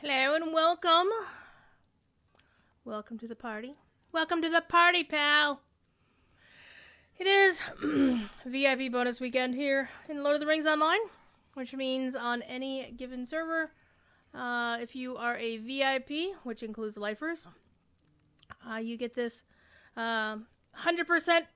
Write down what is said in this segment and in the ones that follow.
Hello and welcome. Welcome to the party. Welcome to the party, pal. It is VIP bonus weekend here in Lord of the Rings Online, which means on any given server, if you are a VIP, which includes lifers, you get this 100%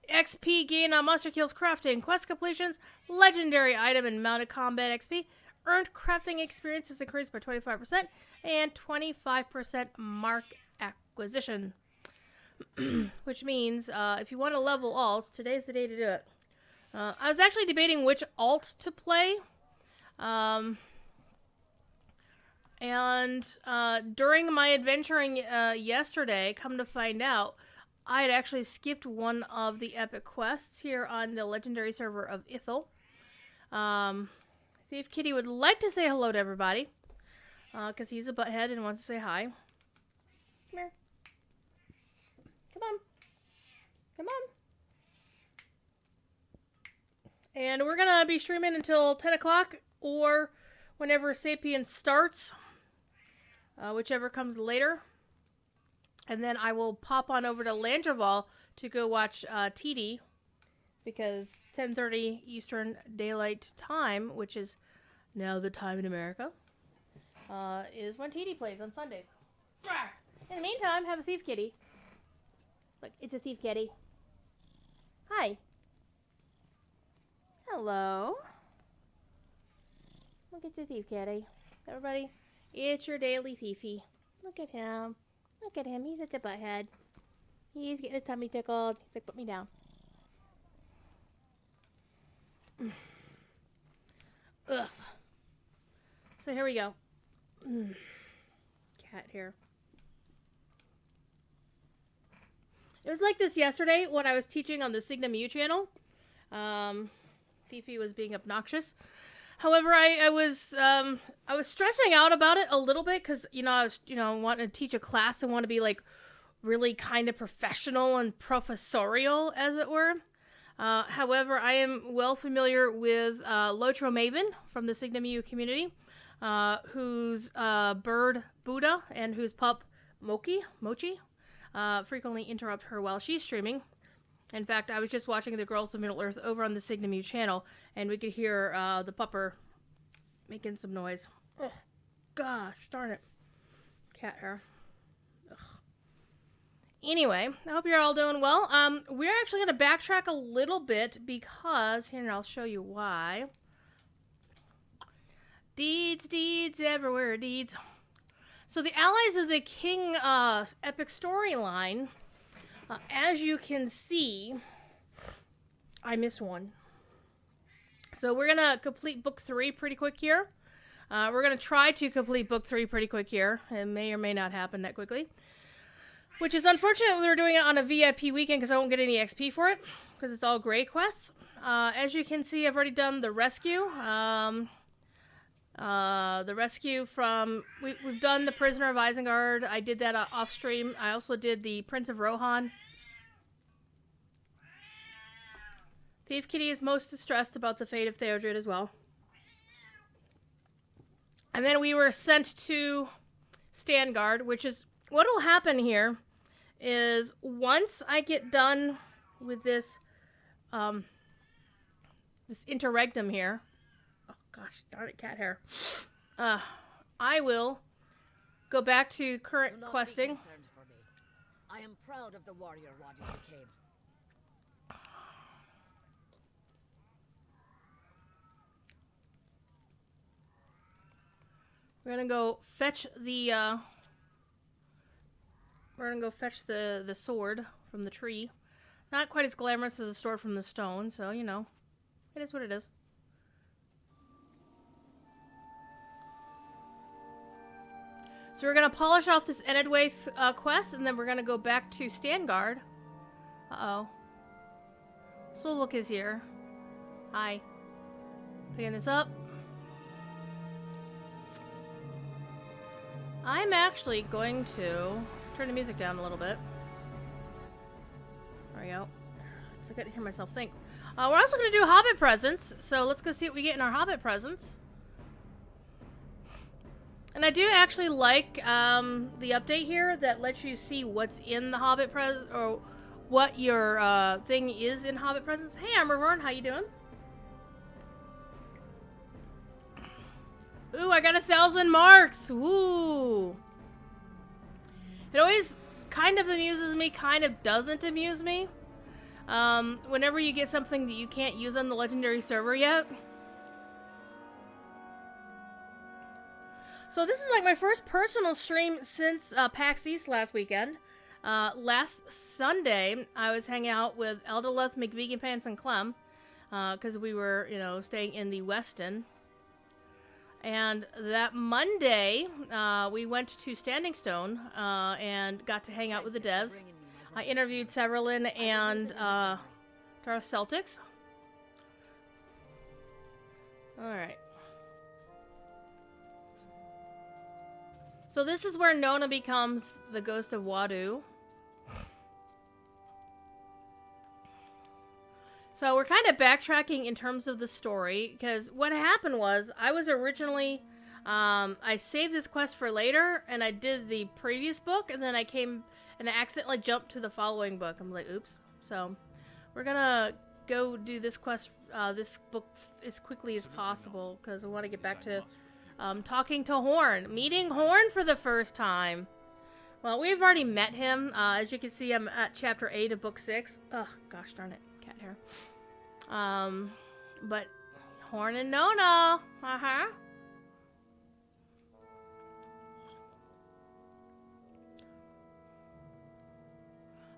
XP gain on monster kills, crafting, quest completions, legendary item, and mounted combat XP. Earned crafting experience is increased by 25%, and 25% mark acquisition. Which means if you want to level alts, today's the day to do it. I was actually debating which alt to play. During my adventuring yesterday, come to find out, I had actually skipped one of the epic quests here on the legendary server of Ithil. See if Kitty would like to say hello to everybody. Because he's a butthead and wants to say hi. Come here. Come on. Come on. And we're going to be streaming until 10 o'clock or whenever Sapient starts. Whichever comes later. And then I will pop on over to Langerval to go watch TD. Because 10:30 Eastern Daylight Time, which is now the time in America, is when TD plays on Sundays. In the meantime, have a thief kitty. Look, it's a thief kitty. Hi. Hello. Look at the thief kitty. Everybody, it's your daily thiefy. Look at him. Look at him. He's at the butthead. He's getting his tummy tickled. He's like, put me down. Ugh. So here we go. Cat hair. It was like this yesterday when I was teaching on the Signum U channel. Fifi was being obnoxious. However, I was stressing out about it a little bit because I was wanting to teach a class and want to be like really kind of professional and professorial, as it were. However, I am well familiar with Lotro Maven from the Signum U community, whose bird Buddha and whose pup Mochi frequently interrupt her while she's streaming. In fact, I was just watching the Girls of Middle Earth over on the Signum U channel, and we could hear the pupper making some noise. Ugh, gosh, darn it. Cat hair. Ugh. Anyway, I hope you're all doing well. We're actually going to backtrack a little bit because, here, I'll show you why. Deeds everywhere, deeds. So the Allies of the King epic storyline, as you can see, I missed one. So we're going to complete book 3 pretty quick here. We're going to try to complete book 3 pretty quick here. It may or may not happen that quickly. Which is unfortunate we're doing it on a VIP weekend because I won't get any XP for it. Because it's all gray quests. As you can see, I've already done the rescue. The rescue from... We've done the Prisoner of Isengard. I did that off stream. I also did the Prince of Rohan. Thief Kitty is most distressed about the fate of Theodred as well. And then we were sent to Stangard, which is... What will happen here is once I get done with this this interregnum here, oh gosh, darn it, cat hair, I will go back to current questing. I am proud of the warrior Wadi became. We're gonna go fetch the the sword from the tree. Not quite as glamorous as a sword from the stone, so, it is what it is. So we're going to polish off this Enedwaith quest, and then we're going to go back to Stangard. Uh-oh. Soluk is here. Hi. Picking this up. I'm actually going to turn the music down a little bit. There we go. Because I couldn't hear myself think. We're also going to do Hobbit presents, so let's go see what we get in our Hobbit presents. And I do actually like the update here that lets you see what's in the Hobbit present, or what your thing is in Hobbit presents. Hey, Armorborn, how you doing? Ooh, I got 1,000 marks. Ooh. It always kind of amuses me, kind of doesn't amuse me. Whenever you get something that you can't use on the legendary server yet. So this is like my first personal stream since PAX East last weekend. Last Sunday, I was hanging out with Eldaleth, McVegan Pants, and Clem, because we were, you know, staying in the Westin. And that Monday, we went to Standing Stone and got to hang out with the devs. I interviewed Severlin and Darth Celtics. Alright. So this is where Nona becomes the ghost of Wadu. So we're kind of backtracking in terms of the story, because what happened was, I was originally, I saved this quest for later, and I did the previous book, and then I came, and I accidentally jumped to the following book. I'm like, oops. So we're gonna go do this quest, this book as quickly as possible, because I want to get back to talking to Horn. Meeting Horn for the first time. Well, we've already met him. As you can see, I'm at chapter 8 of book 6. Ugh, gosh darn it. Cat hair. But Horn and Nona. Uh-huh.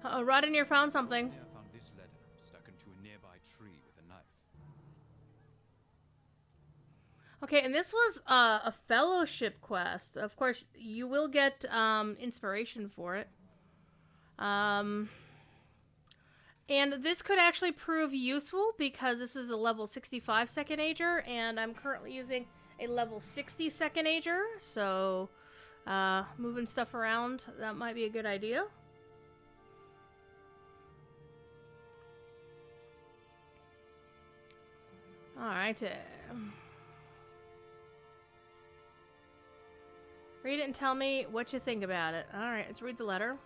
Uh-oh, Roddenir found something. I found this letter stuck into a nearby tree with a knife. Okay, and this was a fellowship quest. Of course, you will get inspiration for it. And this could actually prove useful because this is a level 65 Second Ager, and I'm currently using a level 60 Second Ager, so moving stuff around, that might be a good idea. Alright. Read it and tell me what you think about it. Alright, let's read the letter.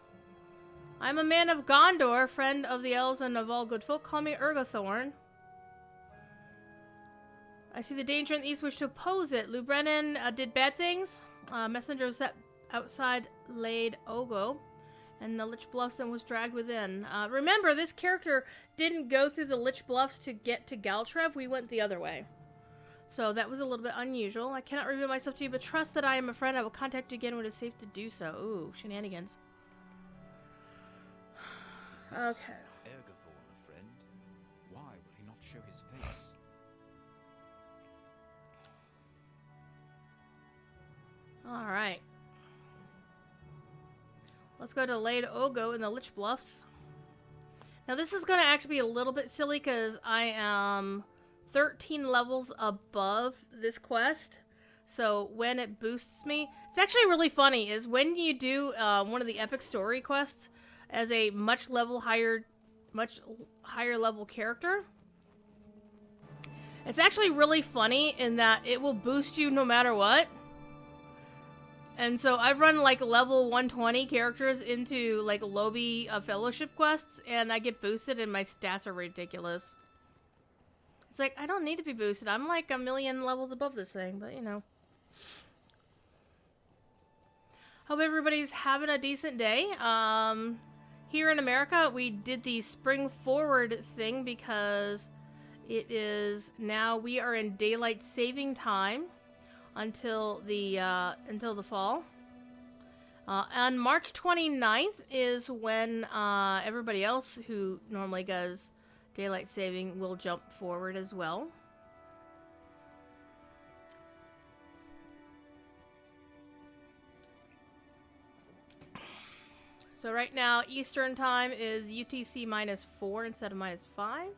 I'm a man of Gondor, friend of the elves and of all good folk. Call me Urgathorn. I see the danger in the east, wish to oppose it. Lou Brennan did bad things. Messengers set outside laid Ogo, and the Lich Bluffs and was dragged within. Remember, this character didn't go through the Lich Bluffs to get to Galtrev. We went the other way. So that was a little bit unusual. I cannot reveal myself to you, but trust that I am a friend. I will contact you again when it is safe to do so. Ooh, shenanigans. Okay. Urgathorn a friend? Why will he not show his face? Alright. Let's go to Laid Ogo in the Lich Bluffs. Now this is going to actually be a little bit silly because I am 13 levels above this quest. So when it boosts me, it's actually really funny is when you do one of the epic story quests as a much higher level character. It's actually really funny in that it will boost you no matter what. And so I've run like level 120 characters into like lobby fellowship quests, and I get boosted and my stats are ridiculous. It's like, I don't need to be boosted. I'm like a million levels above this thing, but you know. Hope everybody's having a decent day. Here in America, we did the spring forward thing because it is now we are in daylight saving time until the fall. On March 29th is when everybody else who normally does daylight saving will jump forward as well. So right now, Eastern time is UTC -4 instead of -5.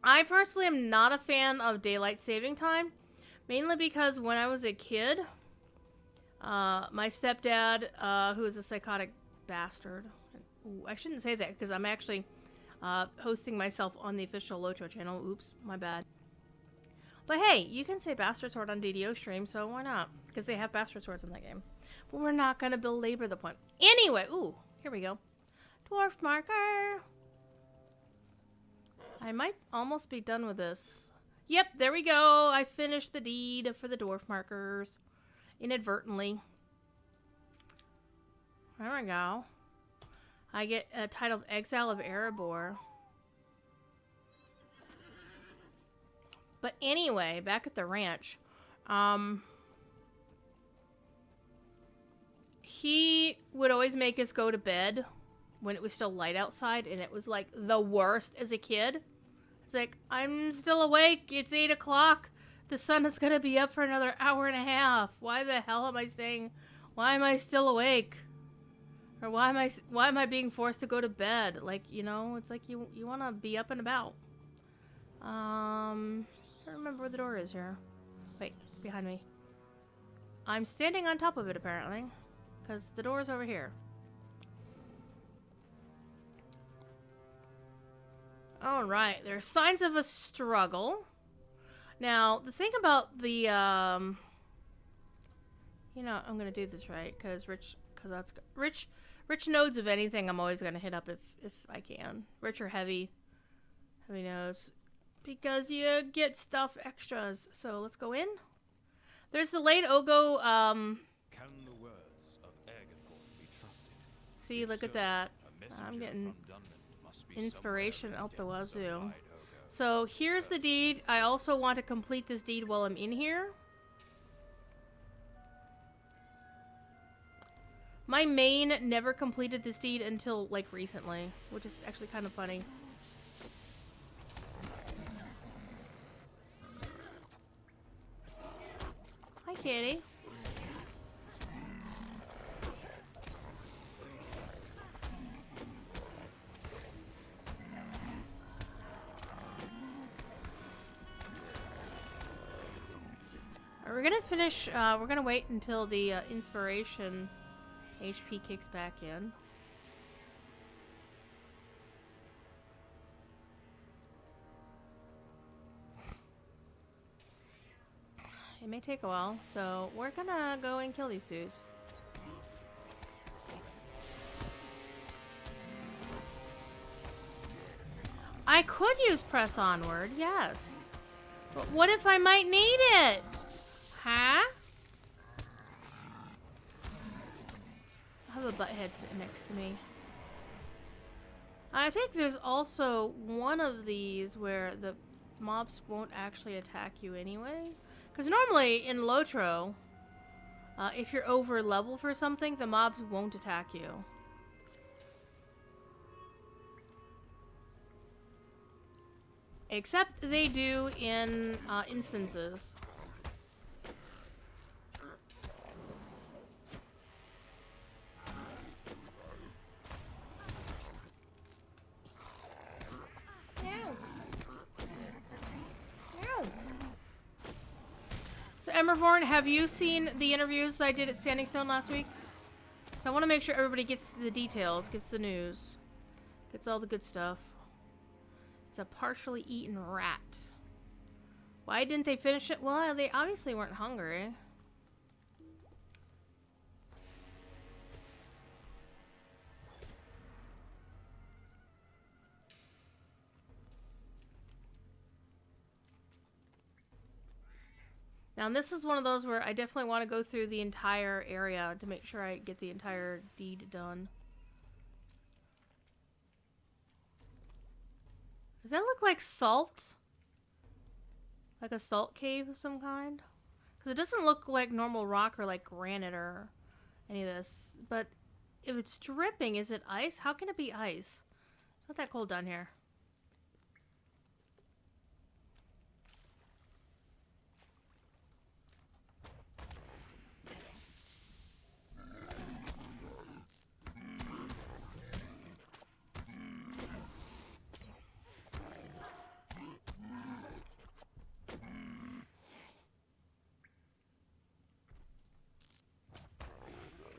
I personally am not a fan of daylight saving time, mainly because when I was a kid, my stepdad, who is a psychotic bastard, ooh, I shouldn't say that because I'm actually hosting myself on the official Locho channel. Oops, my bad. But hey, you can say Bastard Sword on DDO stream, so why not? Because they have Bastard Swords in that game. But we're not going to belabor the point. Anyway, ooh, here we go. Dwarf marker. I might almost be done with this. Yep, there we go. I finished the deed for the dwarf markers. Inadvertently. There we go. I get a title of Exile of Erebor. But anyway, back at the ranch. He would always make us go to bed when it was still light outside, and it was like the worst as a kid. It's like, I'm still awake. It's 8 o'clock. The sun is going to be up for another hour and a half. Why the hell am I staying? Why am I still awake? Or why am I being forced to go to bed? Like, you know, it's like you want to be up and about. I don't remember where the door is here. Wait, it's behind me. I'm standing on top of it, apparently. Because the door is over here. Alright, there's signs of a struggle. Now, the thing about the, you know, I'm gonna do this right, because rich nodes of anything I'm always gonna hit up if I can. Rich or heavy nodes. Because you get stuff extras. So, let's go in. There's the late Ogo, Can the words of Ergathorn be trusted? see, If look so, at that. a messenger I'm getting from Dunman must be inspiration somewhere in out the depths of wazoo. Lidogo. So here's the deed. I also want to complete this deed while I'm in here. My main never completed this deed until like recently, which is actually kind of funny. Hi, kitty. We're gonna finish, we're gonna wait until the inspiration HP kicks back in. It may take a while, so we're gonna go and kill these dudes. I could use press onward, yes. But what if I might need it? Huh? I have a butthead sitting next to me. I think there's also one of these where the mobs won't actually attack you anyway. Because normally in Lotro, if you're over level for something, the mobs won't attack you. Except they do in instances. So Emervorn, have you seen the interviews I did at Standing Stone last week? So I want to make sure everybody gets the details, gets the news, gets all the good stuff. It's a partially eaten rat. Why didn't they finish it? Well, they obviously weren't hungry. Now, this is one of those where I definitely want to go through the entire area to make sure I get the entire deed done. Does that look like salt? Like a salt cave of some kind? Because it doesn't look like normal rock or like granite or any of this. But if it's dripping, is it ice? How can it be ice? It's not that cold down here.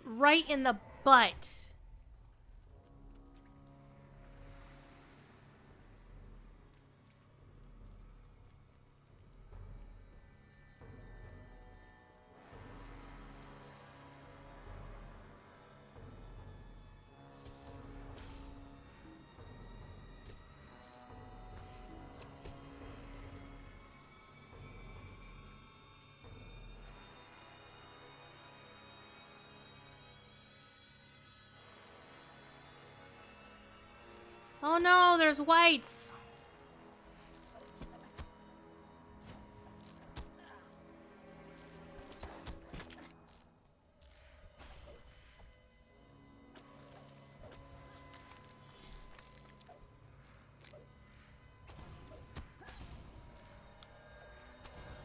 Right in the butt. Oh no, there's whites.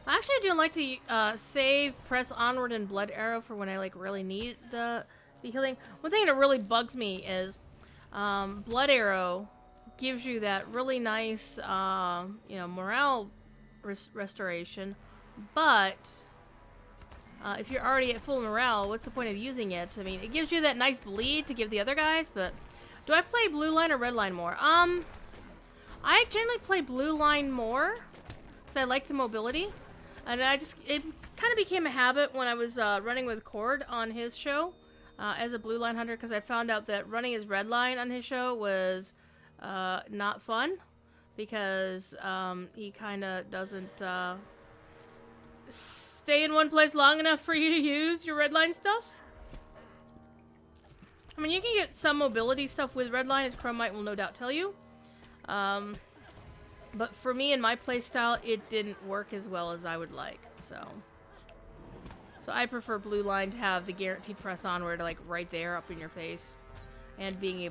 I actually do like to save, press onward, and blood arrow for when I like really need the healing. One thing that really bugs me is blood arrow gives you that really nice you know, morale restoration, but if you're already at full morale, what's the point of using it? I mean, it gives you that nice bleed to give the other guys, but do I play blue line or red line more? I generally play blue line more because I like the mobility. And it kind of became a habit when I was running with Cord on his show as a blue line hunter, because I found out that running his red line on his show was not fun because he kind of doesn't stay in one place long enough for you to use your red line stuff. I mean, you can get some mobility stuff with red line, as Chromite will no doubt tell you. But for me and my playstyle, it didn't work as well as I would like, so I prefer blue line to have the guaranteed press onward, like right there up in your face, and being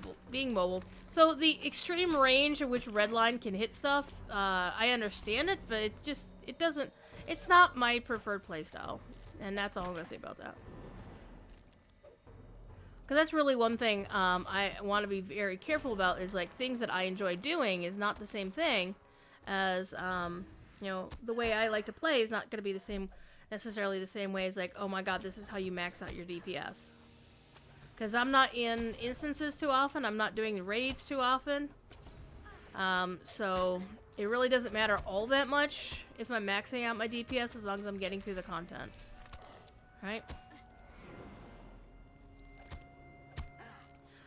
mobile. So the extreme range at which red line can hit stuff, I understand it, but it's not my preferred playstyle, and that's all I'm gonna say about that. Because that's really one thing I want to be very careful about, is like things that I enjoy doing is not the same thing as, you know, the way I like to play is not going to be necessarily the same way as like, oh my god, this is how you max out your DPS. Because I'm not in instances too often, I'm not doing raids too often, so it really doesn't matter all that much if I'm maxing out my DPS as long as I'm getting through the content. Right?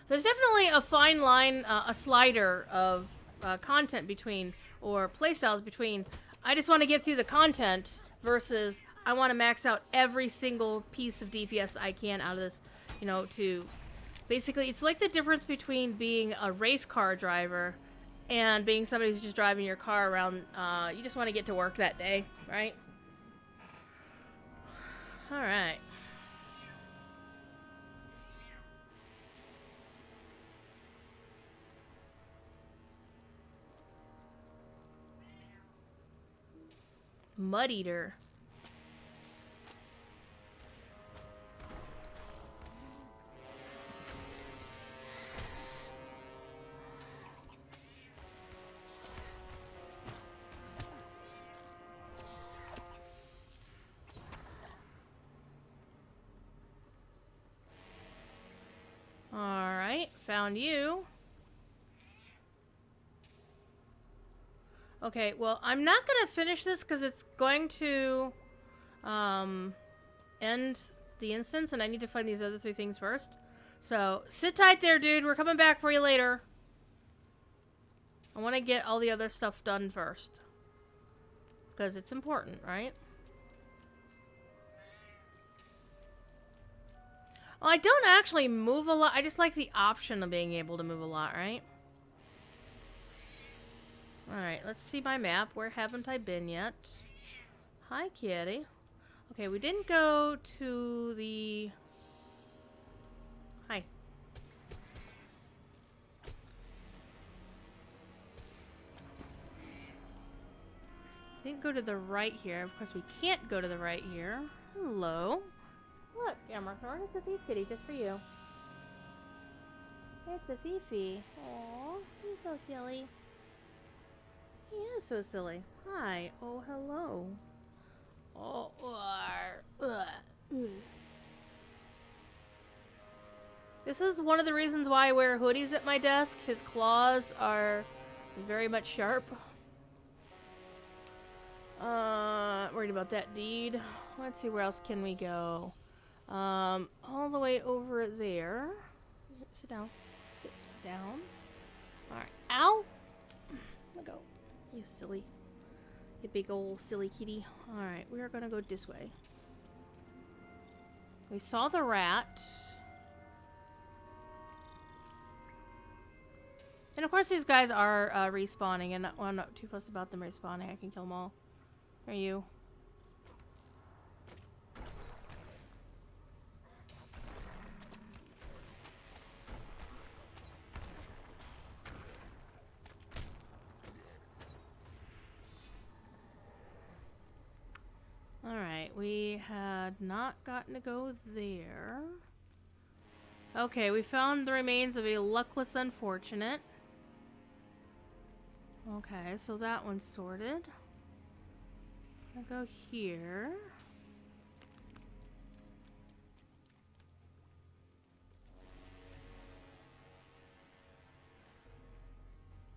There's definitely a fine line, a slider of content between, or playstyles between, I just want to get through the content versus I want to max out every single piece of DPS I can out of this, you know, to basically, it's like the difference between being a race car driver and being somebody who's just driving your car around, you just want to get to work that day, right? Alright. Mud Eater. Alright, found you. Okay, well, I'm not gonna finish this because it's going to end the instance, and I need to find these other 3 things first. So, sit tight there, dude. We're coming back for you later. I want to get all the other stuff done first. Because it's important, right? Well, I don't actually move a lot. I just like the option of being able to move a lot, right? Alright, let's see my map. Where haven't I been yet? Hi, kitty. Okay, we didn't go to the... Hi. Didn't go to the right here. Of course, we can't go to the right here. Hello. Look, Amarthorn, it's a thief kitty just for you. It's a thiefy. Aw, he's so silly. He is so silly. Hi. Oh, hello. Oh, This is one of the reasons why I wear hoodies at my desk. His claws are very much sharp. Worried about that deed. Let's see, where else can we go? All the way over there. Sit down. Sit down. Alright. Ow! Let go. You silly. You big old silly kitty. Alright, we are gonna go this way. We saw the rat. And of course these guys are respawning, and I'm not too fussed about them respawning. I can kill them all. Are you? Alright, we had not gotten to go there. Okay, we found the remains of a luckless unfortunate. Okay, so that one's sorted. I'm gonna go here.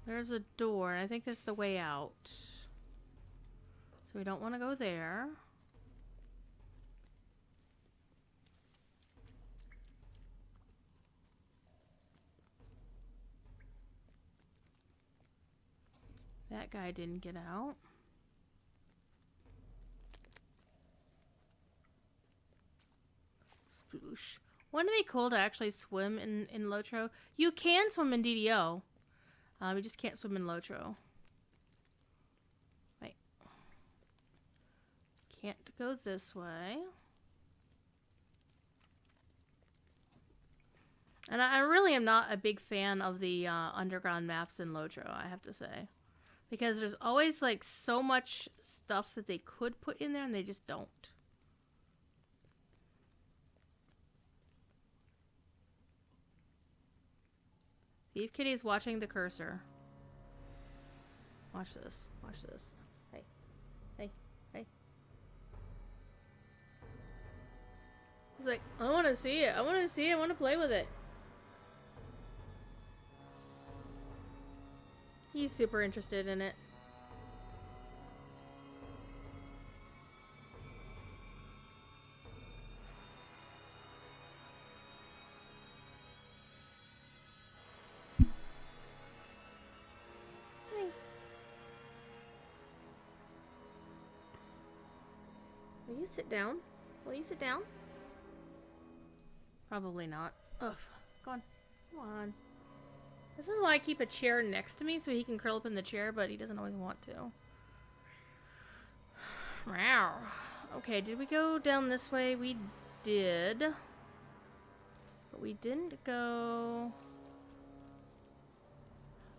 There's a door, and I think that's the way out. So we don't want to go there. That guy didn't get out. Sploosh. Wouldn't it be cool to actually swim in Lotro? You can swim in DDO. You just can't swim in Lotro. Wait. Can't go this way. And I really am not a big fan of the underground maps in Lotro, I have to say. Because there's always like so much stuff that they could put in there and they just don't. Thief Kitty is watching the cursor. Watch this. Watch this. Hey. Hey. Hey. He's like, I want to see it. I want to see it. I want to play with it. He's super interested in it. Hey. Will you sit down? Will you sit down? Probably not. Ugh. Go on. Come on. This is why I keep a chair next to me so he can curl up in the chair, but he doesn't always want to. Wow. Okay, did we go down this way? We did. But we didn't go...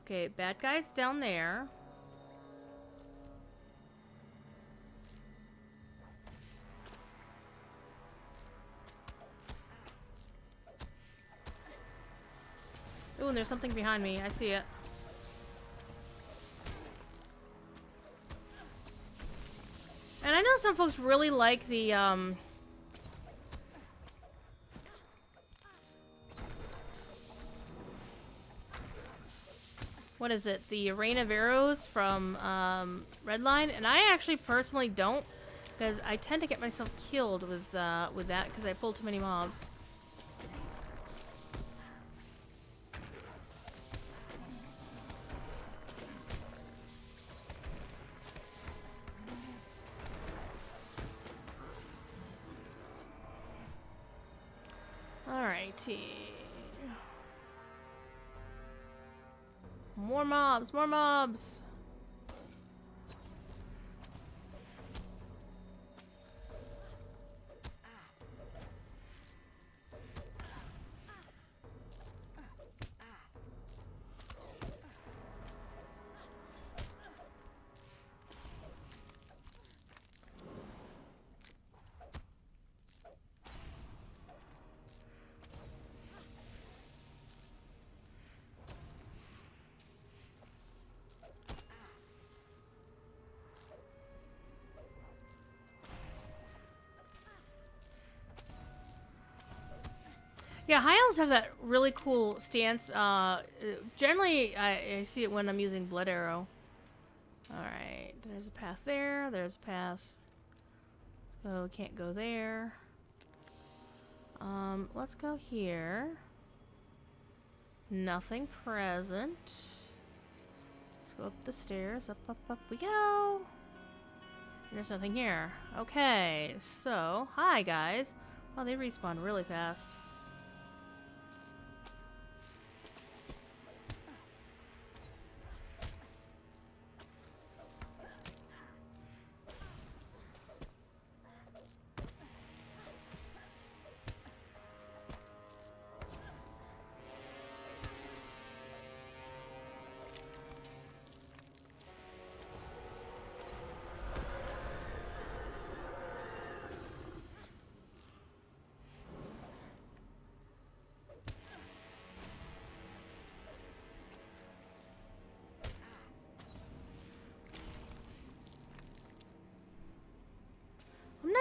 Okay, bad guy's down there. Oh, and there's something behind me. I see it. And I know some folks really like the, what is it? The Rain of Arrows from, Redline. And I actually personally don't, because I tend to get myself killed with that, because I pull too many mobs. Alrighty. More mobs, more mobs. Yeah, high elves have that really cool stance. Generally, I see it when I'm using Blood Arrow. Alright, there's a path there. There's a path. So, can't go there. Let's go here. Nothing present. Let's go up the stairs. Up, up, up we go. There's nothing here. Okay, so, hi guys. Oh, they respawn really fast.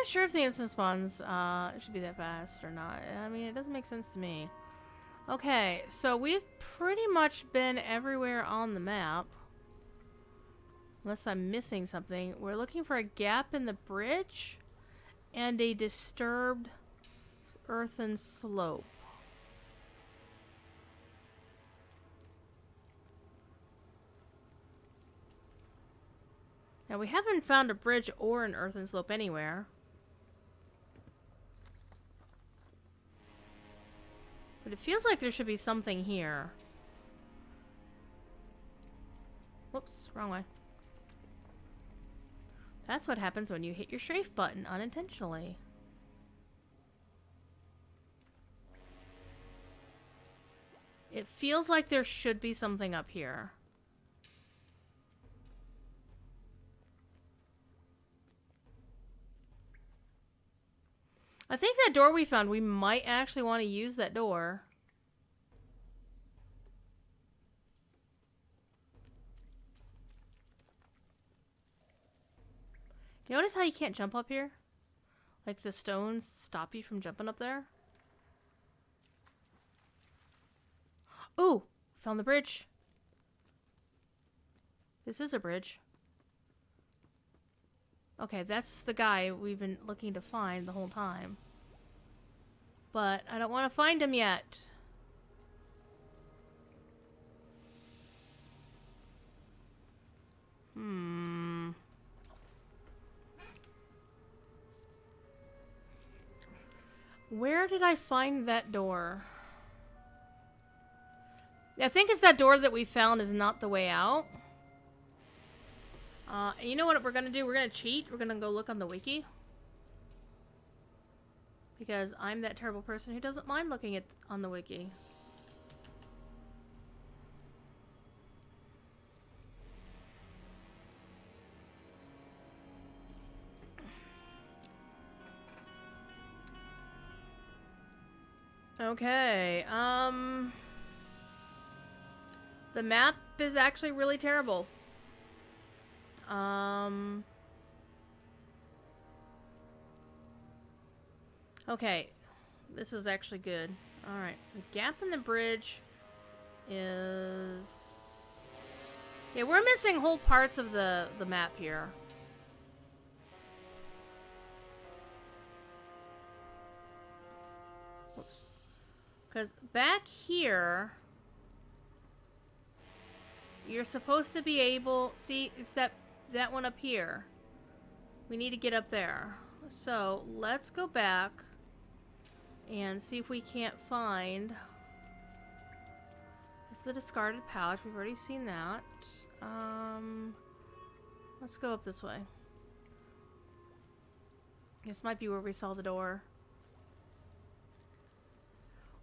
not sure if the instant spawns should be that fast or not. I mean, it doesn't make sense to me. Okay, so we've pretty much been everywhere on the map. Unless I'm missing something. We're looking for a gap in the bridge and a disturbed earthen slope. Now, we haven't found a bridge or an earthen slope anywhere. But it feels like there should be something here. Whoops, wrong way. That's what happens when you hit your strafe button unintentionally. It feels like there should be something up here. I think that door we found, we might actually want to use that door. You notice how you can't jump up here? Like the stones stop you from jumping up there? Ooh! Found the bridge. This is a bridge. Okay, that's the guy we've been looking to find the whole time. But I don't want to find him yet. Where did I find that door? I think it's that door that we found is not the way out. You know what we're gonna do? We're gonna cheat. We're gonna go look on the wiki. Because I'm that terrible person who doesn't mind looking at on the wiki. Okay, the map is actually really terrible. Okay, this is actually good. Alright, the gap in the bridge is... Yeah, we're missing whole parts of the map here. Whoops. Because back here, you're supposed to be able... See, it's that one up here. We need to get up there. So, let's go back and see if we can't find... It's the discarded pouch. We've already seen that. Let's go up this way. This might be where we saw the door.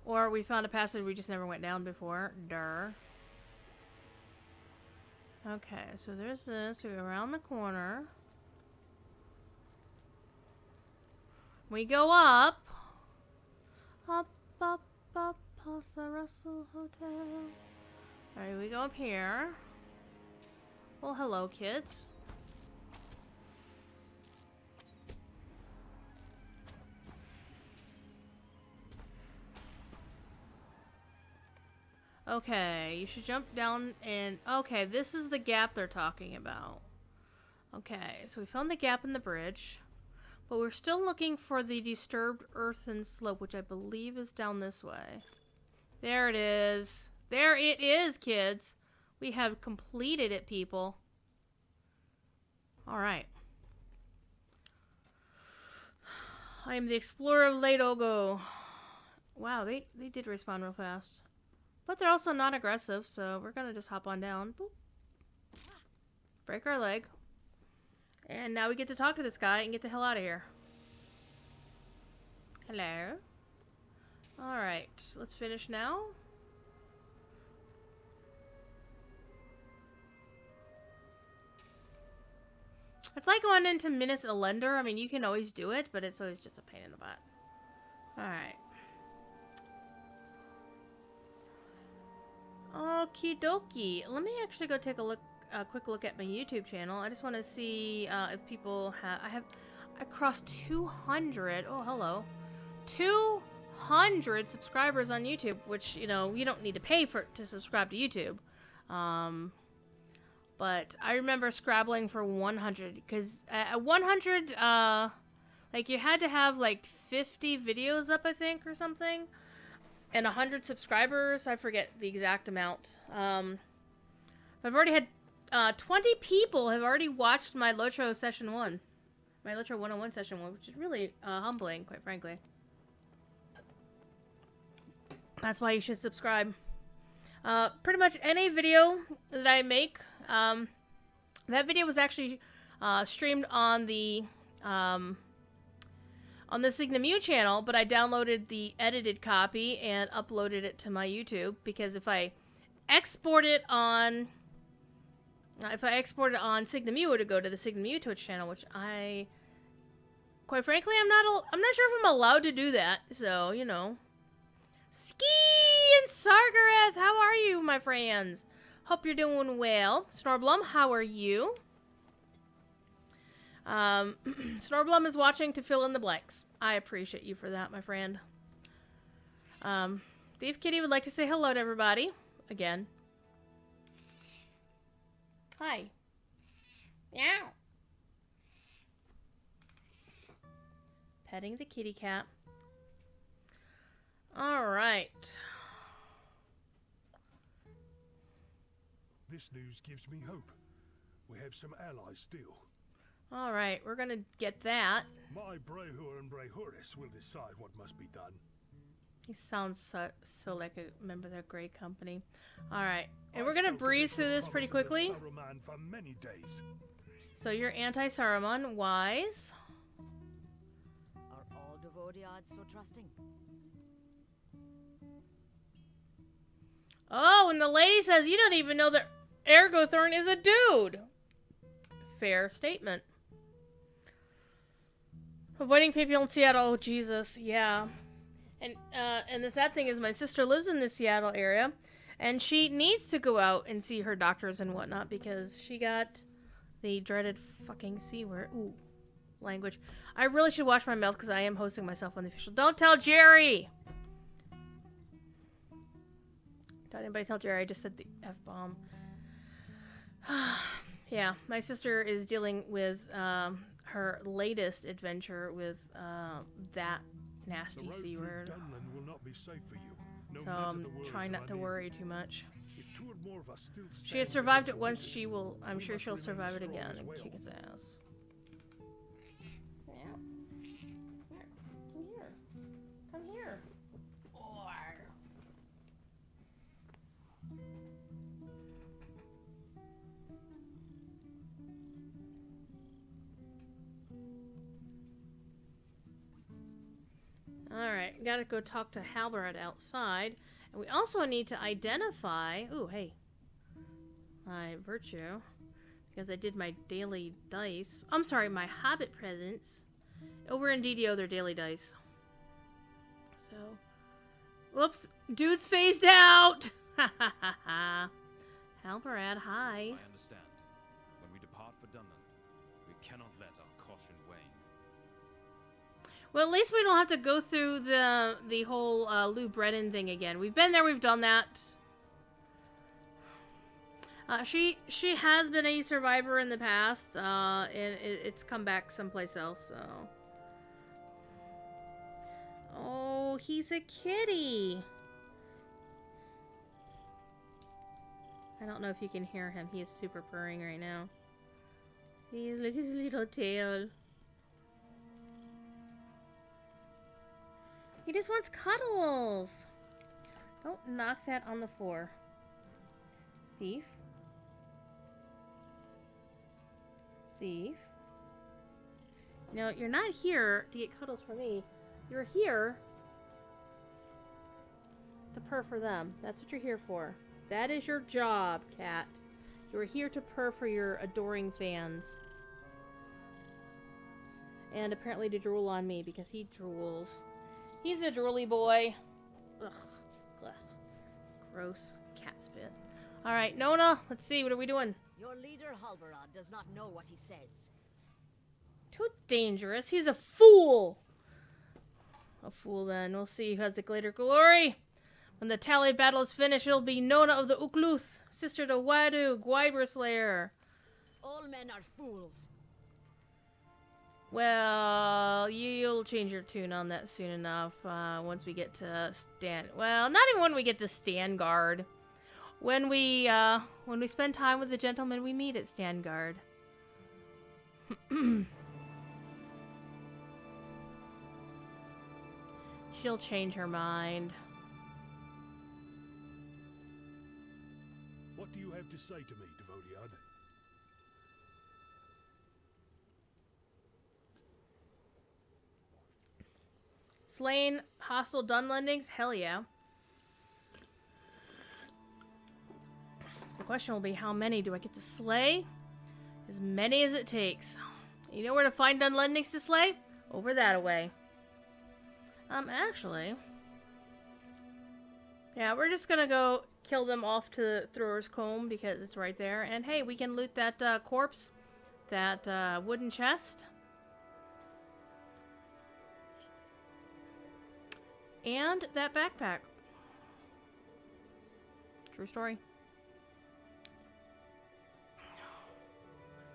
Or we found a passage we just never went down before. Durr. Okay, so there's this. We go around the corner. We go up. Up, up, up, past the Russell Hotel. Alright, we go up here. Well, hello, kids. Okay, you should jump down and... Okay, this is the gap they're talking about. Okay, so we found the gap in the bridge. But we're still looking for the disturbed earthen slope, which I believe is down this way. There it is. There it is, kids. We have completed it, people. Alright. I am the explorer of Late Ogo. Wow, they did respawn real fast. But they're also not aggressive, so we're gonna just hop on down. Boop. Break our leg. And now we get to talk to this guy and get the hell out of here. Hello. Alright, let's finish now. It's like going into Minas Elender. I mean, you can always do it, but it's always just a pain in the butt. Alright. Okie dokie. Let me actually go take a quick look at my YouTube channel. I just want to see if people have... I crossed 200. Oh, hello. 200 subscribers on YouTube, which, you know, you don't need to pay to subscribe to YouTube. But I remember scrabbling for 100 because at 100, like you had to have like 50 videos up, I think, or something, and 100 subscribers. I forget the exact amount. I've already had 20 people have already watched my Lotro session 1. My Lotro 101 session 1, which is really humbling, quite frankly. That's why you should subscribe. Pretty much any video that I make, that video was actually streamed on the Signamu channel, but I downloaded the edited copy and uploaded it to my YouTube, because if I export it on Signamu, it would go to the Signamu Twitch channel, which quite frankly, I'm not sure if I'm allowed to do that. So, you know. Ski and Sargareth, how are you, my friends? Hope you're doing well. Snorblum, how are you? Snorblum is watching to fill in the blanks. I appreciate you for that, my friend. Thief Kitty would like to say hello to everybody. Again. Hi. Meow. Petting the kitty cat. Alright. This news gives me hope. We have some allies still. Alright, we're gonna get that. My Brehur and Brehuris will decide what must be done. He sounds so like a member of the Grey Company. Alright, and we're gonna breeze through this pretty quickly. For many days. So you're anti-Saruman, wise. Are all Devodiads so trusting? Oh, and the lady says you don't even know that Ergothorn is a dude. Fair statement. Avoiding people in Seattle. Oh, Jesus. Yeah. And the sad thing is my sister lives in the Seattle area, and she needs to go out and see her doctors and whatnot because she got the dreaded fucking C word. Ooh. Language. I really should watch my mouth because I am hosting myself on the official. Don't tell Jerry! Don't anybody tell Jerry I just said the F-bomb. Yeah, my sister is dealing with her latest adventure with that nasty C word. Will not be safe for you, no So matter I'm the worries trying not to around worry you. too much. If two or more of us still She has stand survived it against once, the she will, I'm we sure must she'll remain survive it strong again as and well. kick its ass. Yeah. Come here. Come here. Alright, gotta go talk to Halberd outside. And we also need to identify... Ooh, hey. My virtue. Because I did my daily dice. I'm sorry, my Hobbit presents. Over in DDO, they're daily dice. So... Whoops! Dude's phased out! Ha ha ha ha. Halberad, hi. I understand. When we depart for Dunland, we cannot let our caution wane. Well, at least we don't have to go through the whole Lou Brennan thing again. We've been there, we've done that. She has been a survivor in the past, and it's come back someplace else, so... Oh, he's a kitty! I don't know if you can hear him. He is super purring right now. Look at his little tail. He just wants cuddles. Don't knock that on the floor. Thief. Thief. No, you're not here to get cuddles from me. You're here to purr for them. That's what you're here for. That is your job, cat. You're here to purr for your adoring fans. And apparently to drool on me because he drools. He's a drooly boy. Ugh. Ugh. Gross. Cat spit. Alright, Nona, let's see. What are we doing? Your leader, Halberad, does not know what he says. Too dangerous. He's a fool. A fool then. We'll see who has the greater glory. When the tally battle is finished, it'll be Nona of the Ukluth, sister to Wadu, Gwyber Slayer. All men are fools. Well, you'll change your tune on that soon enough. Once we get to stand. Well, not even when we get to Standguard. When we spend time with the gentlemen we meet at Standguard. She'll change her mind. What do you have to say to me, Devodiad? Slain hostile Dunlendings? Hell yeah. The question will be, how many do I get to slay? As many as it takes. You know where to find Dunlendings to slay? Over that way. Actually. Yeah, we're just gonna go kill them off to Thrower's Comb because it's right there. And hey, we can loot that corpse. That wooden chest. And that backpack. True story.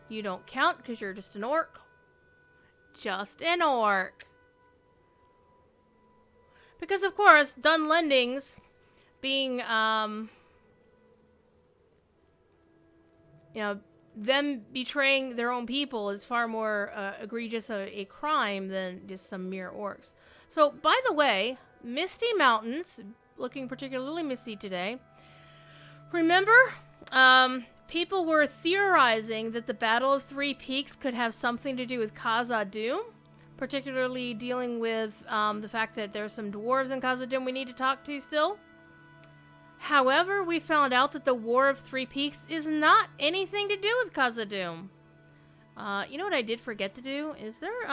You don't count because you're just an orc. Just an orc. Because of course, Dunlendings being, you know, them betraying their own people is far more egregious a crime than just some mere orcs. So, by the way, Misty Mountains, looking particularly misty today. Remember, people were theorizing that the Battle of Three Peaks could have something to do with Khazad-dûm, particularly dealing with the fact that there's some dwarves in Khazad-dûm we need to talk to still. However, we found out that the War of Three Peaks is not anything to do with Khazad-dûm. You know what I did forget to do? Is there,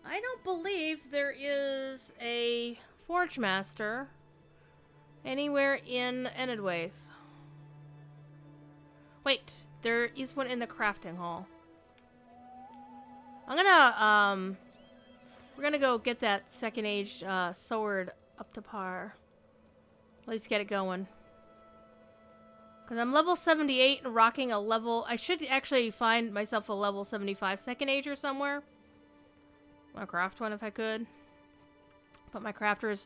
I don't believe there is a Forge Master anywhere in Enedwaith. Wait, there is one in the crafting hall. I'm gonna, we're gonna go get that second age sword up to par. At least get it going. Because I'm level 78 and rocking a level... I should actually find myself a level 75 second ager somewhere. I'll craft one if I could. But my crafters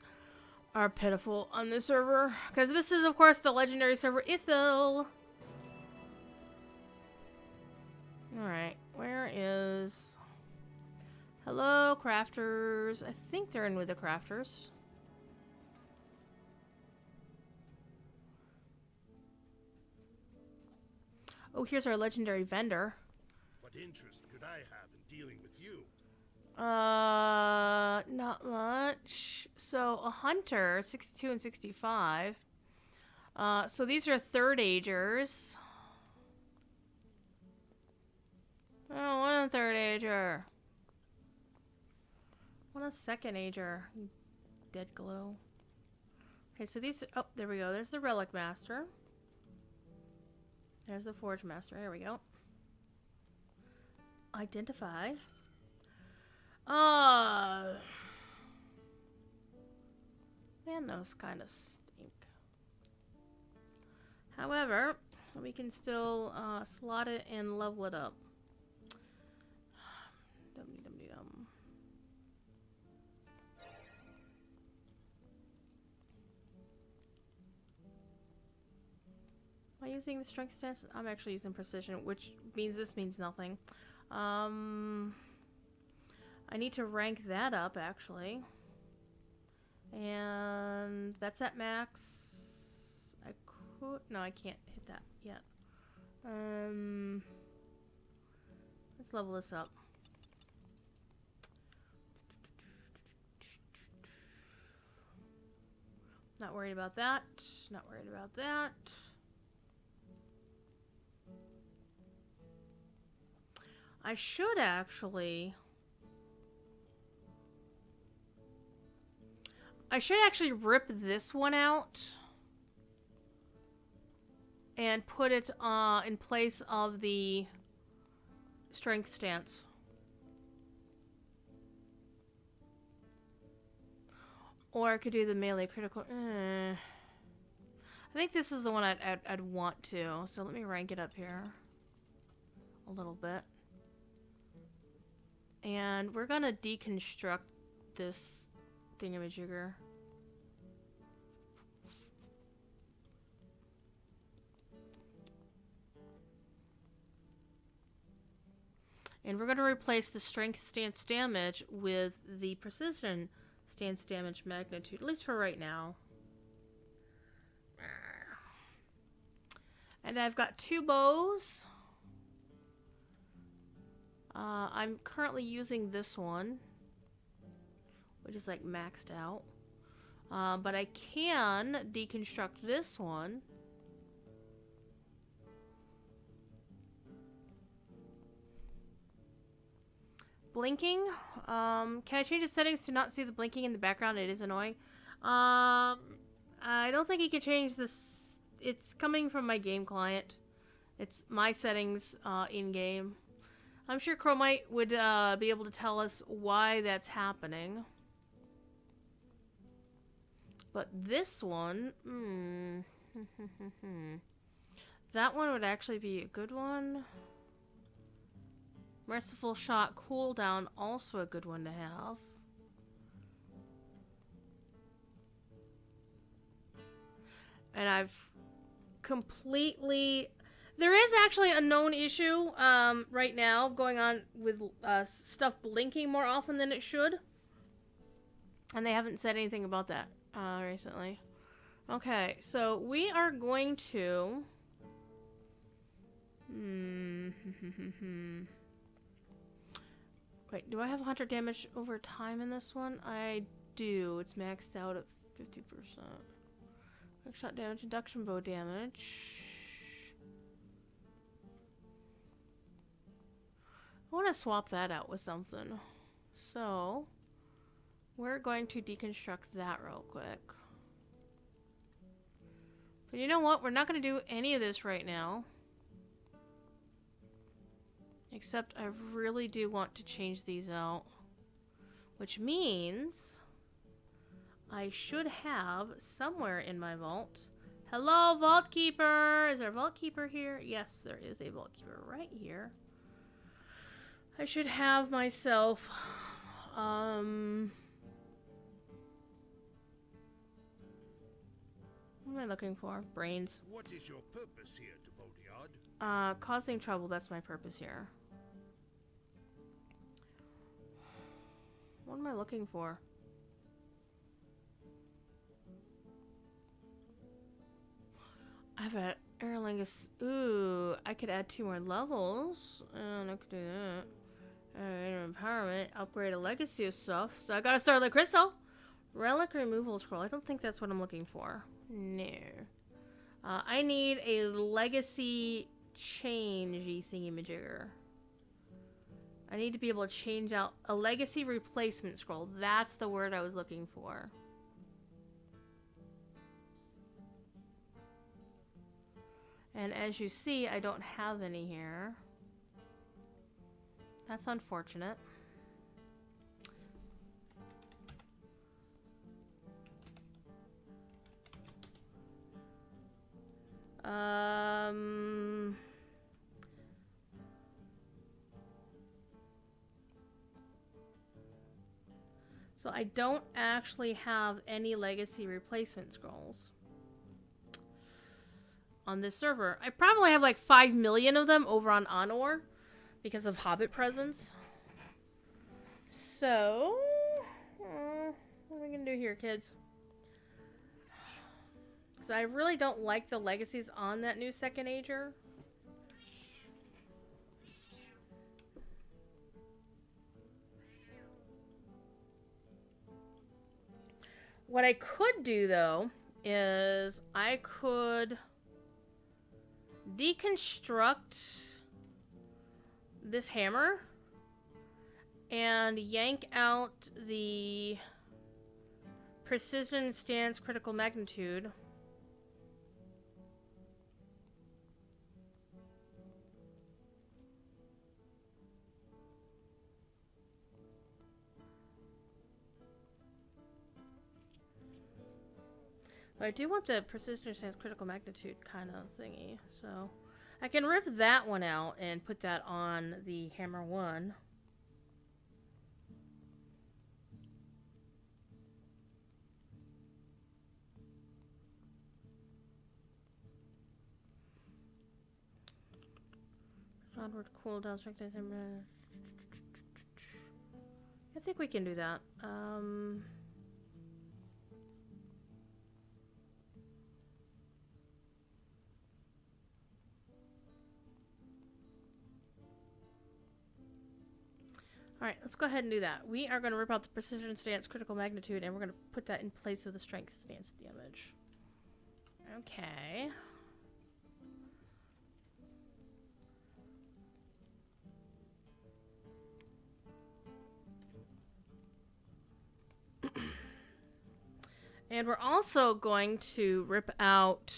are pitiful on this server. Because this is, of course, the legendary server Ithil. Alright, where is... Hello, crafters. I think they're in with the crafters. Oh, here's our legendary vendor. What interest could I have in dealing with you? Not much. So, a hunter, 62 and 65. So these are third agers. I don't want a third ager. I want a second ager. You dead glow. Okay, so these... Oh, there we go. There's the Relic Master. There's the Forge Master. Here we go. Identify. Man, those kind of stink. However, we can still slot it and level it up. Dum-de-dum-de-dum. Am I using the strength stance? I'm actually using precision, which means this means nothing. I need to rank that up, actually. And that's at max. I could... No, I can't hit that yet. Let's level this up. Not worried about that. Not worried about that. I should actually rip this one out and put it in place of the strength stance. Or I could do the melee critical. I think this is the one I'd want to. So let me rank it up here a little bit. And we're gonna deconstruct this thingamajigger. And we're going to replace the strength stance damage with the precision stance damage magnitude, at least for right now. And I've got 2 bows. I'm currently using this one, which is like maxed out. But I can deconstruct this one. Blinking. Can I change the settings to not see the blinking in the background? It is annoying. I don't think you can change this. It's coming from my game client. It's my settings in-game. I'm sure Chromite would be able to tell us why that's happening. But this one... that one would actually be a good one. Merciful Shot cooldown, also a good one to have. And I've completely... There is actually a known issue right now going on with stuff blinking more often than it should. And they haven't said anything about that recently. Okay, so we are going to... Wait, do I have 100 damage over time in this one? I do. It's maxed out at 50%. Quick shot damage, induction bow damage. I want to swap that out with something. So, we're going to deconstruct that real quick. But you know what? We're not going to do any of this right now. Except I really do want to change these out. Which means I should have somewhere in my vault. Hello, Vault Keeper! Is there a Vault Keeper here? Yes, there is a Vault Keeper right here. I should have myself... what am I looking for? Brains. What is your purpose here, Tobodiard? Causing trouble, that's my purpose here. What am I looking for? I have an Aerlingus. Ooh, I could add 2 more levels. And I could do that. Empowerment, upgrade a legacy of stuff. So I gotta start the crystal. Relic removal scroll. I don't think that's what I'm looking for. No. I need a legacy changey thingy-majigger. I need to be able to change out a legacy replacement scroll. That's the word I was looking for. And as you see, I don't have any here. That's unfortunate. So I don't actually have any legacy replacement scrolls on this server. I probably have like 5 million of them over on Honor because of Hobbit presence. So, what are we gonna do here, kids? Because I really don't like the legacies on that new second ager. What I could do, though, is I could deconstruct this hammer and yank out the precision stance critical magnitude. But I do want the precision stance critical magnitude kind of thingy, so I can rip that one out and put that on the hammer 1. Onward cooldown strength. I think we can do that. Alright, let's go ahead and do that. We are going to rip out the precision stance critical magnitude and we're going to put that in place of the strength stance damage. Okay. And we're also going to rip out...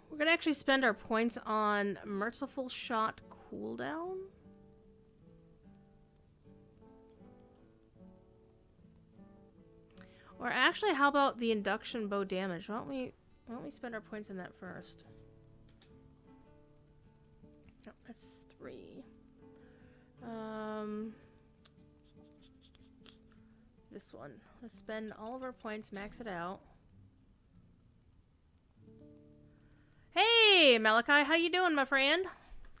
we're going to actually spend our points on Merciful Shot cooldown. Or actually, how about the induction bow damage? Why don't we spend our points on that first? No, that's 3. This one. Let's spend all of our points, max it out. Hey, Malachi, how you doing, my friend?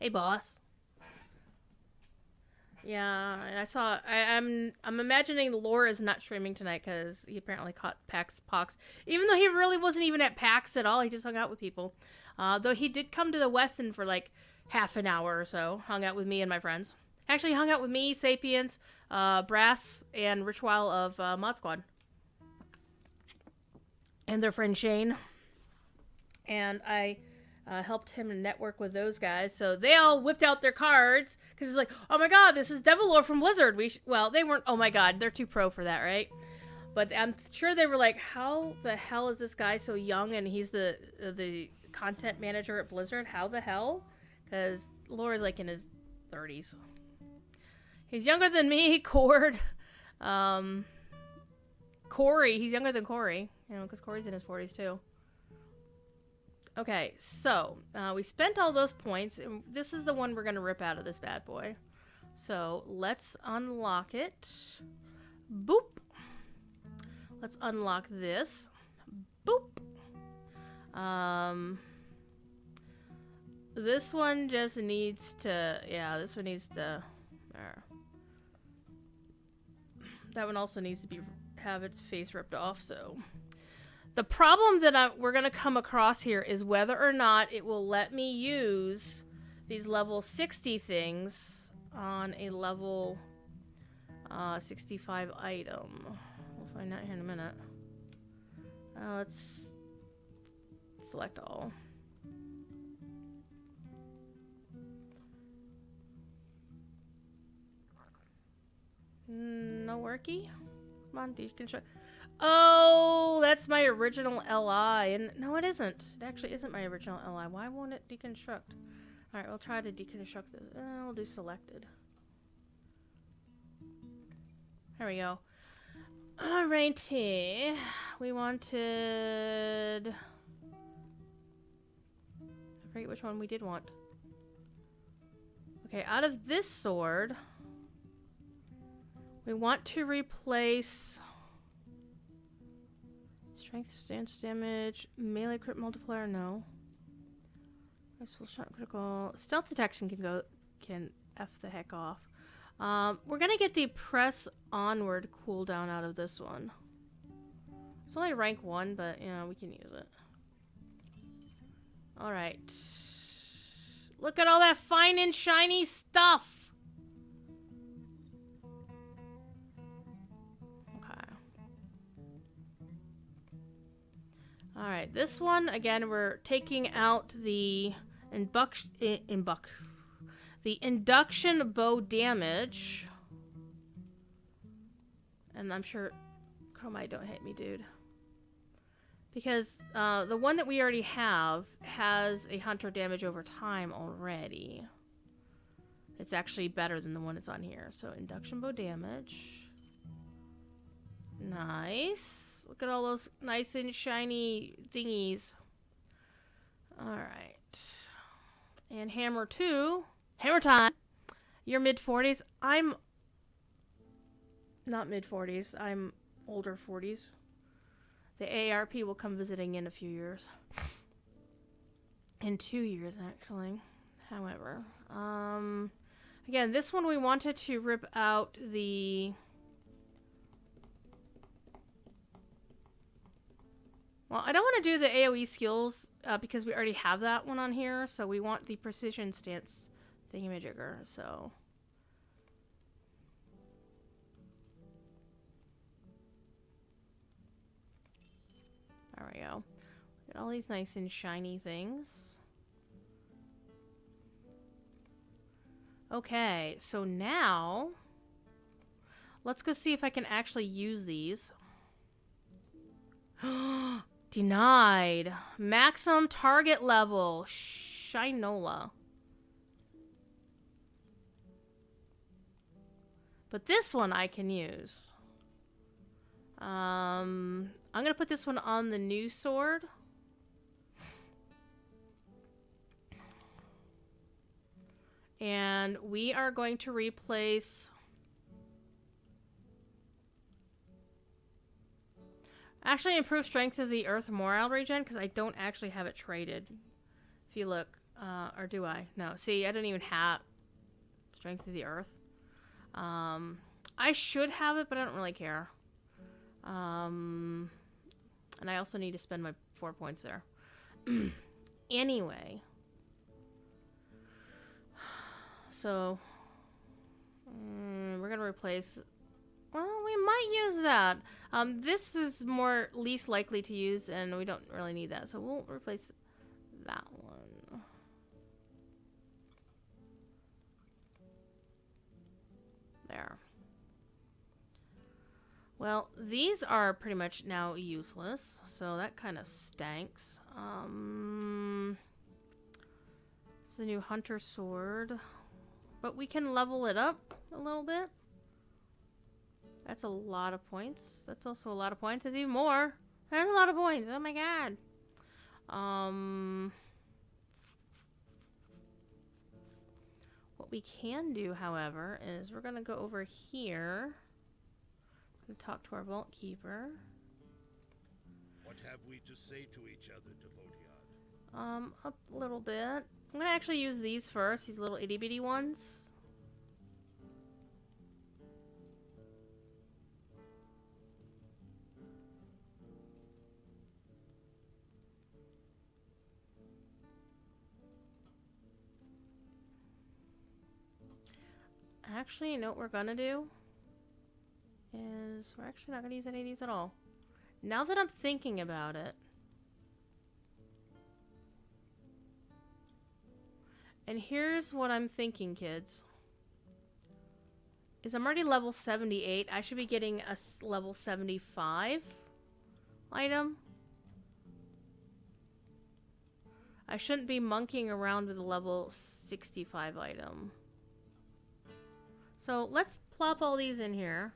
Hey, boss. Yeah, I saw. I'm imagining Laura is not streaming tonight because he apparently caught PAX pox, even though he really wasn't even at PAX at all. He just hung out with people. Though he did come to the Westin for like half an hour or so. Hung out with me and my friends. Actually, hung out with me, Sapiens, Brass, and Richwile of Mod Squad. And their friend Shane. And I helped him network with those guys. So they all whipped out their cards. Because it's like, oh my god, this is Devil Lore from Blizzard. Well, they weren't, oh my god, they're too pro for that, right? But I'm sure they were like, how the hell is this guy so young and he's the content manager at Blizzard? How the hell? Because Laura's like in his 30s. He's younger than me, Cord. Corey, he's younger than Corey. You know, because Corey's in his 40s too. Okay, so we spent all those points. And this is the one we're going to rip out of this bad boy. So let's unlock it. Boop. Let's unlock this. Boop. This one just needs to... Yeah, this one needs to... There. That one also needs to have its face ripped off, so... The problem that we're going to come across here is whether or not it will let me use these level 60 things on a level 65 item. We'll find out here in a minute. Let's select all. No worky? Come on, deconstruct. Oh, that's my original LI. And no, it isn't. It actually isn't my original LI. Why won't it deconstruct? Alright, we'll try to deconstruct this. We'll do selected. There we go. Alrighty. We wanted... I forget which one we did want. Okay, out of this sword... We want to replace strength, stance damage, melee crit multiplier. No. Full shot critical. Stealth detection can F the heck off. We're gonna get the press onward cooldown out of this one. It's only rank 1, but you know we can use it. All right. Look at all that fine and shiny stuff. Alright, this one, again, we're taking out the induction bow damage. And I'm sure... Chromite, don't hit me, dude. Because the one that we already have has a hunter damage over time already. It's actually better than the one that's on here. So, induction bow damage. Nice. Look at all those nice and shiny thingies. Alright. And hammer 2. Hammer time! You're mid-40s. I'm not mid-40s. I'm older 40s. The AARP will come visiting in a few years. In 2 years, actually. However. Again, this one we wanted to rip out the... Well, I don't want to do the AoE skills because we already have that one on here. So we want the precision stance thingamajigger. So... There we go. Get all these nice and shiny things. Okay, so now let's go see if I can actually use these. Denied. Maximum target level. Shinola. But this one I can use. I'm gonna put this one on the new sword. And we are going to replace... Actually improve strength of the earth morale regen, because I don't actually have it traded. If you look, or do I? No, see, I don't even have strength of the earth. I should have it, but I don't really care. And I also need to spend my 4 points there. Anyway. So, we're going to replace... Well, we might use that. This is more least likely to use, and we don't really need that. So we'll replace that one. There. Well, these are pretty much now useless, so that kind of stanks. It's the new hunter sword. But we can level it up a little bit. That's a lot of points. That's also a lot of points. There's even more. There's a lot of points. Oh my god. What we can do, however, is we're going to go over here and talk to our vault keeper. What have we to say to each other, Devotard? A little bit. I'm going to actually use these first, these little itty bitty ones. Actually, you know what we're gonna do? Is we're actually not gonna use any of these at all. Now that I'm thinking about it. And here's what I'm thinking, kids. Is I'm already level 78. I should be getting a level 75 item. I shouldn't be monkeying around with a level 65 item. So let's plop all these in here.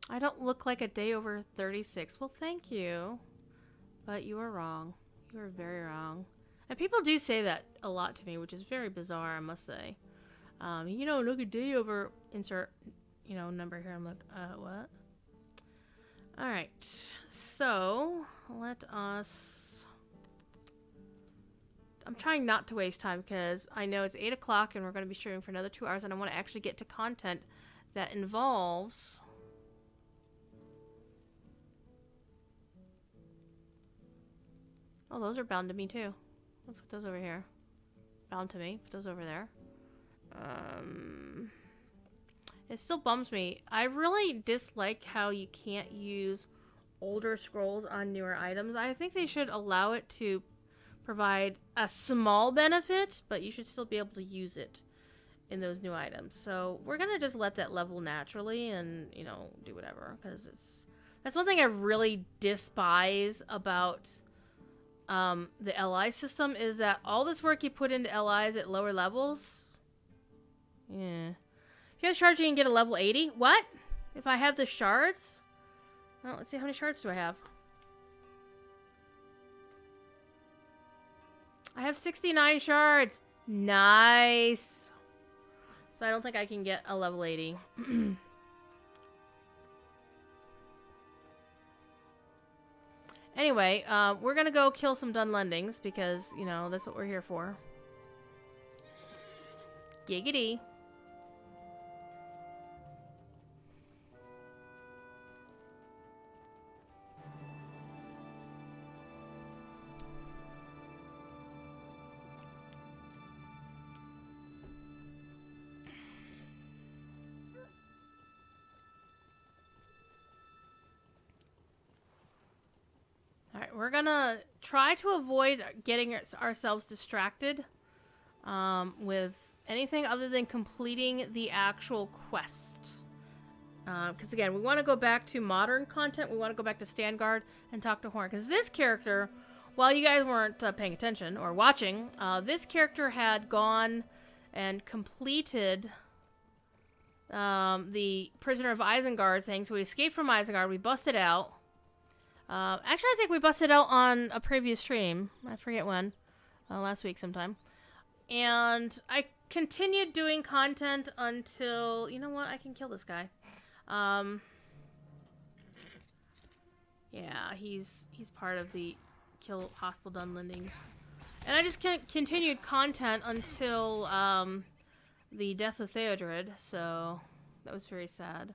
I don't look like a day over 36. Well, thank you. But you are wrong. You are very wrong. And people do say that a lot to me, which is very bizarre, I must say. You know, look a day over, insert, you know, number here. I'm like, what? Alright. So, let us... I'm trying not to waste time because I know it's 8 o'clock and we're going to be streaming for another 2 hours and I want to actually get to content that involves... Oh, those are bound to me too. I'll put those over here. Bound to me. Put those over there. It still bums me. I really dislike how you can't use older scrolls on newer items. I think they should allow it to provide a small benefit, but you should still be able to use it in those new items. So we're gonna just let that level naturally and, you know, do whatever, because that's one thing I really despise about the LI system is that all this work you put into LIs at lower levels. Yeah. If you have shards, you can get a level 80. What? If I have the shards? Well, let's see, how many shards do I have? I have 69 shards. Nice. So I don't think I can get a level 80. Anyway, we're gonna go kill some Dunlendings because, you know, that's what we're here for. Giggity. Alright, we're gonna try to avoid getting ourselves distracted with anything other than completing the actual quest. Because again, we want to go back to modern content. We want to go back to Standguard and talk to Horn. Because this character, while you guys weren't paying attention or watching, this character had gone and completed the Prisoner of Isengard thing. So we escaped from Isengard. We busted out. Actually, I think we busted out on a previous stream. I forget when. Last week sometime. And I continued doing content until... You know what? I can kill this guy. Yeah, he's part of the kill hostile Dunlendings. And I just continued content until the death of Theodred. So that was very sad.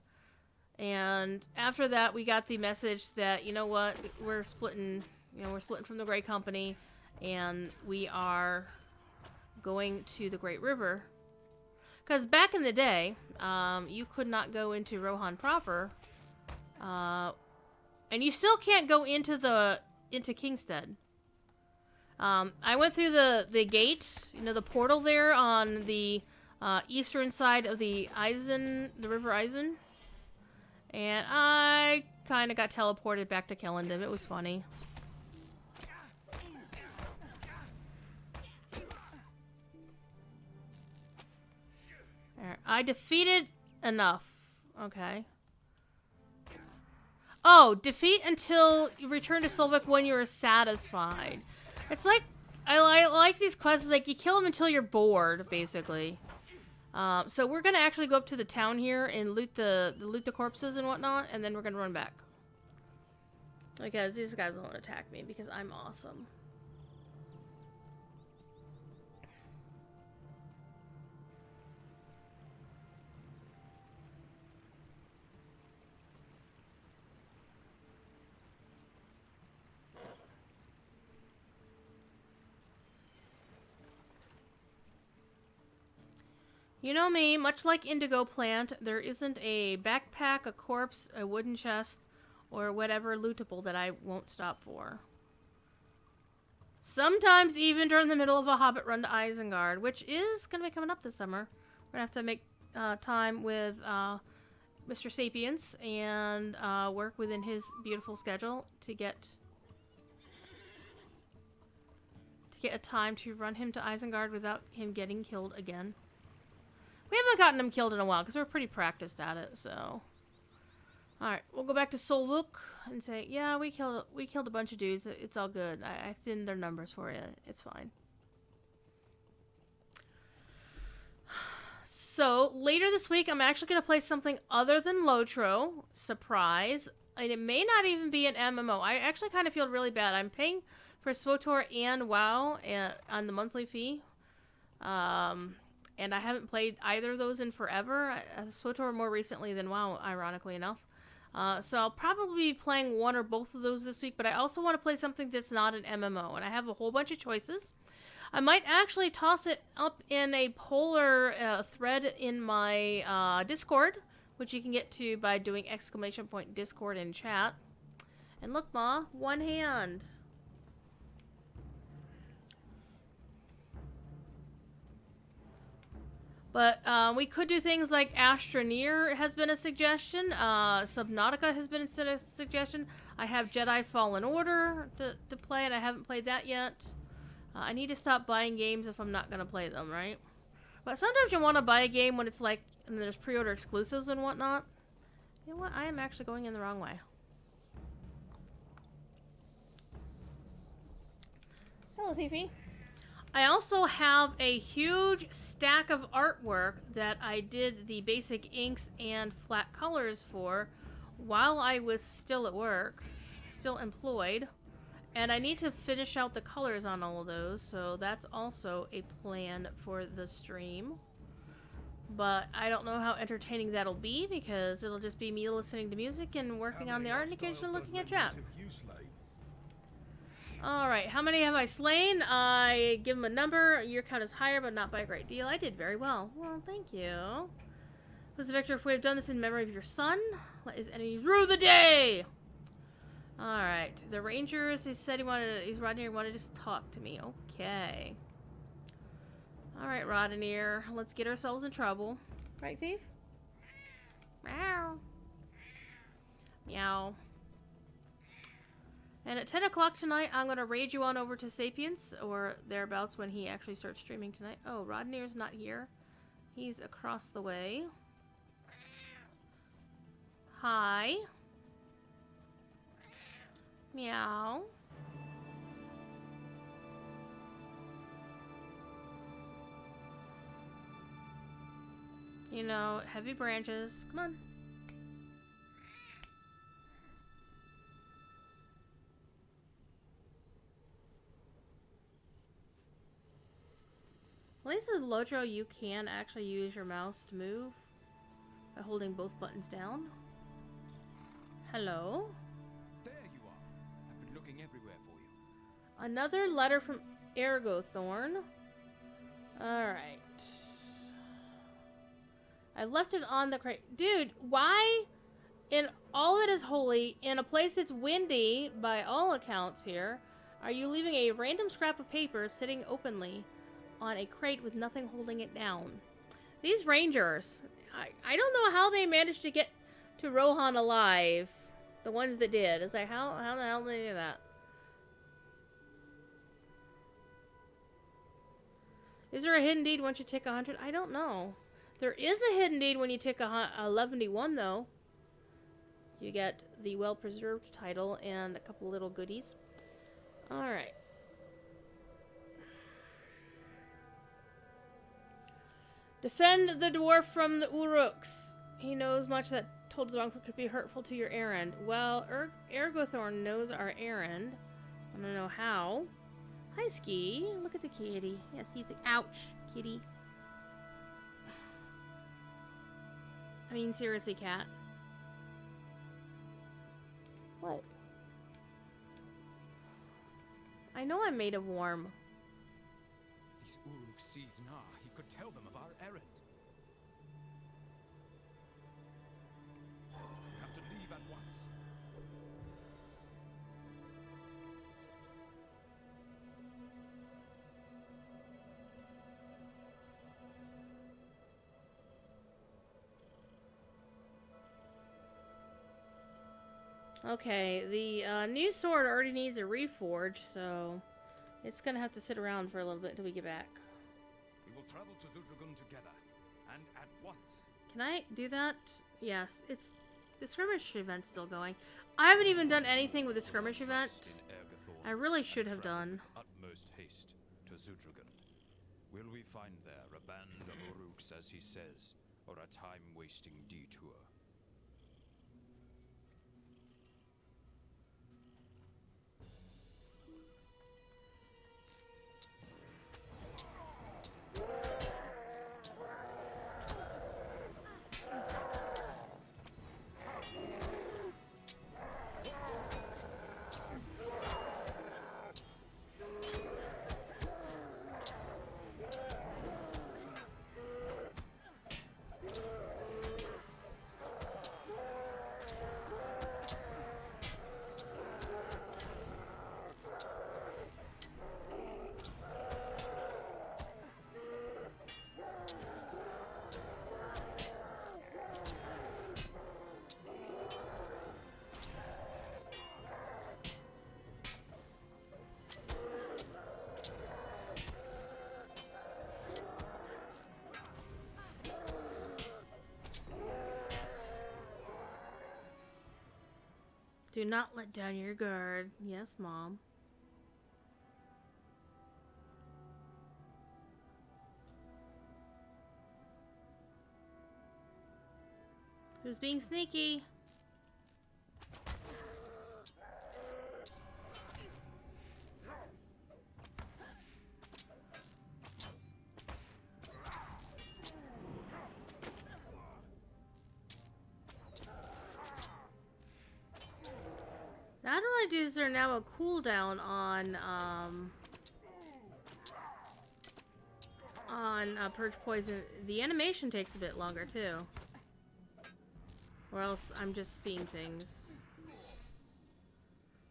And after that, we got the message that, you know what, we're splitting, we're splitting from the Grey Company, and we are going to the Great River. Because back in the day, you could not go into Rohan proper, and you still can't go into Kingstead. I went through the gate, the portal there on the eastern side of the River Isen. And I kind of got teleported back to Kellendon. It was funny. I defeated enough. Okay. Oh, defeat until you return to Solvik when you're satisfied. It's like, I like these quests. It's like you kill them until you're bored, basically. So we're gonna actually go up to the town here and loot the corpses and whatnot, and then we're gonna run back. Because these guys won't attack me because I'm awesome. You know me, much like Indigo Plant, there isn't a backpack, a corpse, a wooden chest, or whatever lootable that I won't stop for. Sometimes even during the middle of a Hobbit run to Isengard, which is going to be coming up this summer. We're going to have to make time with Mr. Sapiens and work within his beautiful schedule to get a time to run him to Isengard without him getting killed again. We haven't gotten him killed in a while because we're pretty practiced at it, so. Alright, we'll go back to Solvuk and say, yeah, we killed a bunch of dudes. It's all good. I thinned their numbers for you. It's fine. So, later this week, I'm actually going to play something other than Lotro. Surprise. And it may not even be an MMO. I actually kind of feel really bad. I'm paying for SWTOR and WoW on the monthly fee. And I haven't played either of those in forever. SWTOR more recently than WoW, ironically enough. So I'll probably be playing one or both of those this week, but I also want to play something that's not an MMO, and I have a whole bunch of choices. I might actually toss it up in a polar thread in my Discord, which you can get to by doing !Discord in chat. And look, Ma, one hand. But we could do things like Astroneer has been a suggestion. Subnautica has been a suggestion. I have Jedi Fallen Order to play, and I haven't played that yet. I need to stop buying games if I'm not going to play them, right? But sometimes you want to buy a game when it's like, and there's pre-order exclusives and whatnot. You know what? I am actually going in the wrong way. Hello, Fifi. I also have a huge stack of artwork that I did the basic inks and flat colors for while I was still at work, still employed. And I need to finish out the colors on all of those, so that's also a plan for the stream. But I don't know how entertaining that'll be, because it'll just be me listening to music and working on the art and occasionally looking at chat. Alright, how many have I slain? I give them a number. Your count is higher, but not by a great deal. I did very well. Well, thank you. Who's the victor if we have done this in memory of your son? Let his enemies rue the day! Alright, the Rangers, he said he's Rodney wanted to just talk to me. Okay. Alright, Rodney, let's get ourselves in trouble. Right, Thief? Meow. Meow. And at 10 o'clock tonight, I'm going to raid you on over to Sapiens, or thereabouts when he actually starts streaming tonight. Oh, Rodney's not here. He's across the way. Hi. Meow. You know, heavy branches. Come on. At least with Lojo, you can actually use your mouse to move by holding both buttons down. Hello? There you are. I've been looking everywhere for you. Another letter from Ergothorn. Alright. I left it on the crate. Dude, why, in all that is holy, in a place that's windy, by all accounts here, are you leaving a random scrap of paper sitting openly on a crate with nothing holding it down? These Rangers, I don't know how they managed to get to Rohan alive. The ones that did. It's like, how the hell did they do that? Is there a hidden deed once you take 100? I don't know. There is a hidden deed when you take a 111, though. You get the well-preserved title and a couple little goodies. Alright. Defend the dwarf from the Uruks. He knows much that told the wrong could be hurtful to your errand. Well, Ergothorn knows our errand. I don't know how. Hi, Ski. Look at the kitty. Yes, he's like, ouch, kitty. I mean, seriously, cat. What? I know I'm made of warm. If these Uruk sees Na, he could tell them of our errand. We have to leave at once. Okay, the new sword already needs a reforge, so it's gonna have to sit around for a little bit until we get back. We will travel to Zudragun together, and at once. Can I do that? Yes, it's the skirmish event's still going. I haven't even done anything with the skirmish event. I really should have done. Utmost haste to Zudragun. Will we find there a band of Uruks, as he says, or a time-wasting detour? Do not let down your guard. Yes, Mom. Who's being sneaky? Not only is there now a cooldown on Purge Poison, the animation takes a bit longer too. Or else I'm just seeing things.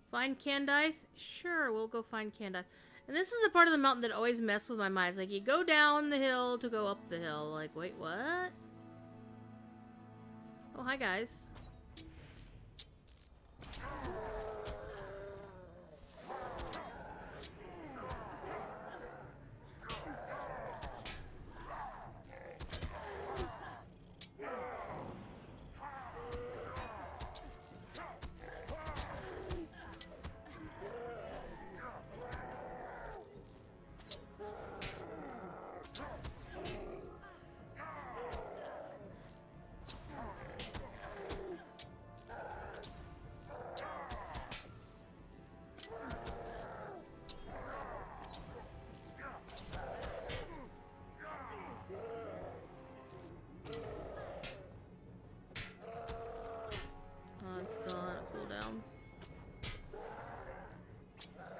Find Candice? Sure, we'll go find Candice. And this is the part of the mountain that always messed with my mind. It's like you go down the hill to go up the hill. Like, wait, what? Oh, hi guys.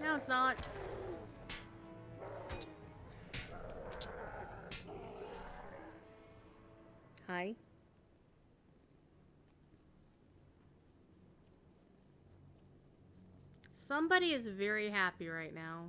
No, it's not. Hi. Somebody is very happy right now.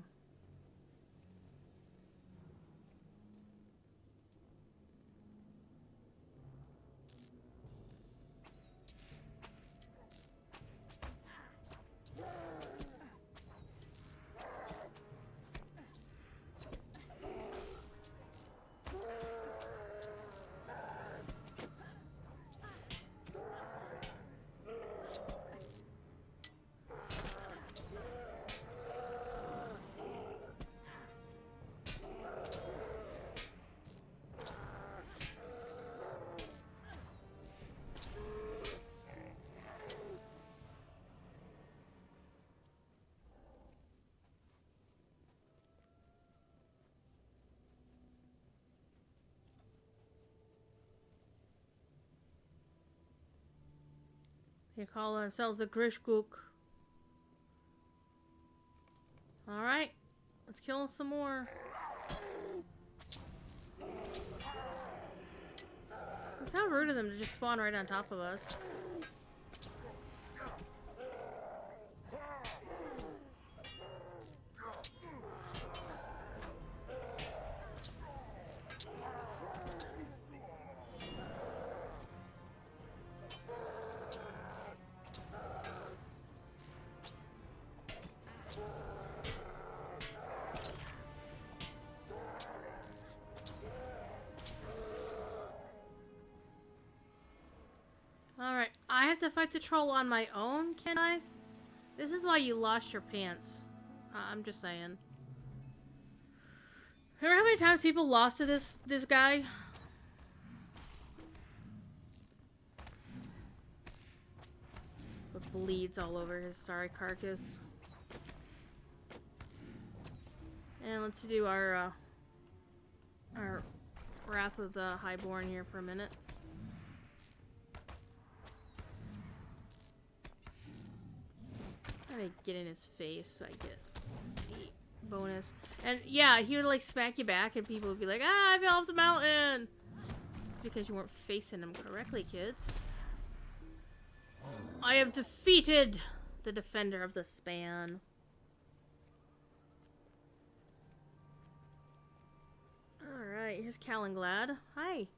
They call themselves the Grishgook. Alright, let's kill some more. It's how rude of them to just spawn right on top of us. Alright, I have to fight the troll on my own, can I? This is why you lost your pants. I'm just saying. Remember how many times people lost to this guy? With bleeds all over his sorry carcass. And let's do our Wrath of the Highborn here for a minute. I'm gonna get in his face so I get the bonus. And yeah, he would like smack you back and people would be like, ah, I fell off the mountain! Because you weren't facing him correctly, kids. I have defeated the defender of the span. Alright, here's Calenglad. Hi.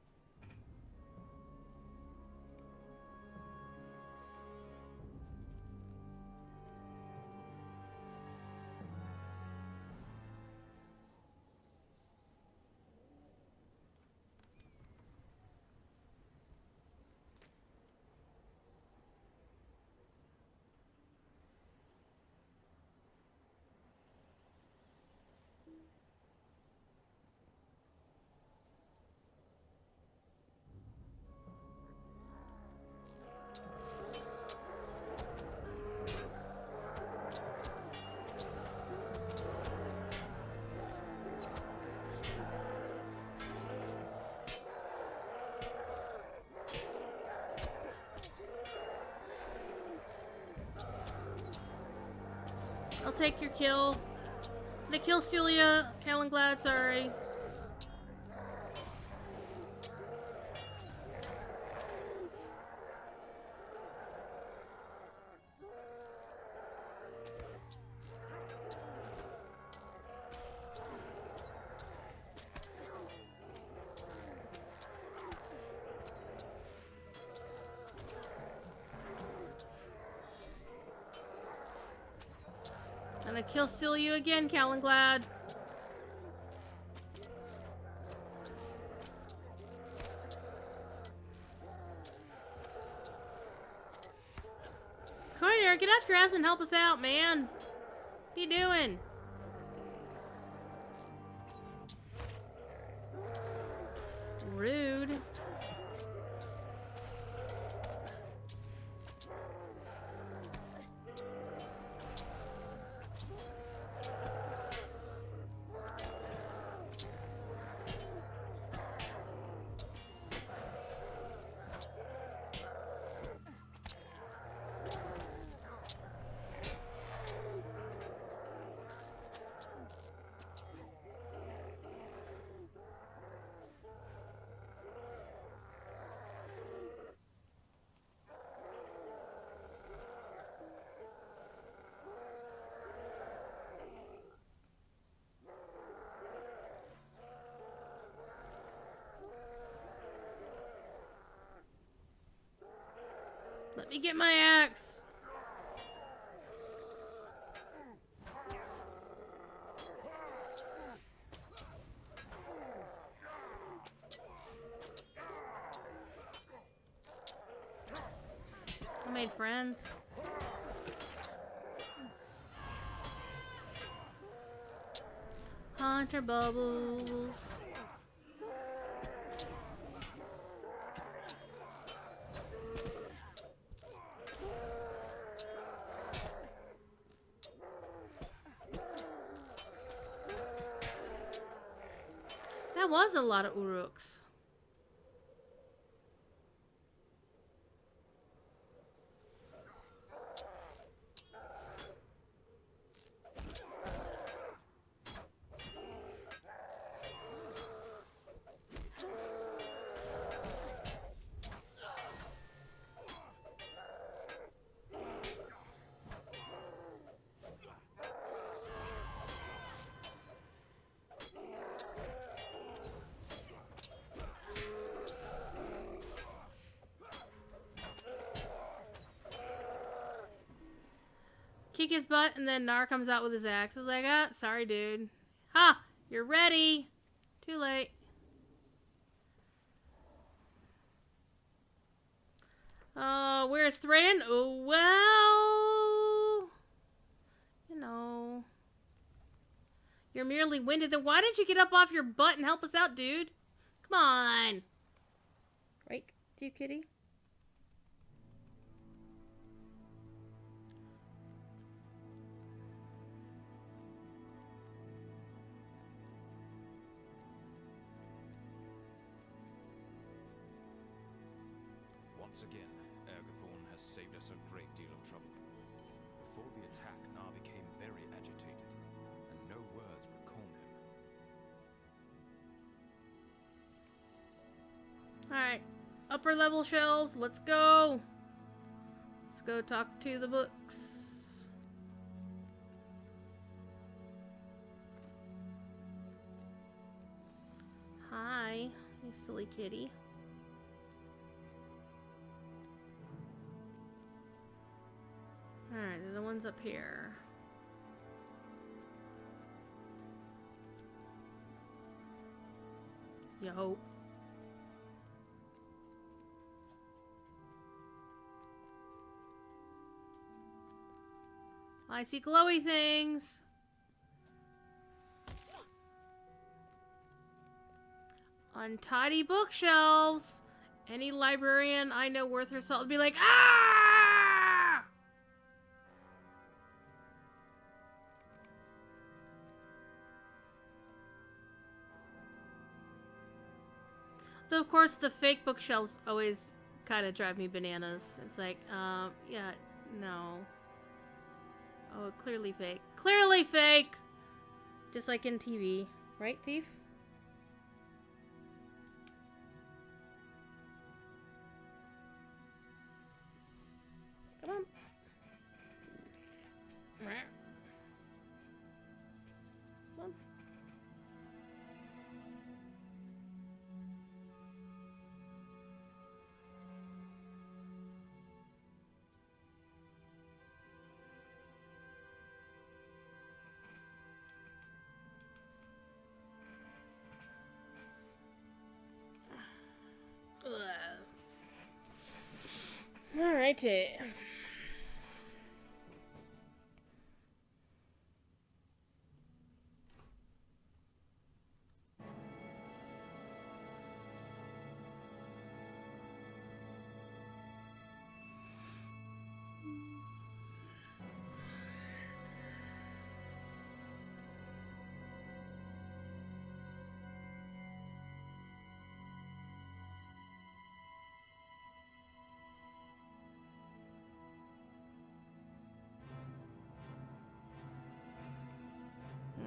I'll take your kill. I'm gonna kill Celia. Calenglad, sorry. Gonna kill Celia again, Calenglad. Corner, get off your ass and help us out, man. What are you doing? Rude. Let me get my axe. I made friends. Hunter Bubbles. That was a lot of Uruks. Kick his butt, and then Nar comes out with his axe. I was like, ah, sorry, dude. Ha! You're ready! Too late. Oh, where's Thran? Oh, well... You know... You're merely winded. Then why didn't you get up off your butt and help us out, dude? Come on! Right, Deep Kitty? Once again, Ergothorn has saved us a great deal of trouble. Before the attack, Nar became very agitated, and no words would calm him. Alright. Upper level shelves, let's go! Let's go talk to the books. Hi, you silly kitty. Alright, they're the ones up here. Yo. I see glowy things. Untidy bookshelves. Any librarian I know worth her salt would be like, ah! Though, of course, the fake bookshelves always kind of drive me bananas. It's like, yeah, no. Oh, clearly fake. Clearly fake! Just like in TV. Right, Thief? Come on. Come on. Alrighty.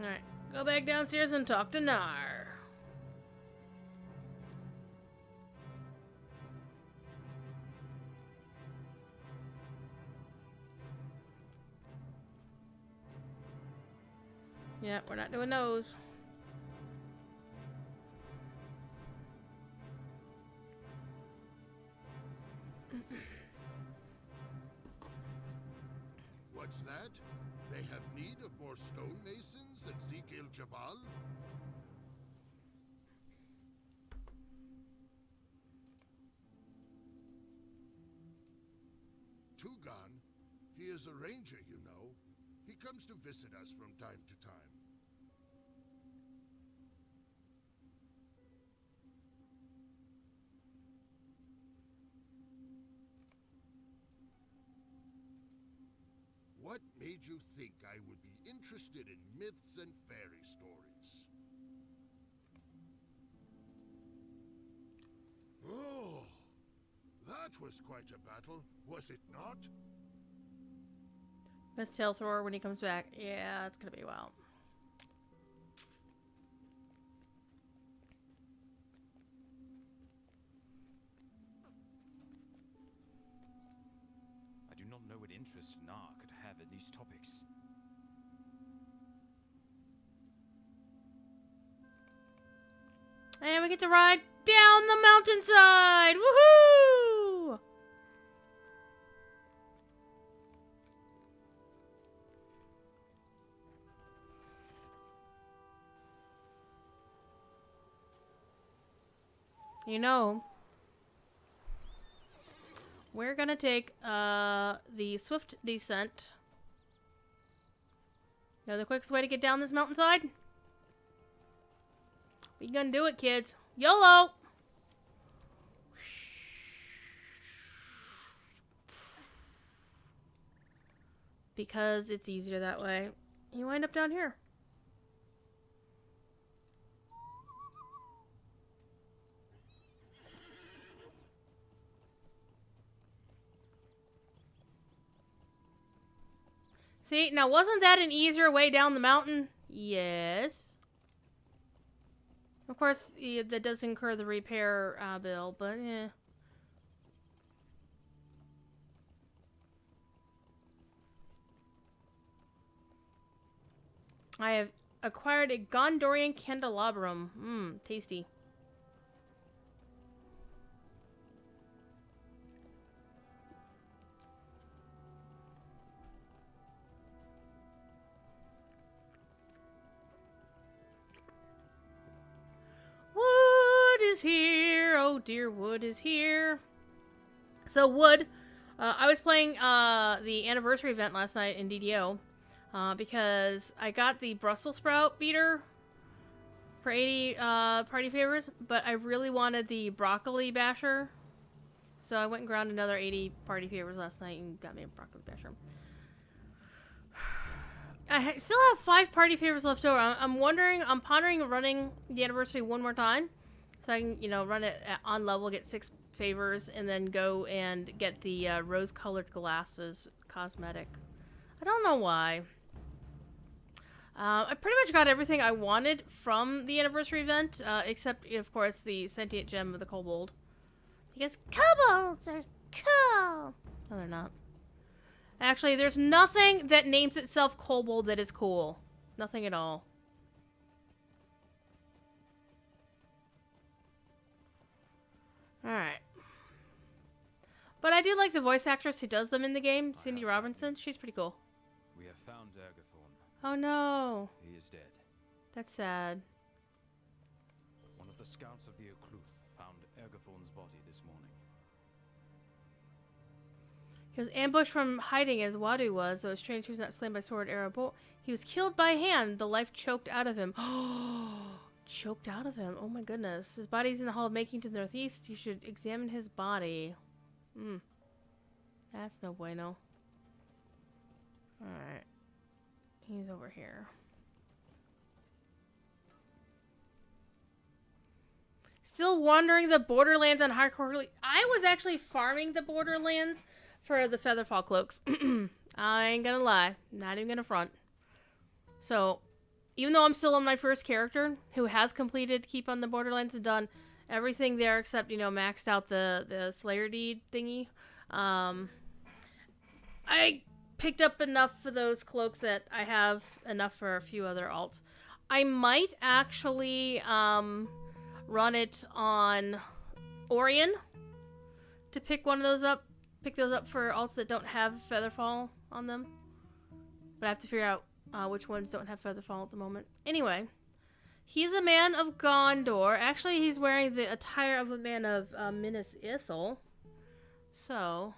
Alright, go back downstairs and talk to Nar. Yeah, we're not doing those. What's that? They have need of more stonemasons at Ithil Jabal? Tugan? He is a ranger, you know. He comes to visit us from time to time. What made you think I would be interested in myths and fairy stories? Oh, that was quite a battle, was it not? Best tail thrower when he comes back. Yeah, it's gonna be a while. I do not know what interest Nar could have in these topics. And we get to ride down the mountainside! Woohoo! You know, we're gonna take the swift descent. Now the quickest way to get down this mountainside? We gonna do it, kids. YOLO! Because it's easier that way. You wind up down here. See, now wasn't that an easier way down the mountain? Yes. Of course, that does incur the repair bill, but yeah. I have acquired a Gondorian candelabrum. Mmm, tasty. Wood is here. Oh dear, Wood is here. So Wood, I was playing the anniversary event last night in DDO because I got the Brussels sprout beater for 80 party favors, but I really wanted the broccoli basher. So I went and ground another 80 party favors last night and got me a broccoli basher. I still have 5 party favors left over. I'm pondering running the anniversary one more time. So I can, you know, run it on level, get 6 favors, and then go and get the rose-colored glasses cosmetic. I don't know why. I pretty much got everything I wanted from the anniversary event, except, of course, the sentient gem of the kobold. Because kobolds are cool! No, they're not. Actually, there's nothing that names itself kobold that is cool. Nothing at all. Alright. But I do like the voice actress who does them in the game, Cindy Robinson. She's pretty cool. We have found Ergothorn. Oh no. He is dead. That's sad. One of the scouts of the Okluth found Ergothorn's body this morning. He was ambushed from hiding as Wadu was, though it's strange he was not slain by sword, arrow, bolt. He was killed by hand. The life choked out of him. Choked out of him. Oh my goodness. His body's in the Hall of Making to the northeast. You should examine his body. That's no bueno. Alright. He's over here. Still wandering the Borderlands on hardcore. I was actually farming the Borderlands for the Featherfall cloaks. I ain't gonna lie. Not even gonna front. So, even though I'm still on my first character, who has completed Keep on the Borderlands and done everything there except, you know, maxed out the Slayer Deed thingy, I picked up enough for those cloaks that I have enough for a few other alts. I might actually run it on Orion to pick one of those up. Pick those up for alts that don't have Featherfall on them. But I have to figure out which ones don't have Featherfall at the moment. Anyway, he's a man of Gondor. Actually, he's wearing the attire of a man of Minas Ithil. So,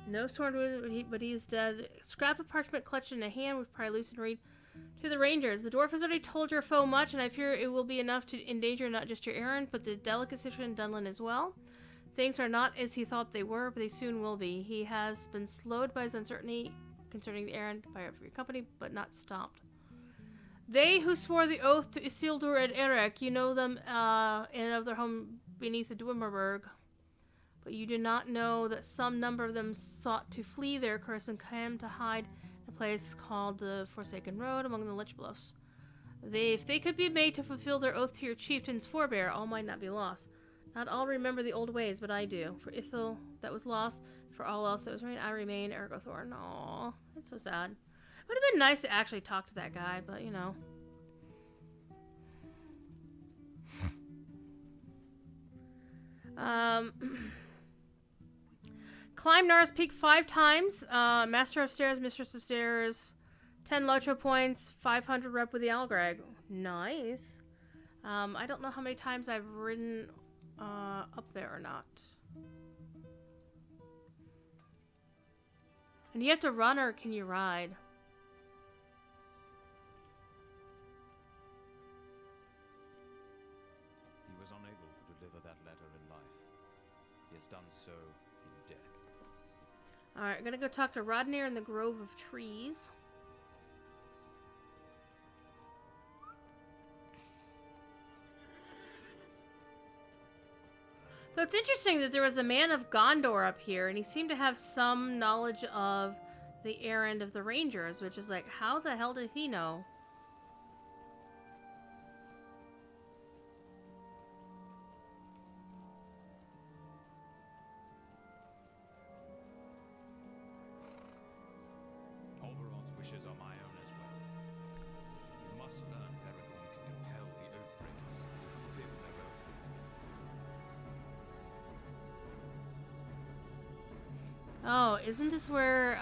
no sword wound, but he's dead. Scrap of parchment clutched in a hand with probably loose and read. To the Rangers, the dwarf has already told your foe much, and I fear it will be enough to endanger not just your errand, but the delicate situation in Dunlin as well. Things are not as he thought they were, but they soon will be. He has been slowed by his uncertainty concerning the errand by your company, but not stopped. They who swore the oath to Isildur and Eric, you know them and of their home beneath the Dwimmerberg. But you do not know that some number of them sought to flee their curse and came to hide in a place called the Forsaken Road among the Lich Bluffs. If they could be made to fulfill their oath to your chieftain's forebear, all might not be lost. Not all remember the old ways, but I do. For Ithil that was lost, for all else that was right, I remain Ergothorn. Aww, that's so sad. It would have been nice to actually talk to that guy, but you know. Climb Nara's Peak 5 times. Master of Stairs, Mistress of Stairs. 10 Lotro points. 500 rep with the Algrag. Nice. I don't know how many times I've ridden up there or not. And do you have to run or can you ride? He was unable to deliver that letter in life. He has done so in death. Alright, I'm gonna go talk to Rodnir in the Grove of Trees. So it's interesting that there was a man of Gondor up here, and he seemed to have some knowledge of the errand of the Rangers, which is like, how the hell did he know? Oberon's wishes are my own as well. You must learn Aragorn can compel the Oathbreakers to fulfill their oath. Oh, isn't this where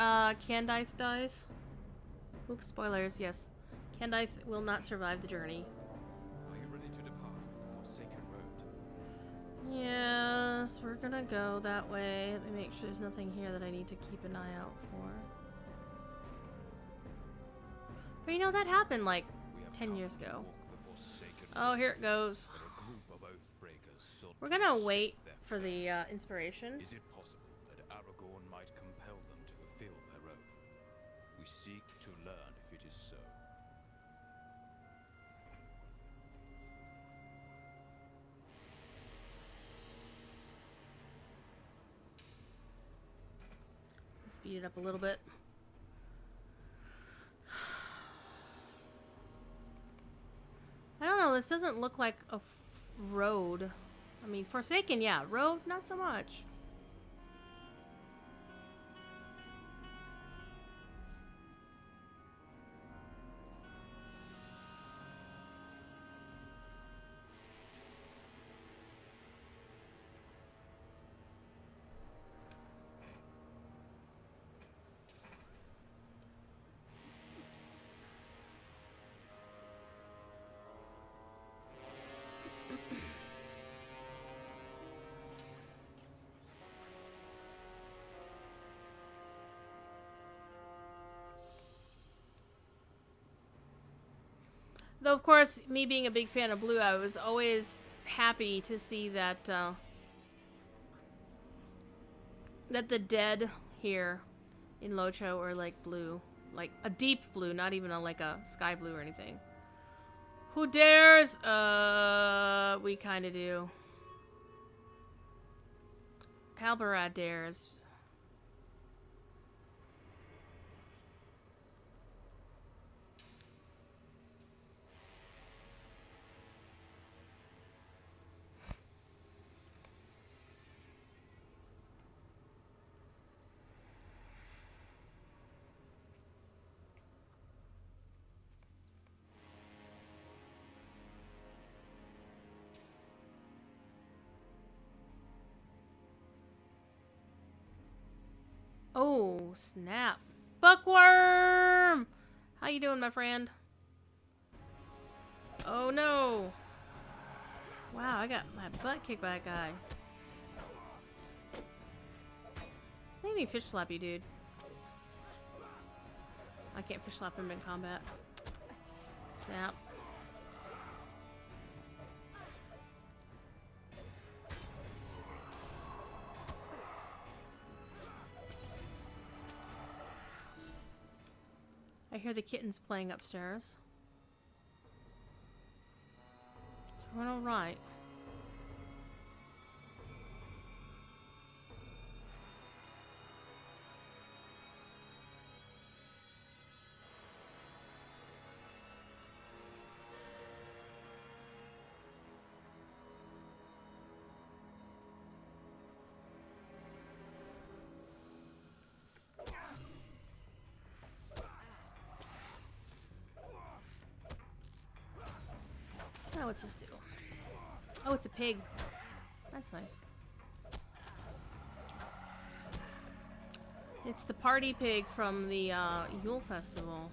Candaith dies? Oops, spoilers, yes. Candaith will not survive the journey. Are you ready to depart from the Forsaken Road? Yes, we're gonna go that way. Let me make sure there's nothing here that I need to keep an eye out for. But you know, that happened like We have 10 come years to ago. walk the Forsaken Oh, Road, here it goes. where a group of Oathbreakers sought We're to gonna save wait their for the friends. inspiration. Is it possible that Aragorn might compel them to fulfill their oath? We seek to learn if it is so. Speed it up a little bit. I don't know, this doesn't look like a road. I mean, Forsaken, yeah. Road, not so much. Though, of course, me being a big fan of blue, I was always happy to see that that the dead here in Locho are like blue. Like a deep blue, not even like a sky blue or anything. Who dares? We kind of do. Halbarad dares. Oh, snap. Bookworm! How you doing, my friend? Oh, no. Wow, I got my butt kicked by that guy. Let me fish slap you, dude. I can't fish slap him in combat. Snap. I hear the kittens playing upstairs. So we're all right. Oh, what's this do? Oh, it's a pig. That's nice. It's the party pig from the Yule Festival,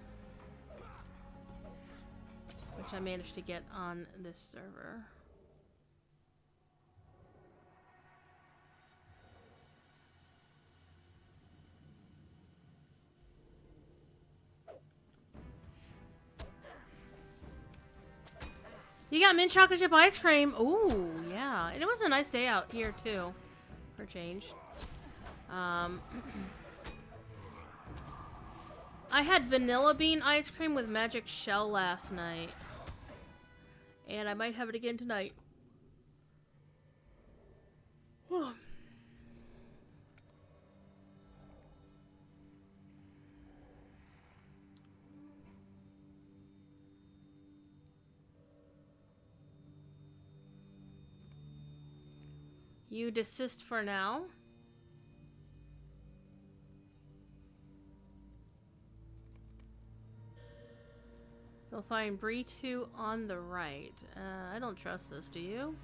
which I managed to get on this server. You got mint chocolate chip ice cream. Ooh, yeah. And it was a nice day out here, too. For change. I had vanilla bean ice cream with magic shell last night. And I might have it again tonight. You desist for now. You'll find Bree 2 on the right. I don't trust this, do you?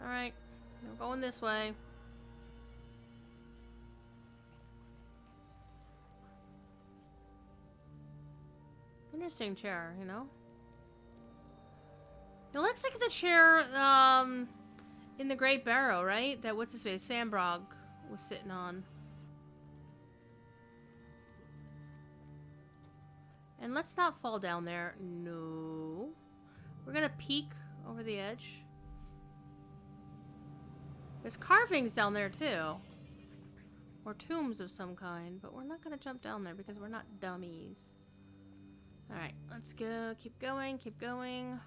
Alright, we're going this way. Interesting chair, you know? It looks like the chair, in the Great Barrow, right? That, what's his face, Sambrog was sitting on. And let's not fall down there. No. We're gonna peek over the edge. There's carvings down there, too. Or tombs of some kind, but we're not gonna jump down there because we're not dummies. Alright, let's go. Keep going, keep going.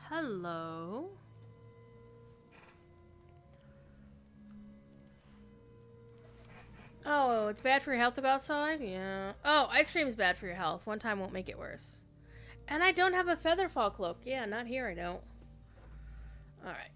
Hello. Oh, it's bad for your health to go outside? Yeah. Oh, ice cream is bad for your health. One time won't make it worse. And I don't have a featherfall cloak. Yeah, not here I don't. Alright.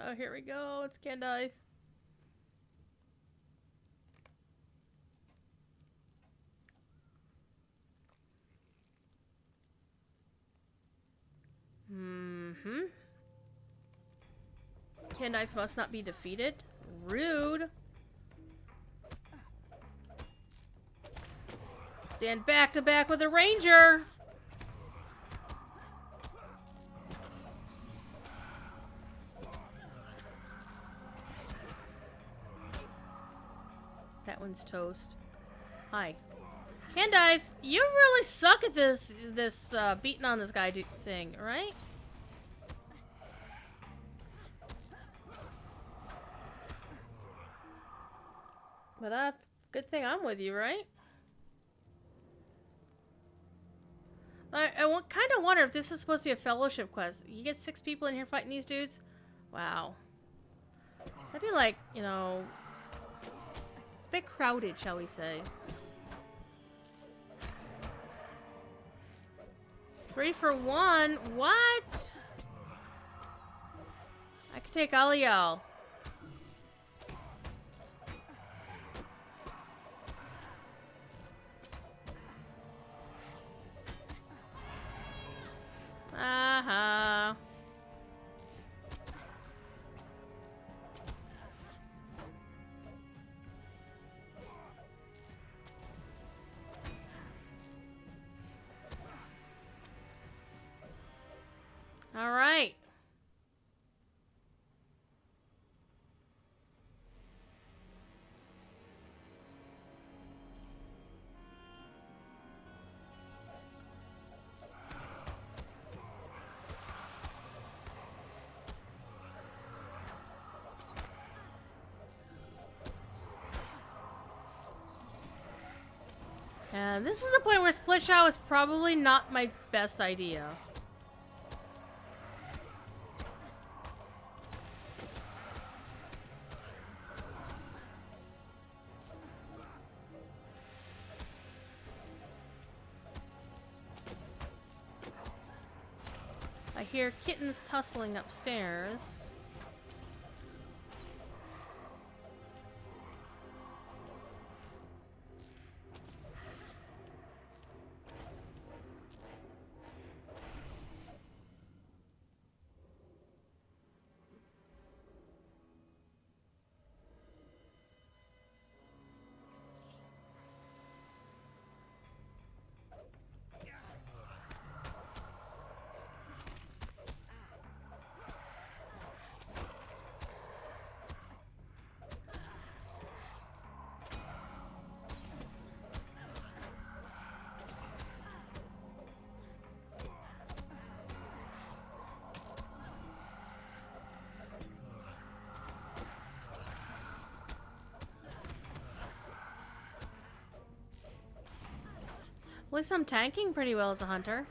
Oh, here we go. It's Candice. Mm-hmm. Candice must not be defeated. Rude. Stand back to back with a ranger. That one's toast. Hi. Candice, you really suck at this beating on this guy thing, right? But good thing I'm with you, right? I kind of wonder if this is supposed to be a fellowship quest. You get 6 people in here fighting these dudes? Wow. That'd be like, you know, a bit crowded, shall we say. 3 for 1? What? I could take all of y'all. Uh-huh. All right. And this is the point where split shot was probably not my best idea. I hear kittens tussling upstairs. At least I'm tanking pretty well as a hunter.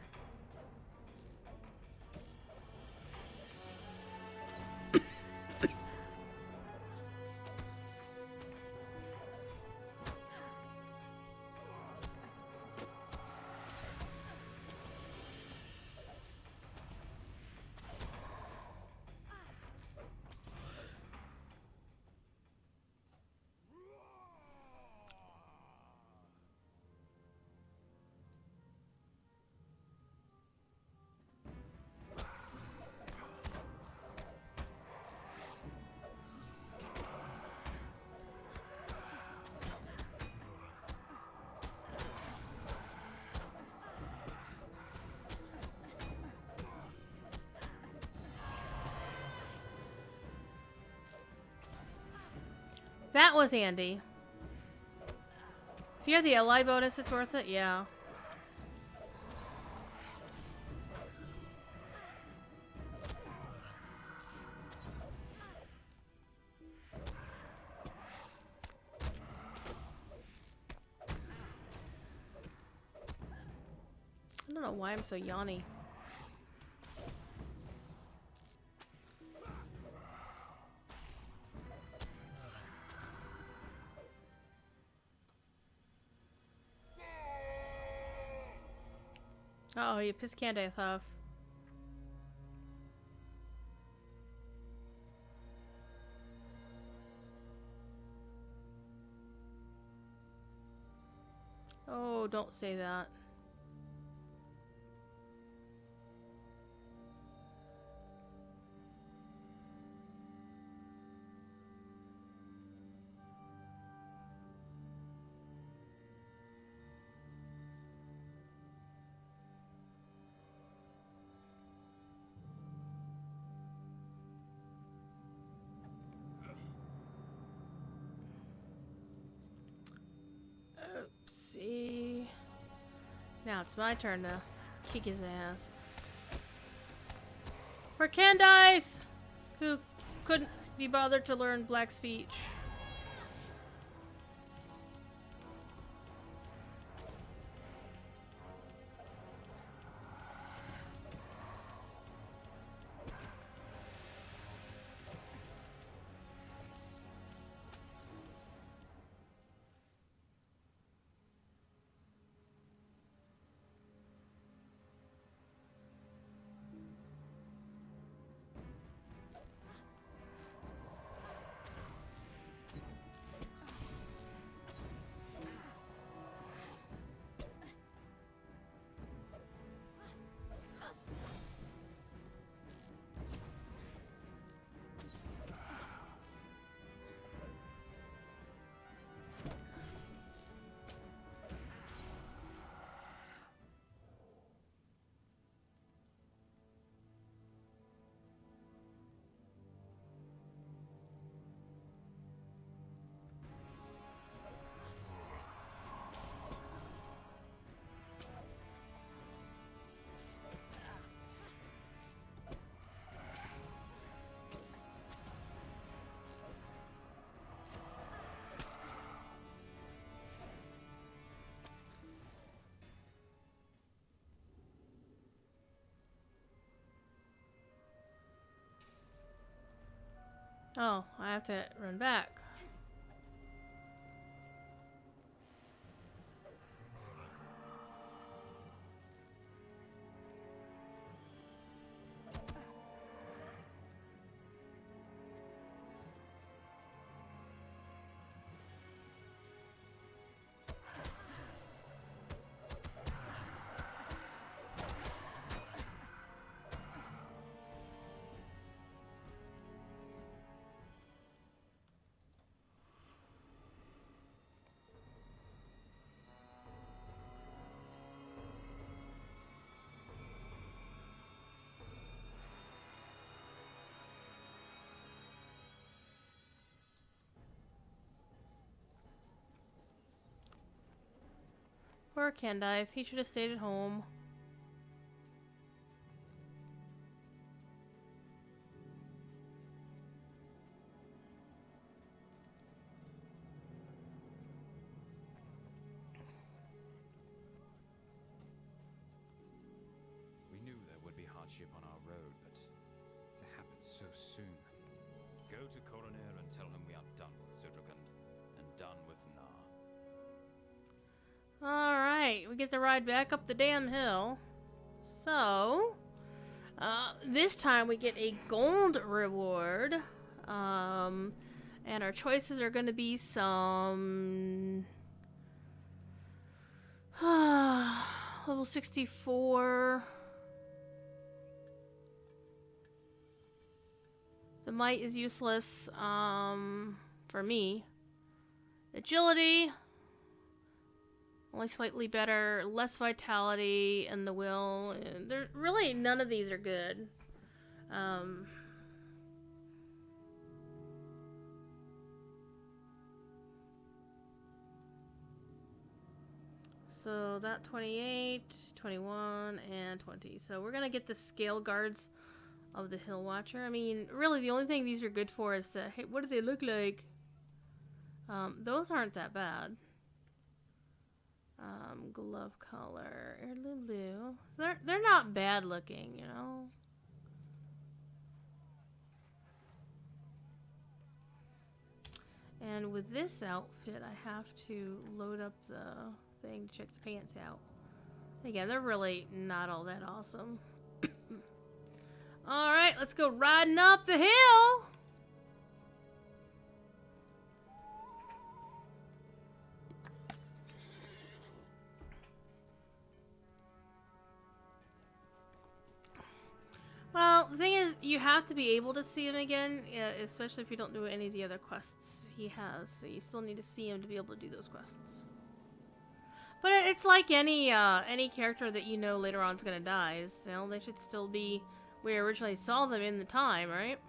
That was handy. If you have the ally bonus, it's worth it. Yeah. I don't know why I'm so yawny. Uh oh, you pissed Candace off. Oh, don't say that. Oopsie. Now it's my turn to kick his ass. For Candace, who couldn't be bothered to learn black speech. Oh, I have to run back. Poor Candace, he should have stayed at home. We knew there would be hardship on our road, but to happen so soon. Go to Coroner and tell him we are done with Sudrikand and done with Nar. Alright, we get to ride back up the damn hill. So, this time we get a gold reward. And our choices are going to be some... level 64. The might is useless for me. Agility, only slightly better. Less vitality, and the will. There really none of these are good. So that 28, 21, and 20. So we're gonna get the scale guards of the Hill Watcher. I mean, really, the only thing these are good for is the, hey, what do they look like? Those aren't that bad. Glove color, heirloom blue. So they're not bad looking, you know. And with this outfit, I have to load up the thing to check the pants out. Again, they're really not all that awesome. Alright, let's go riding up the hill! Well, the thing is, you have to be able to see him again, especially if you don't do any of the other quests he has. So you still need to see him to be able to do those quests. But it's like any character that you know later on is gonna die. You know, they should still be where you originally saw them in the time, right?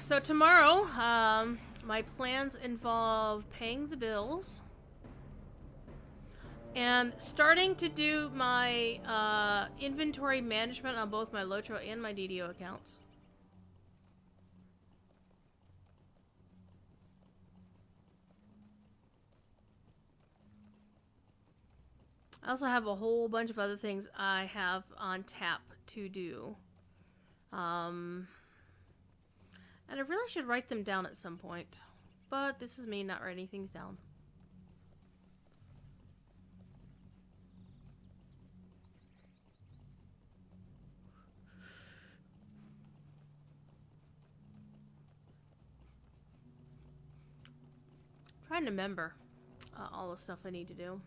So tomorrow, my plans involve paying the bills and starting to do my inventory management on both my Lotro and my DDO accounts. I also have a whole bunch of other things I have on tap to do. And I really should write them down at some point. But this is me not writing things down. I'm trying to remember all the stuff I need to do.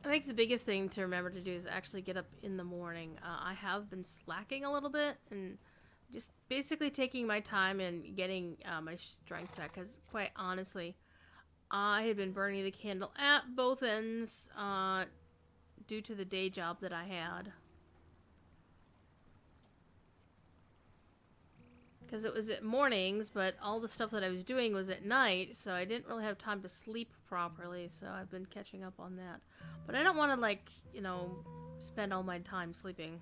I think the biggest thing to remember to do is actually get up in the morning. I have been slacking a little bit and just basically taking my time and getting my strength back, because quite honestly, I had been burning the candle at both ends due to the day job that I had. Because it was at mornings, but all the stuff that I was doing was at night, so I didn't really have time to sleep properly, so I've been catching up on that. But I don't want to, like, you know, spend all my time sleeping.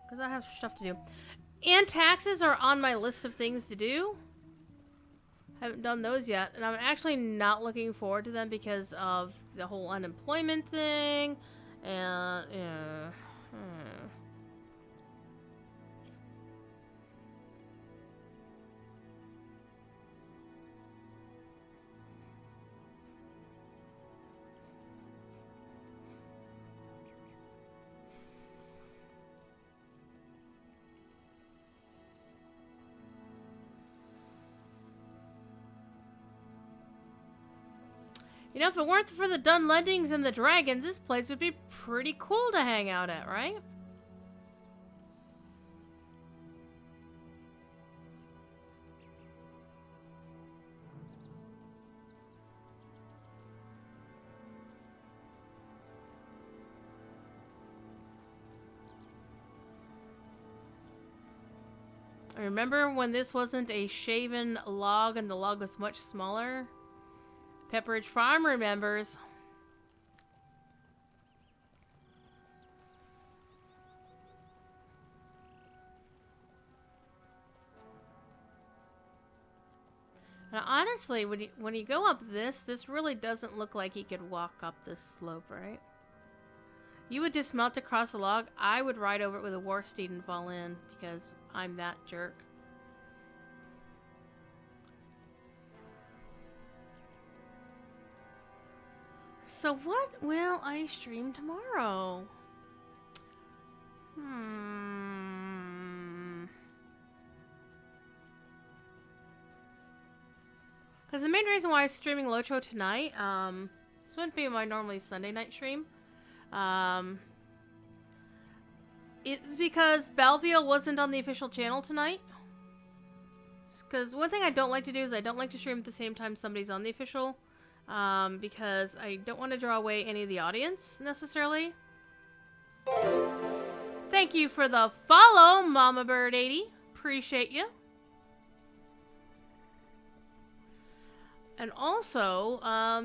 Because I have stuff to do. And taxes are on my list of things to do. Haven't done those yet. And I'm actually not looking forward to them because of the whole unemployment thing. And, yeah. You know, if it weren't for the Dunlendings and the dragons, this place would be pretty cool to hang out at, right? I remember when this wasn't a shaven log and the log was much smaller? Pepperidge Farm remembers. Now, honestly, when you go up this really doesn't look like you could walk up this slope, right? You would dismount to cross the log. I would ride over it with a war steed and fall in because I'm that jerk. So what will I stream tomorrow? Because the main reason why I'm streaming Lotro tonight, this wouldn't be my normally Sunday night stream. It's because Balviel wasn't on the official channel tonight. Because one thing I don't like to do is I don't like to stream at the same time somebody's on the official. Because I don't want to draw away any of the audience, necessarily. Thank you for the follow, Mama Bird 80. Appreciate you. And also,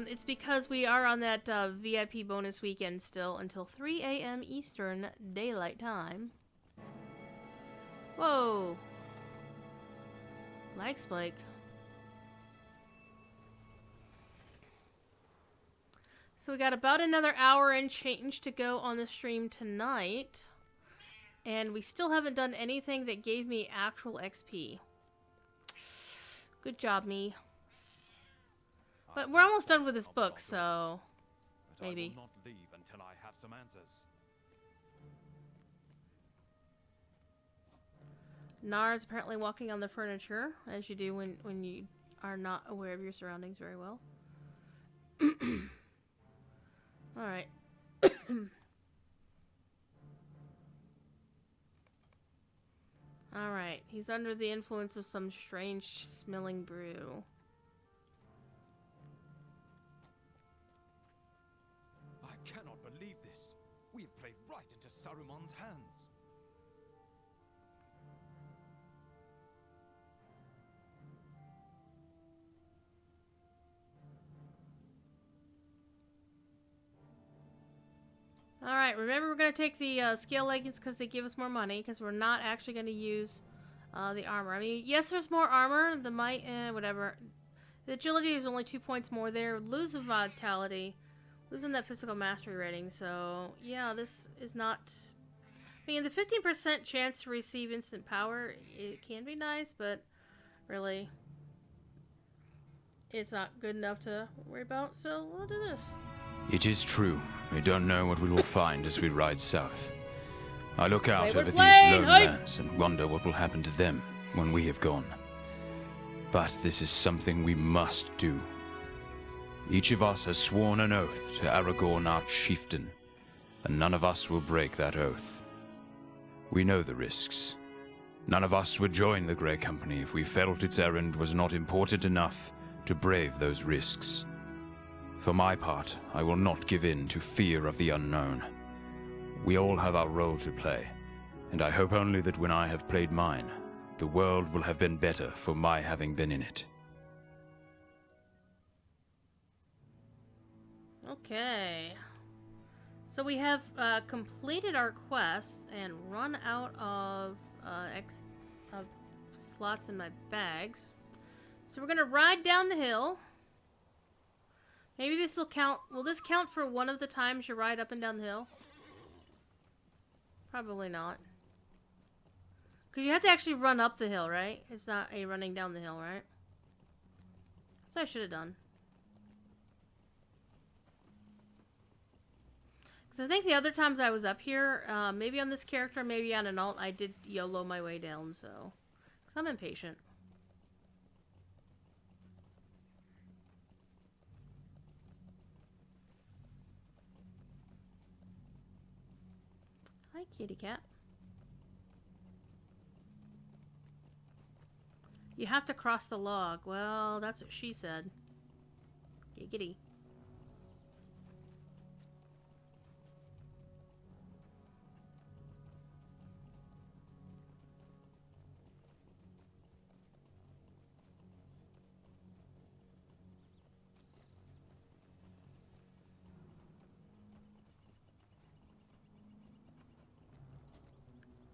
it's because we are on that VIP bonus weekend still until 3 a.m. Eastern Daylight Time. Whoa. Lag spike. So we got about another hour and change to go on the stream tonight. And we still haven't done anything that gave me actual XP. Good job, me. But we're almost done with this book, so maybe. I will not leave until I have some answers. Nar's apparently walking on the furniture, as you do when you are not aware of your surroundings very well. Alright. Alright, he's under the influence of some strange smelling brew. I cannot believe this. We have played right into Saruman's hands. Alright, remember we're going to take the scale leggings because they give us more money, because we're not actually going to use the armor. I mean, yes, there's more armor, the might, whatever. The agility is only 2 points more there. Lose the vitality. Losing that physical mastery rating, so yeah, this is not... I mean, the 15% chance to receive instant power, it can be nice, but really, it's not good enough to worry about, so we'll do this. It is true. We don't know what we will find as we ride south. I look out Wayward over these plane, lone hey! lands and wonder what will happen to them when we have gone. But this is something we must do. Each of us has sworn an oath to Aragorn our chieftain, and none of us will break that oath. We know the risks. None of us would join the Grey Company if we felt its errand was not important enough to brave those risks. For my part, I will not give in to fear of the unknown. We all have our role to play, and I hope only that when I have played mine, the world will have been better for my having been in it. Okay. So we have completed our quest and run out of slots in my bags. So we're gonna ride down the hill. Maybe this will count. Will this count for one of the times you ride up and down the hill? Probably not. Because you have to actually run up the hill, right? It's not a running down the hill, right? So I should have done. Because I think the other times I was up here, maybe on this character, maybe on an alt, I did YOLO my way down, so... Because I'm impatient. Hi, kitty cat. You have to cross the log. Well, that's what she said. Giggity.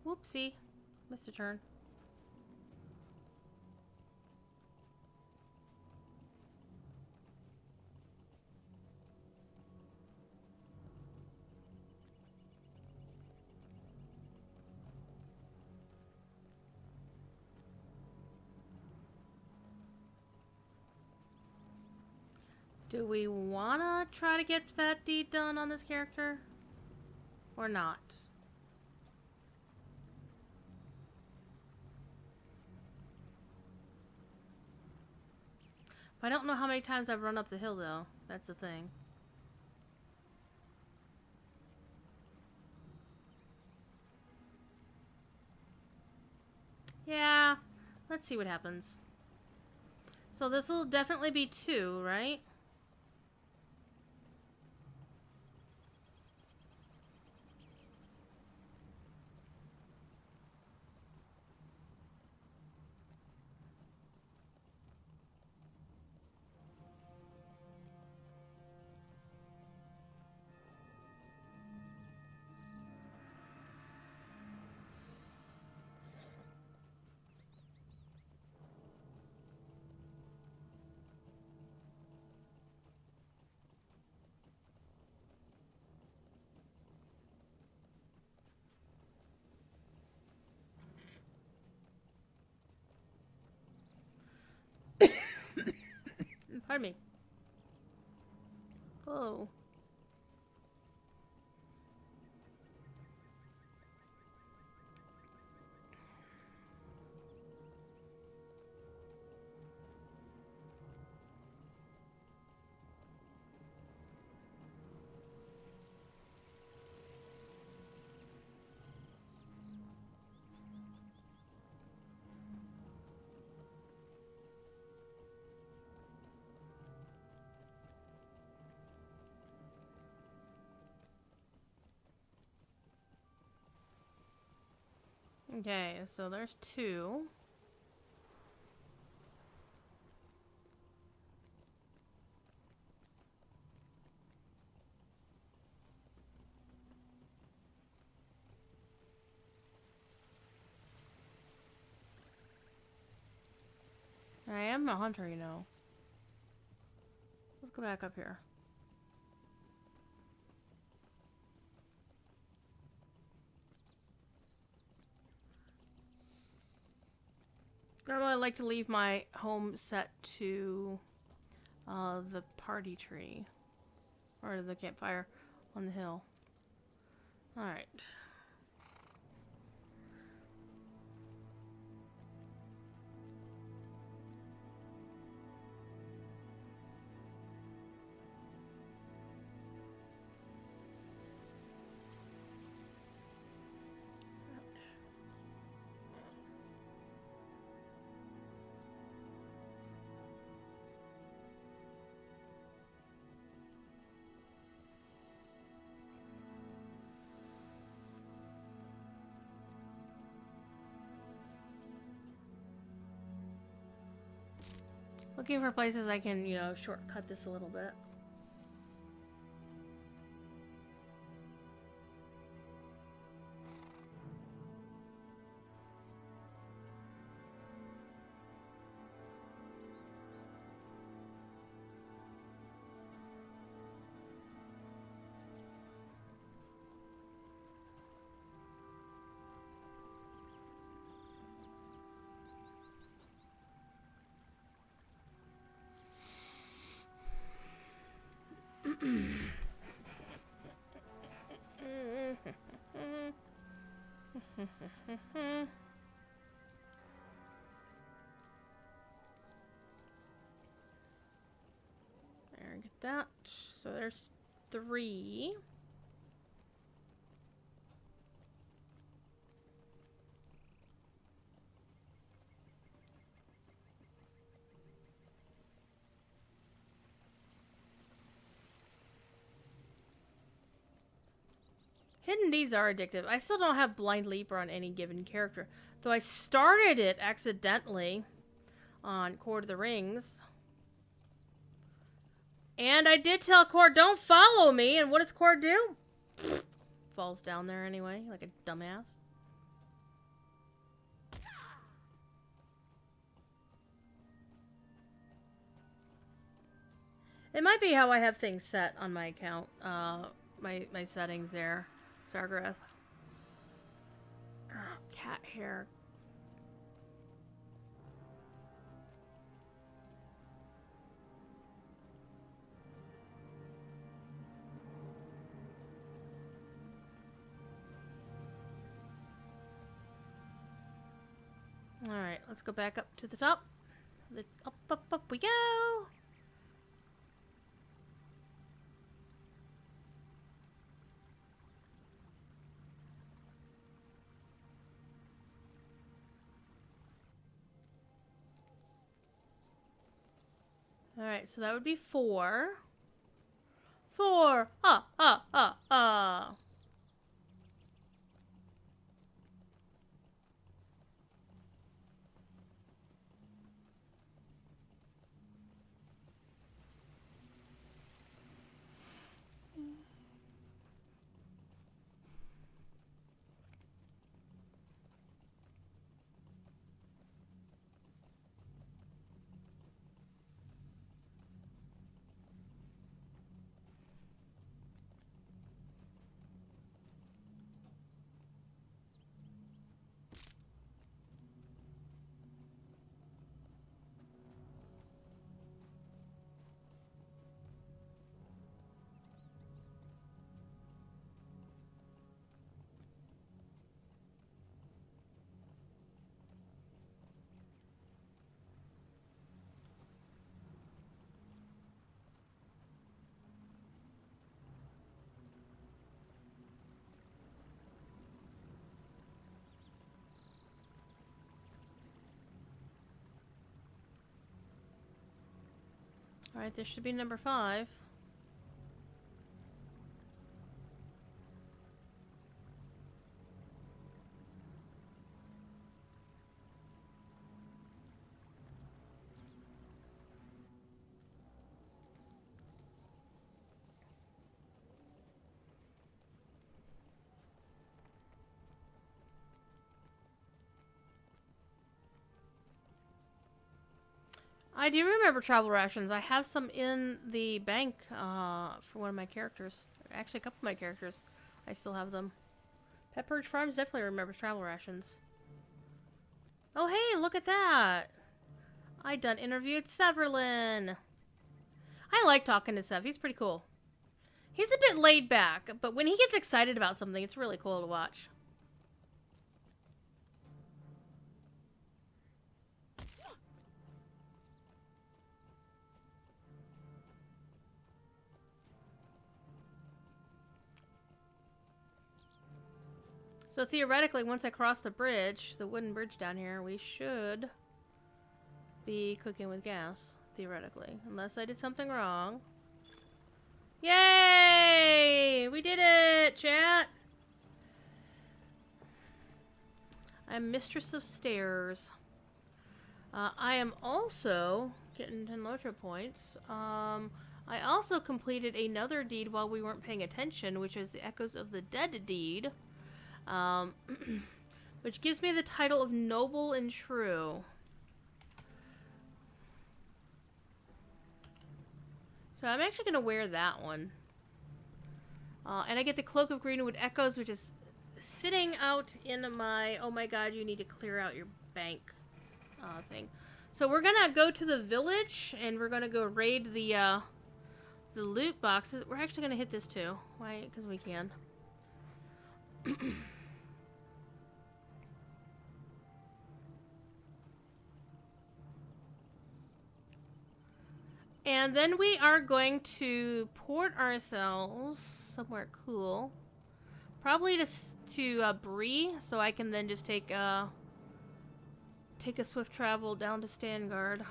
Whoopsie. Missed a turn. Do we wanna try to get that deed done on this character? Or not? I don't know how many times I've run up the hill, though. That's the thing. Yeah, Let's see what happens. So this will definitely be 2, right? Pardon me. Oh. Okay, so there's 2. I am a hunter, you know. Let's go back up here. Normally I like to leave my home set to the party tree. Or the campfire on the hill. Alright. Looking for places I can, you know, shortcut this a little bit. There, get that. So there's 3. Hidden deeds are addictive. I still don't have Blind Leaper on any given character. Though I started it accidentally on Cord of the Rings. And I did tell Cord, don't follow me. And what does Cord do? Falls down there anyway, like a dumbass. It might be how I have things set on my account. My settings there. Sargrath. Oh, cat hair. Alright, let's go back up to the top. Up we go! Alright, so that would be 4. 4! Ah, ah, ah, ah. Alright, this should be number 5. I do remember travel rations. I have some in the bank for one of my characters. Actually, a couple of my characters. I still have them. Pepperidge Farms definitely remembers travel rations. Oh, hey, look at that. I done interviewed Severlin. I like talking to Sev. He's pretty cool. He's a bit laid back, but when he gets excited about something, it's really cool to watch. So theoretically, once I cross the bridge, the wooden bridge down here, we should be cooking with gas. Theoretically. Unless I did something wrong. Yay! We did it, chat! I'm mistress of stairs. I am also getting 10 Lotro points. I also completed another deed while we weren't paying attention, which is the Echoes of the Dead deed. Which gives me the title of Noble and True. So I'm actually going to wear that one. And I get the Cloak of Greenwood Echoes, which is sitting out in my, oh my god, you need to clear out your bank thing. So we're going to go to the village, and we're going to go raid the loot boxes. We're actually going to hit this too. Why? Because we can. And then we are going to port ourselves somewhere cool. Probably to Bree, so I can then just take a swift travel down to Stangard.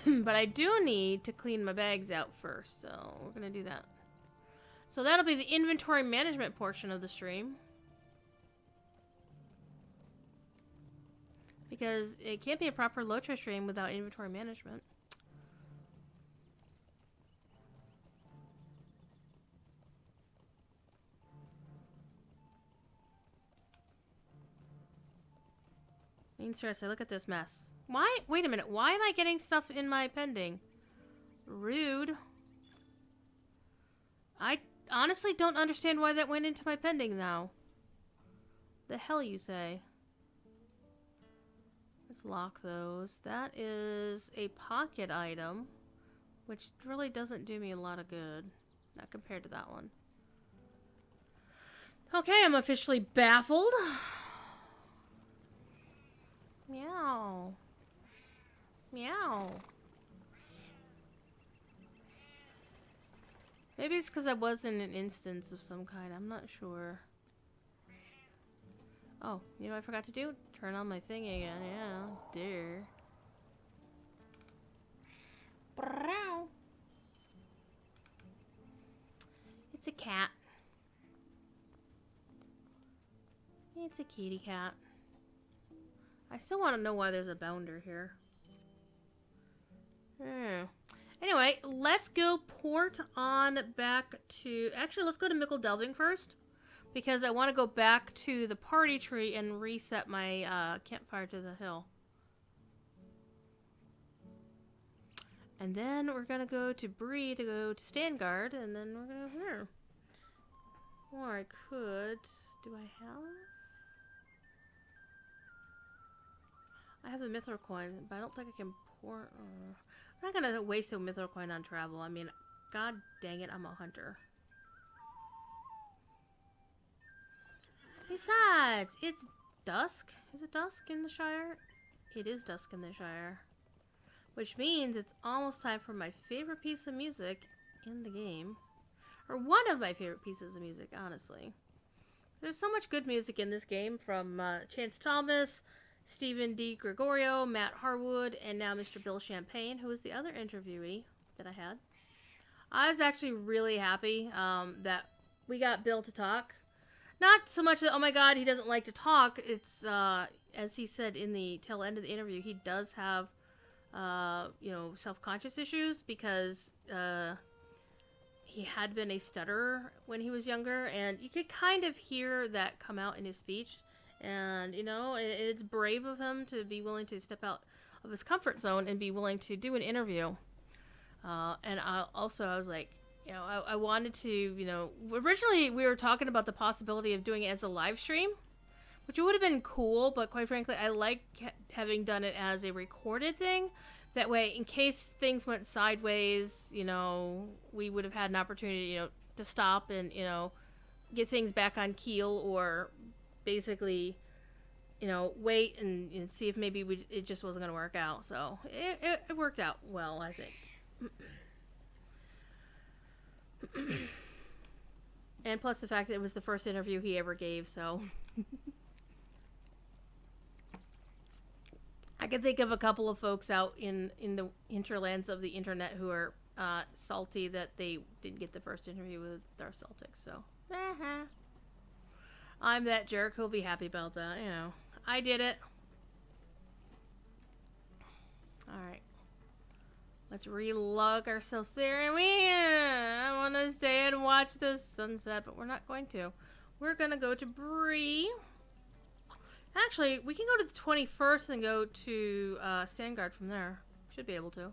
But I do need to clean my bags out first, so we're going to do that. So that'll be the inventory management portion of the stream. Because it can't be a proper Lotro stream without inventory management. I mean, seriously, look at this mess. Why? Wait a minute. Why am I getting stuff in my pending? Rude. I honestly don't understand why that went into my pending now. The hell you say? Let's lock those. That is a pocket item, which really doesn't do me a lot of good. Not compared to that one. Okay, I'm officially baffled. Meow. Meow. Maybe it's because I was in an instance of some kind. I'm not sure. Oh, you know what I forgot to do? Turn on my thing again. Yeah, dear. It's a cat. It's a kitty cat. I still want to know why there's a bounder here. Anyway, let's go port on back to... Actually, let's go to Mickle Delving first. Because I want to go back to the party tree and reset my campfire to the hill. And then we're going to go to Bree to go to Standguard. And then we're going to go here. Or I could... Do I have... I have the Mithril coin, but I don't think I can pour... I'm not going to waste a Mithril coin on travel. I mean, god dang it, I'm a hunter. Besides, it's dusk. Is it dusk in the Shire? It is dusk in the Shire. Which means it's almost time for my favorite piece of music in the game. Or one of my favorite pieces of music, honestly. There's so much good music in this game from Chance Thomas, Stephen D. Gregorio, Matt Harwood, and now Mr. Bill Champagne, who was the other interviewee that I had. I was actually really happy that we got Bill to talk. Not so much that, oh my god, he doesn't like to talk. It's, as he said in the tail end of the interview, he does have, you know, self-conscious issues because he had been a stutterer when he was younger, and you could kind of hear that come out in his speech. And, you know, it's brave of him to be willing to step out of his comfort zone and be willing to do an interview. And I was like, you know, I wanted to, you know, originally we were talking about the possibility of doing it as a live stream, which would have been cool, but quite frankly, I like having done it as a recorded thing. That way, in case things went sideways, you know, we would have had an opportunity, you know, to stop and, you know, get things back on keel, or basically, you know, wait and see if maybe it just wasn't going to work out. So it worked out well, I think. And plus the fact that it was the first interview he ever gave, so I can think of a couple of folks out in the hinterlands of the internet who are salty that they didn't get the first interview with Darth Celtics. So I'm that jerk who'll be happy about that. You know, I did it. All right. Let's relog ourselves there, and I want to stay and watch the sunset, but we're not going to. We're going to go to Bree. Actually, we can go to the 21st and go to Standguard from there. Should be able to.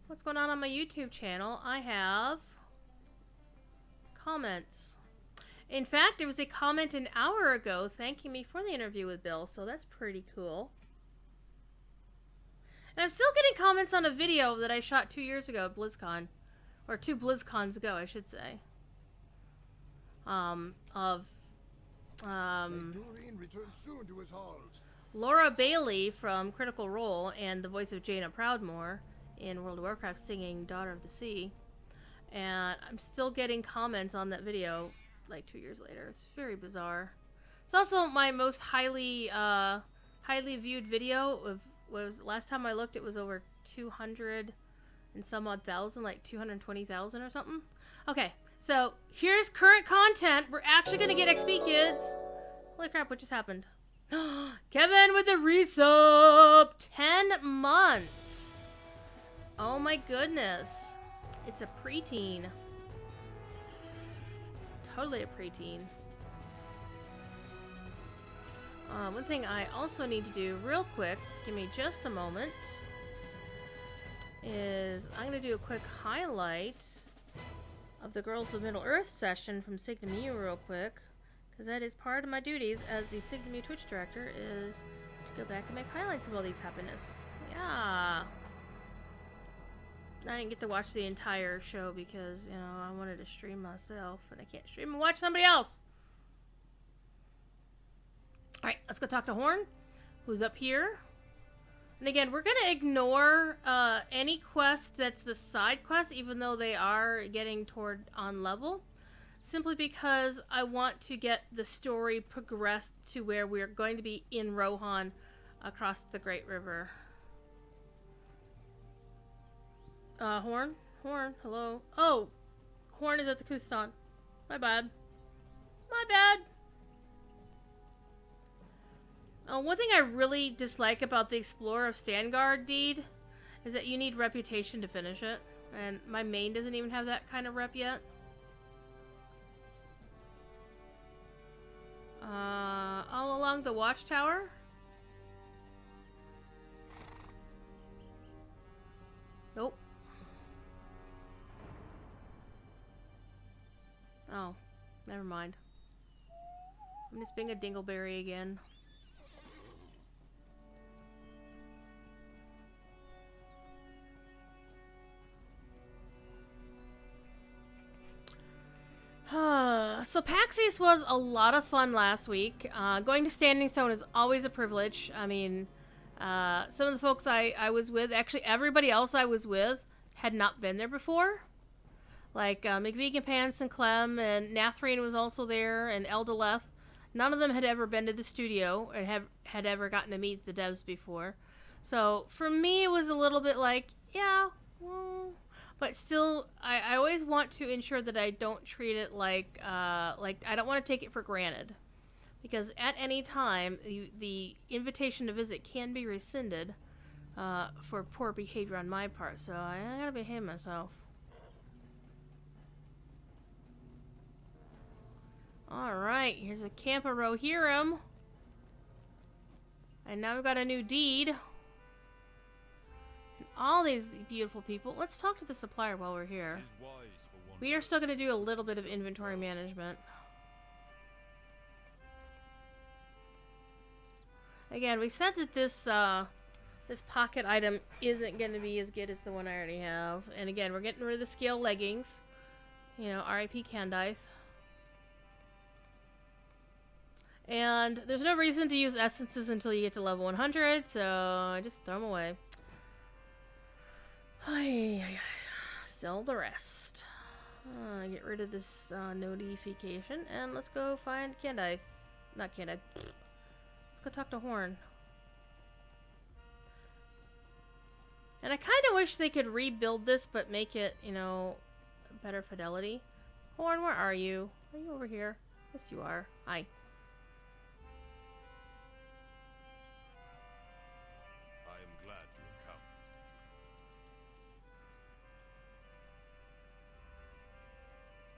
What's going on my YouTube channel? I have comments. In fact, there was a comment an hour ago thanking me for the interview with Bill, so that's pretty cool. And I'm still getting comments on a video that I shot 2 years ago at BlizzCon. Or 2 BlizzCons ago, I should say. Return soon to his halls. Laura Bailey from Critical Role and the voice of Jaina Proudmoore in World of Warcraft singing Daughter of the Sea. And I'm still getting comments on that video like 2 years later. It's very bizarre. It's also my most highly viewed video. Last time I looked, it was over 200 and some odd thousand, like 220,000 or something. Okay, so here's current content. We're actually gonna get XP, kids. Holy crap, what just happened? Kevin with the resub! 10 months! Oh my goodness. It's a preteen. Totally a preteen. One thing I also need to do real quick, give me just a moment, is I'm going to do a quick highlight of the Girls of Middle-earth session from Signum U real quick, because that is part of my duties as the Signum U Twitch director, is to go back and make highlights of all these happiness. Yeah. I didn't get to watch the entire show because, you know, I wanted to stream myself, and I can't stream and watch somebody else. Alright, let's go talk to Horn, who's up here. And again, we're going to ignore any quest that's the side quest, even though they are getting toward on level. simply because I want to get the story progressed to where we're going to be in Rohan across the Great River. Horn? Horn, hello? Oh! Horn is at the Kustan. My bad. My bad! One thing I really dislike about the Explorer of Stangard deed is that you need reputation to finish it. And my main doesn't even have that kind of rep yet. All along the watchtower? Nope. Oh, never mind. I'm just being a dingleberry again. So Paxi's was a lot of fun last week. Going to Standing Stone is always a privilege. I mean, some of the folks I was with, actually everybody else I was with, had not been there before. Like McVegan, Pants, and Clem, and Nathrine was also there, and Eldaleth. None of them had ever been to the studio and had ever gotten to meet the devs before. So for me, it was a little bit like, yeah, well... But still, I always want to ensure that I don't treat it like I don't want to take it for granted. Because at any time, the invitation to visit can be rescinded for poor behavior on my part. So I gotta behave myself. Alright, here's a Camp of Rohirrim. And now we've got a new deed. All these beautiful people. Let's talk to the supplier while we're here. We are still going to do a little bit of inventory management. Again, we said that this this pocket item isn't going to be as good as the one I already have. And again, we're getting rid of the scale leggings. You know, R.I.P. Candythe. And there's no reason to use essences until you get to level 100, so just throw them away. Sell the rest. Get rid of this notification, and let's go find Candythe. Not Candythe. Let's go talk to Horn. And I kind of wish they could rebuild this, but make it, you know, better fidelity. Horn, where are you? Are you over here? Yes, you are. Hi.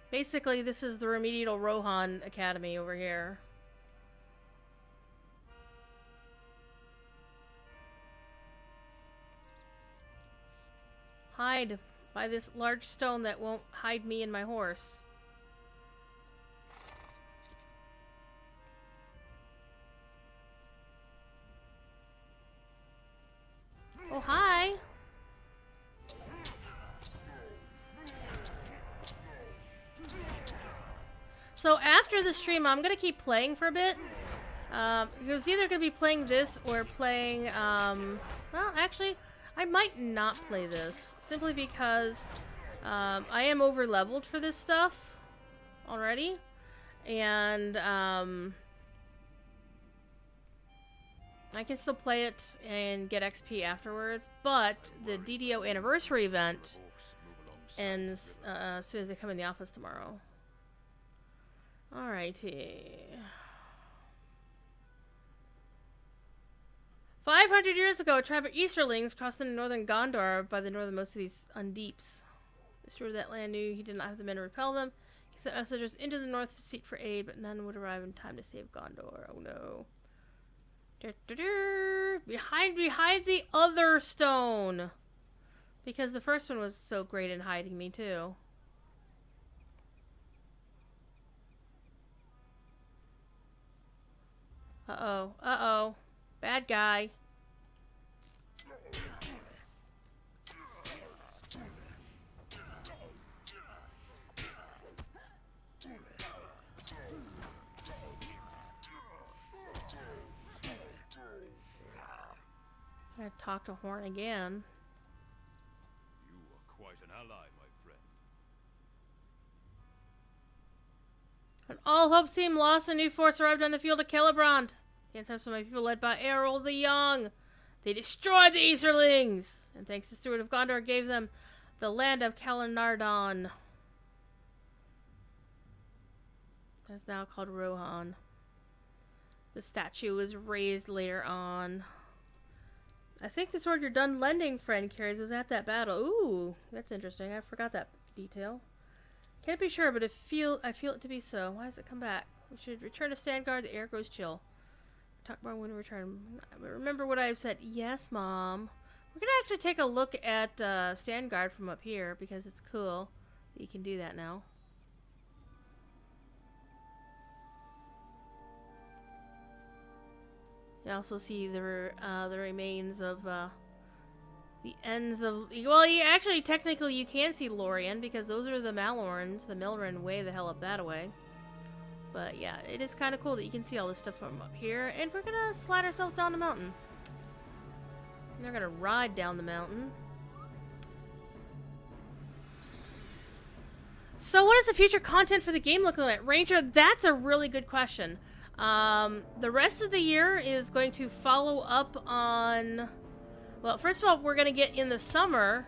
Basically, this is the Remedial Rohan Academy over here. Hide by this large stone that won't hide me and my horse. Oh, hi! So after the stream, I'm gonna keep playing for a bit. It was either gonna be playing this or playing, well, actually, I might not play this. Simply because, I am over-leveled for this stuff already. And, I can still play it and get XP afterwards, but the DDO anniversary event ends, as soon as they come in the office tomorrow. Alrighty. 500 years ago, a tribe of Easterlings crossed into northern Gondor by the northernmost of these Undeeps. The steward of that land knew he did not have the men to repel them. He sent messengers into the north to seek for aid, but none would arrive in time to save Gondor. Oh no. Behind the other stone! Because the first one was so great in hiding me too. Uh-oh. Uh-oh. Bad guy. I gotta talk to Horn again. You are quite an ally, my friend. When all hope seemed lost, a new force arrived on the field of Celebrant. The ancestors of my people, led by Errol the Young. They destroyed the Easterlings, and thanks to Steward of Gondor, gave them the land of Kalanardon. That's now called Rohan. The statue was raised later on. I think the sword your done lending friend carries was at that battle. Ooh, that's interesting. I forgot that detail. Can't be sure, but I feel it to be so. Why does it come back? We should return to Standguard. The air grows chill. Talk more when we return. Remember what I've said. Yes, Mom. We're gonna actually take a look at Standguard from up here because it's cool. You can do that now. You also see the remains of the ends of. Well, you actually technically you can see Lorien because those are the Malorns. The Milren way the hell up that way. But yeah, it is kind of cool that you can see all this stuff from up here. And we're gonna slide ourselves down the mountain. And they're gonna ride down the mountain. So what is the future content for the game looking like? Ranger, that's a really good question. The rest of the year is going to follow up on... Well, first of all, we're going to get in the summer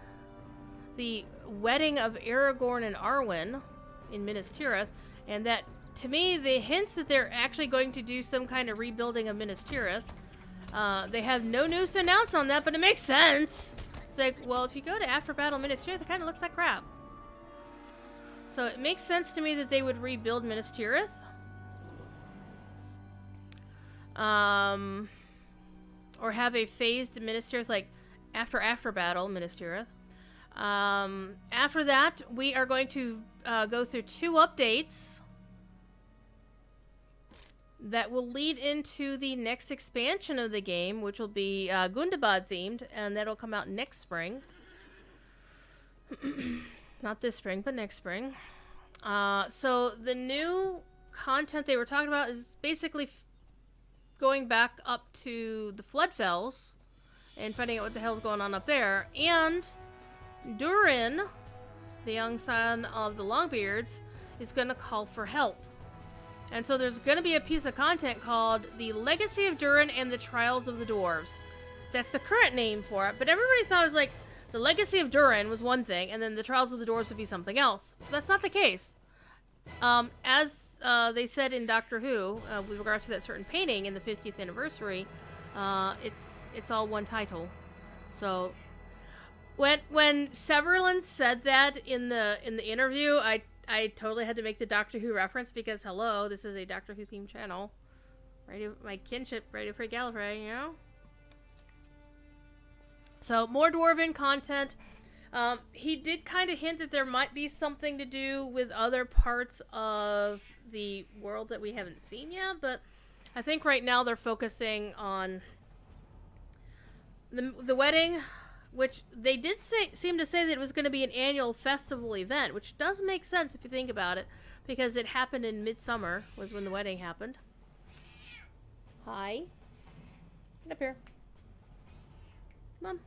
the wedding of Aragorn and Arwen in Minas Tirith. And that, to me, the hints that they're actually going to do some kind of rebuilding of Minas Tirith. They have no news to announce on that, but it makes sense. It's like, well, if you go to After Battle Minas Tirith, it kind of looks like crap. So it makes sense to me that they would rebuild Minas Tirith. Or have a phased Minas Tirith, like after battle Minas Tirith. After that, we are going to go through 2 updates that will lead into the next expansion of the game, which will be Gundabad themed, and that'll come out next spring. Not this spring, but next spring. So the new content they were talking about is basically going back up to the Floodfells and finding out what the hell's going on up there. And Durin, the young son of the Longbeards, is going to call for help. And so there's going to be a piece of content called The Legacy of Durin and the Trials of the Dwarves. That's the current name for it, but everybody thought it was like The Legacy of Durin was one thing, and then the Trials of the Dwarves would be something else. But that's not the case. As they said in Doctor Who, with regards to that certain painting in the 50th anniversary, it's all one title. So when Severland said that in the interview, I totally had to make the Doctor Who reference because hello, this is a Doctor Who themed channel. Radio, my kinship, Radio Free Gallifrey, you know. So more Dwarven content. He did kind of hint that there might be something to do with other parts of the world that we haven't seen yet, but I think right now they're focusing on the wedding, which they did seem to say that it was going to be an annual festival event, which does make sense if you think about it, because it happened in midsummer was when the wedding happened. Hi. Get up here. Come on.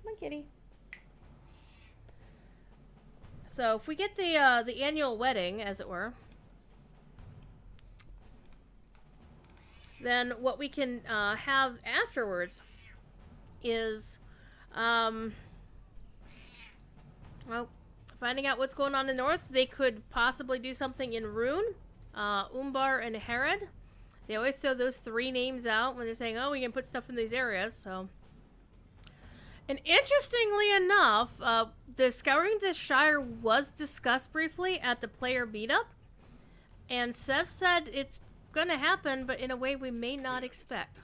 Come on, kitty. So if we get the annual wedding, as it were, then what we can have afterwards is, well, finding out what's going on in the north. They could possibly do something in Rune, Umbar, and Herod. They always throw those 3 names out when they're saying, oh, we can put stuff in these areas, so... And interestingly enough, the Scouring the Shire was discussed briefly at the player meetup, and Sev said it's gonna happen, but in a way we may not expect.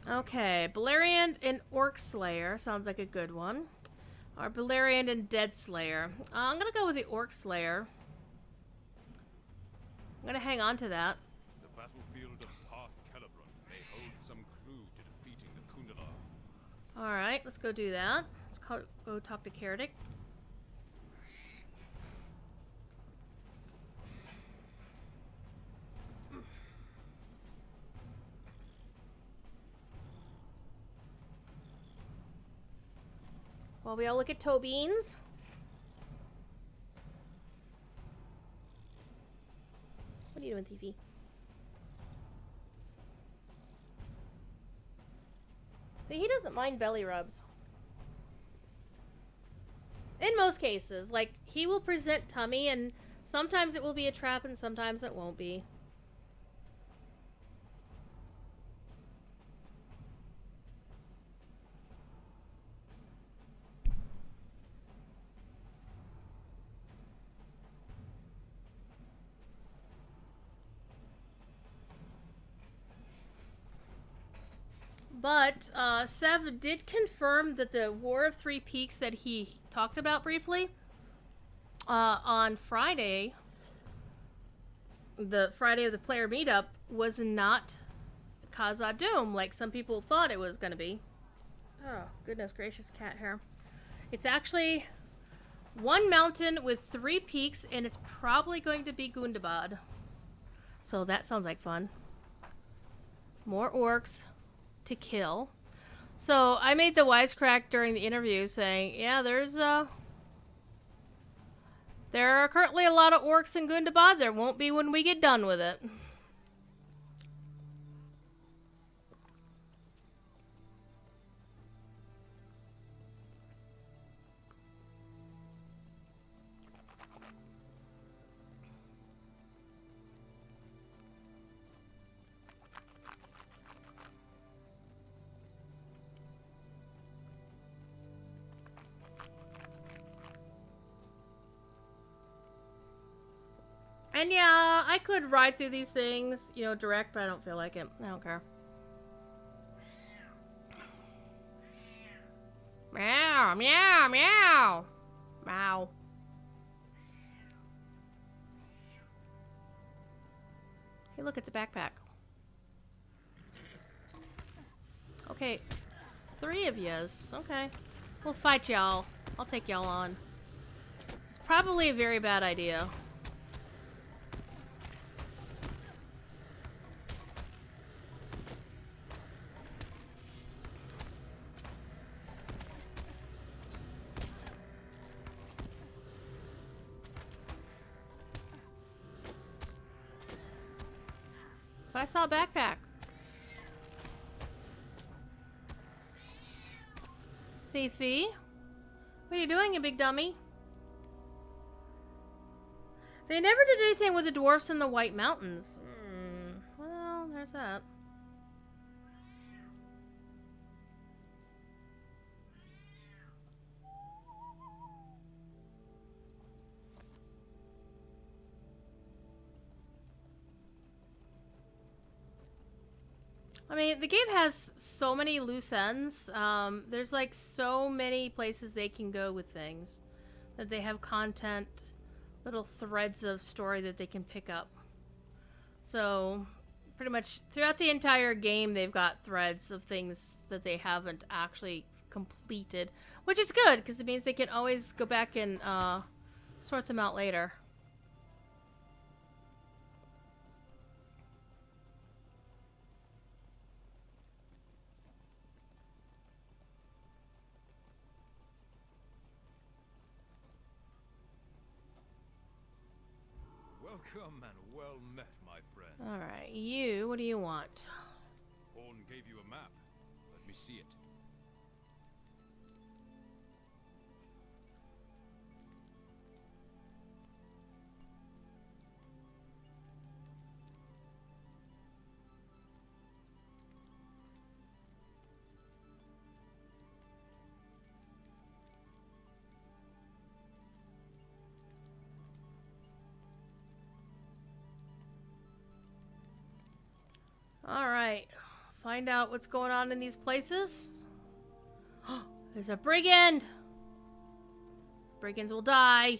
Okay, Baleriand and Orc Slayer sounds like a good one. Or Baleriand and Dead Slayer. I'm gonna go with the Orc Slayer. I'm gonna hang on to that. The battlefield of Parth Celebrant may hold some clue to defeating the Kundala. Alright, let's go do that. Let's go talk to Keradik. While we all look at toe beans. What are you doing, TV? See, he doesn't mind belly rubs. In most cases, like, he will present tummy, and sometimes it will be a trap, and sometimes it won't be. But Sev did confirm that the War of Three Peaks that he talked about briefly on Friday, the Friday of the player meetup, was not Khazad-dûm like some people thought it was going to be. Oh, goodness gracious, cat hair. It's actually one mountain with 3 peaks, and it's probably going to be Gundabad. So that sounds like fun. More orcs to kill. So I made the wisecrack during the interview saying, yeah, there are currently a lot of orcs in Gundabad. There won't be when we get done with it. And yeah, I could ride through these things, you know, direct, but I don't feel like it. I don't care. Meow, meow, meow. Meow. Hey, look, it's a backpack. Okay, 3 of yous. Okay. We'll fight y'all. I'll take y'all on. It's probably a very bad idea. But I saw a backpack. Fifi? What are you doing, you big dummy? They never did anything with the dwarfs in the White Mountains. Well, there's that. I mean, the game has so many loose ends. There's like so many places they can go with things. That they have content, little threads of story that they can pick up. So, pretty much throughout the entire game, they've got threads of things that they haven't actually completed. Which is good, because it means they can always go back and sort them out later. Welcome and well met, my friend. Alright, you, what do you want? Horn gave you a map. Let me see it. Alright, find out what's going on in these places. There's a brigand! Brigands will die.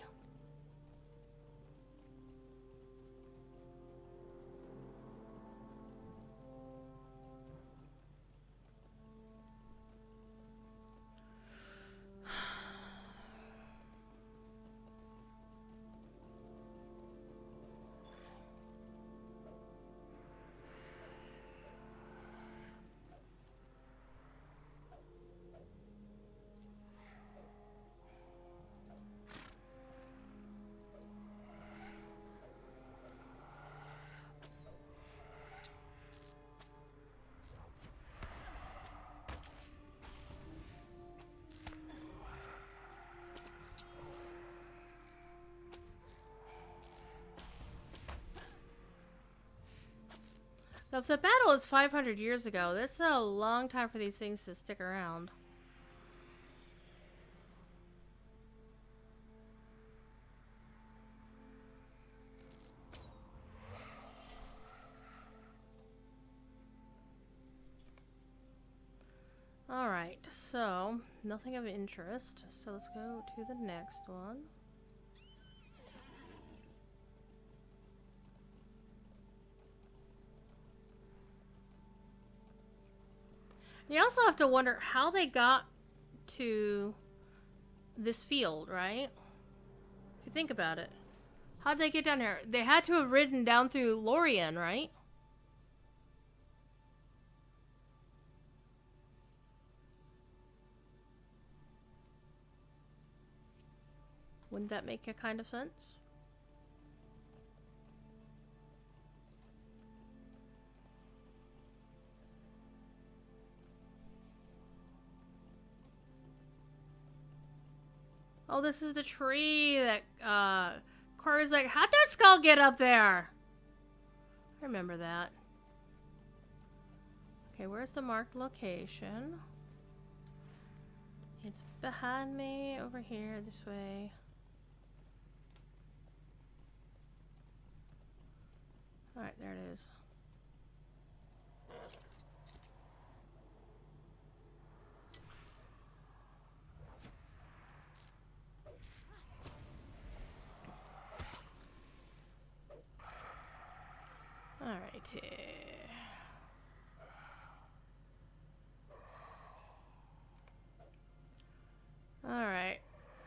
So if the battle is 500 years ago, that's a long time for these things to stick around. Alright, so nothing of interest. So let's go to the next one. You also have to wonder how they got to this field, right? If you think about it. How'd they get down here? They had to have ridden down through Lorien, right? Wouldn't that make a kind of sense? Oh, this is the tree that, Corey's like, how'd that skull get up there? I remember that. Okay, where's the marked location? It's behind me, over here, this way. Alright, there it is. Alrighty. Alright.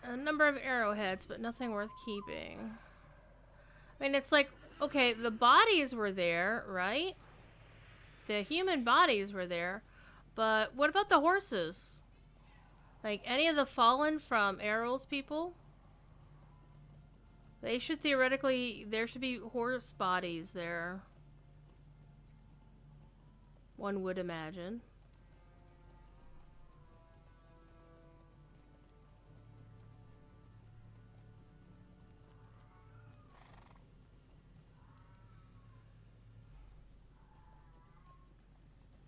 A number of arrowheads, but nothing worth keeping. I mean, it's like, okay, the bodies were there, right? The human bodies were there, but what about the horses? Like, any of the fallen from Errol's people? They should theoretically, there should be horse bodies there. One would imagine.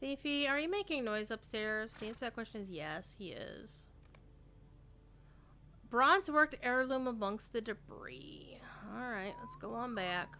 Thiefy, are you making noise upstairs? The answer to that question is yes, he is. Bronze worked heirloom amongst the debris. Alright, let's go on back.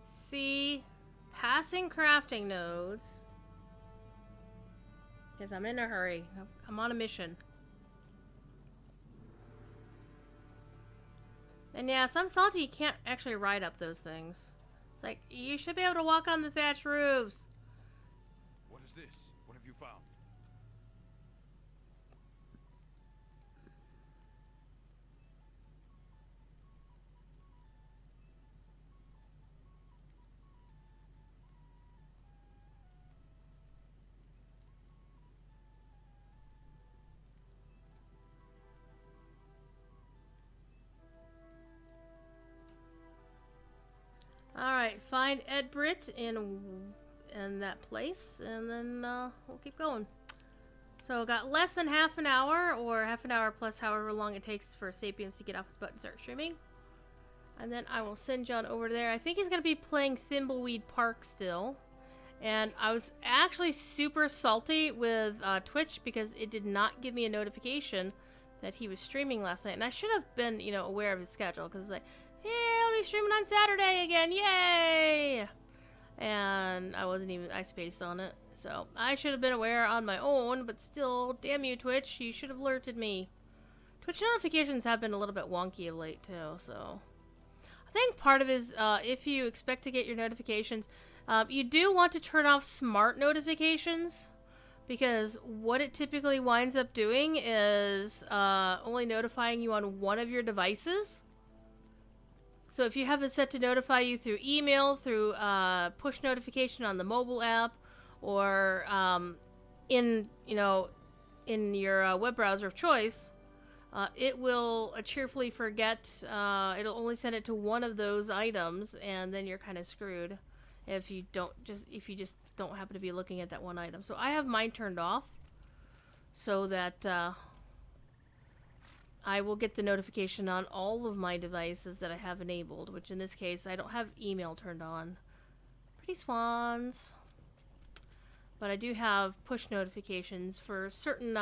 See, passing crafting nodes. Because I'm in a hurry. I'm on a mission. And yeah, some salty you can't actually ride up those things. It's like, you should be able to walk on the thatched roofs. What is this? What have you found? Alright, find Ed Britt in that place, and then we'll keep going. So got less than half an hour, or half an hour plus however long it takes for Sapiens to get off his butt and start streaming. And then I will send John over there. I think he's going to be playing Thimbleweed Park still. And I was actually super salty with Twitch because it did not give me a notification that he was streaming last night. And I should have been, you know, aware of his schedule, because like, yeah, I'll be streaming on Saturday again, yay! And I wasn't even, I spaced on it. So, I should have been aware on my own, but still, damn you, Twitch, you should have alerted me. Twitch notifications have been a little bit wonky of late, too, so. I think part of it is, if you expect to get your notifications, You do want to turn off smart notifications, because what it typically winds up doing is only notifying you on one of your devices. So if you have it set to notify you through email, through push notification on the mobile app, or in your web browser of choice, it will cheerfully forget. It'll only send it to one of those items, and then you're kind of screwed if you just don't happen to be looking at that one item. So I have mine turned off so that I will get the notification on all of my devices that I have enabled, which in this case I don't have email turned on. Pretty swans. But I do have push notifications for certain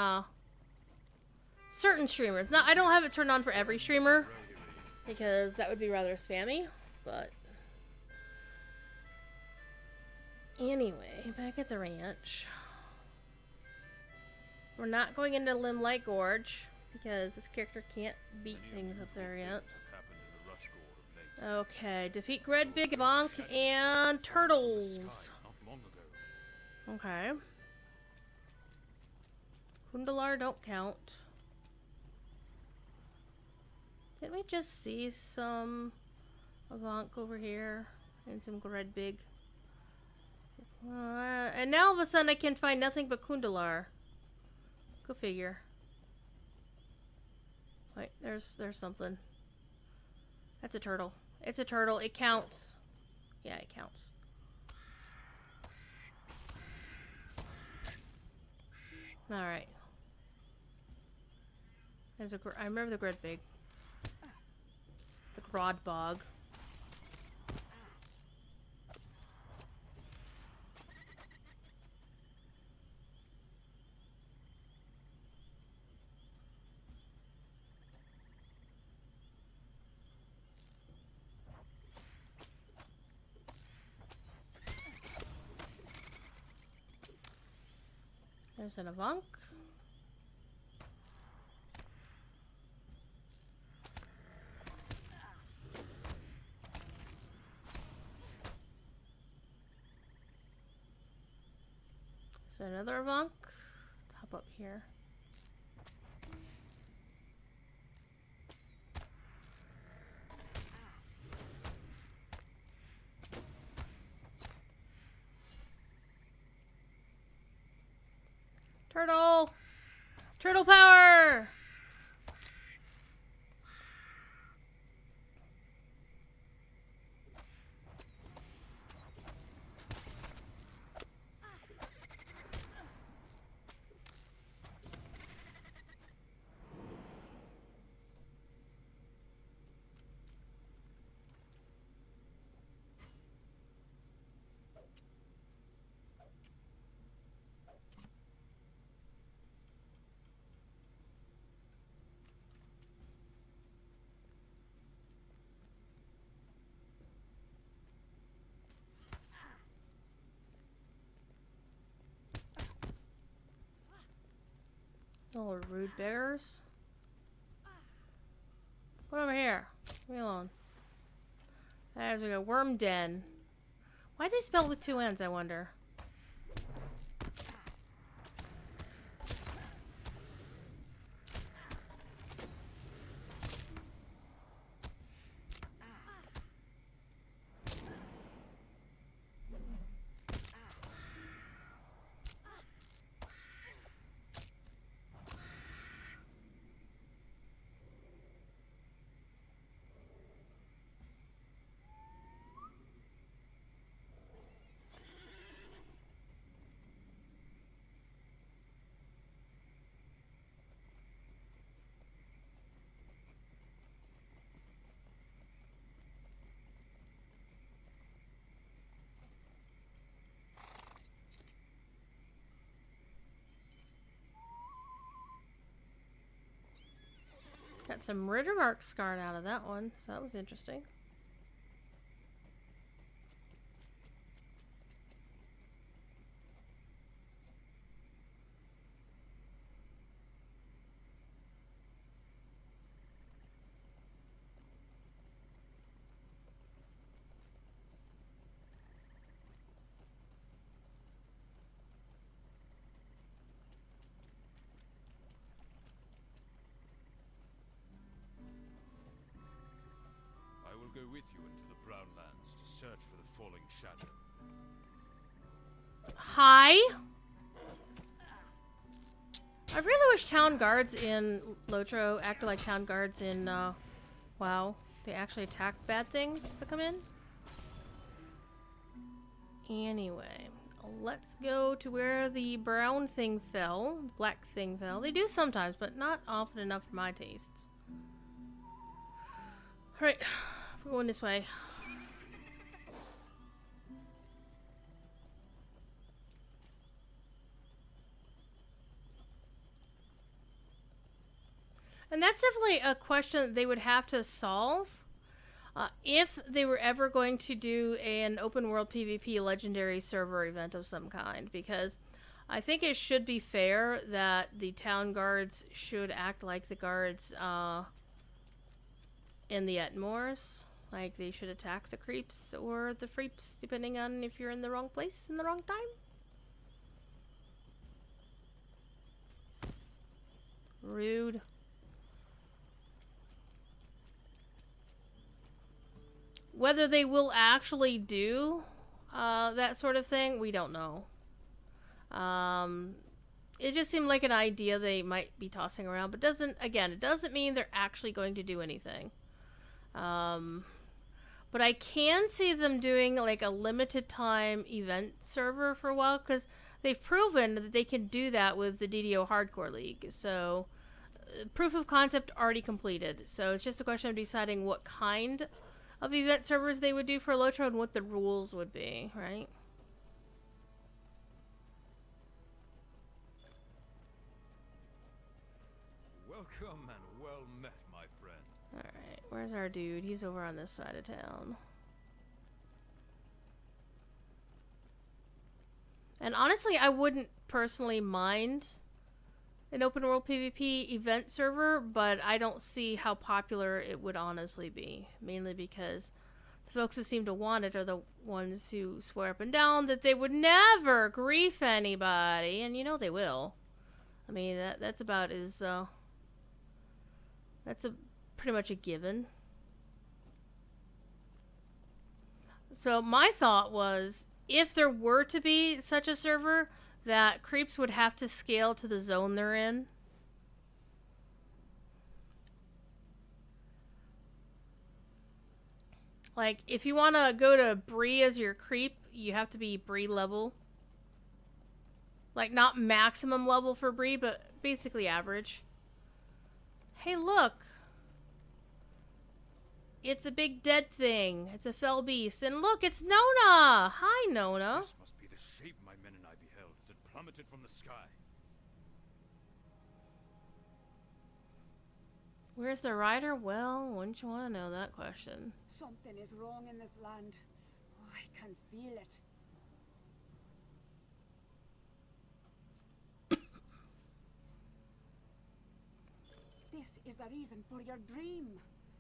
streamers. Now, I don't have it turned on for every streamer, because that would be rather spammy, but anyway, back at the ranch. We're not going into Limelight Gorge, because this character can't beat things up there yet. Okay, defeat Gred, Big Vonk, and Turtles. Okay. Kundalar don't count. Didn't we just see some Vonk over here? And some Gred Big? And now all of a sudden I can find nothing but Kundalar. Go figure. Wait, there's something. That's a turtle. It's a turtle. It counts. Yeah, it counts. Alright. I remember the Gred Big. The Grod Bog. There's an Avonk. There's another Avonk. Let's hop up here. Turtle! Turtle power! Little rude bears. What over here? Leave me alone. There's like a worm den. Why'd they spell it with two N's, I wonder? Got some ritter marks scarred out of that one, so that was interesting. with you into the Brownlands to search for the falling shadow. Hi. I really wish town guards in Lotro acted like town guards in WoW. They actually attack bad things that come in. Anyway, let's go to where the brown thing fell. Black thing fell. They do sometimes, but not often enough for my tastes. Alright, we're going this way. And that's definitely a question that they would have to solve if they were ever going to do an open world PvP legendary server event of some kind. Because I think it should be fair that the town guards should act like the guards in the Etmores. Like, they should attack the creeps or the freeps, depending on if you're in the wrong place in the wrong time. Rude. Whether they will actually do that sort of thing, we don't know. It just seemed like an idea they might be tossing around, but it doesn't mean they're actually going to do anything. But I can see them doing like a limited time event server for a while, because they've proven that they can do that with the DDO Hardcore League. So, proof of concept already completed. So it's just a question of deciding what kind of event servers they would do for Lotro and what the rules would be, right? Welcome and well met, my friend. Alright, where's our dude? He's over on this side of town. And honestly, I wouldn't personally mind an open world PvP event server, but I don't see how popular it would honestly be. Mainly because the folks who seem to want it are the ones who swear up and down that they would never grief anybody, and you know they will. I mean, that's about as that's pretty much a given. So my thought was, if there were to be such a server, that creeps would have to scale to the zone they're in. Like, if you want to go to Bree as your creep, you have to be Bree level. Like, not maximum level for Bree, but basically average. Hey, look! It's a big dead thing. It's a fell beast. And look, it's Nona! Hi, Nona. This must be the shape my men and I beheld as it plummeted from the sky. Where's the rider? Well, wouldn't you want to know that question? Something is wrong in this land. Oh, I can feel it. This is the reason for your dream.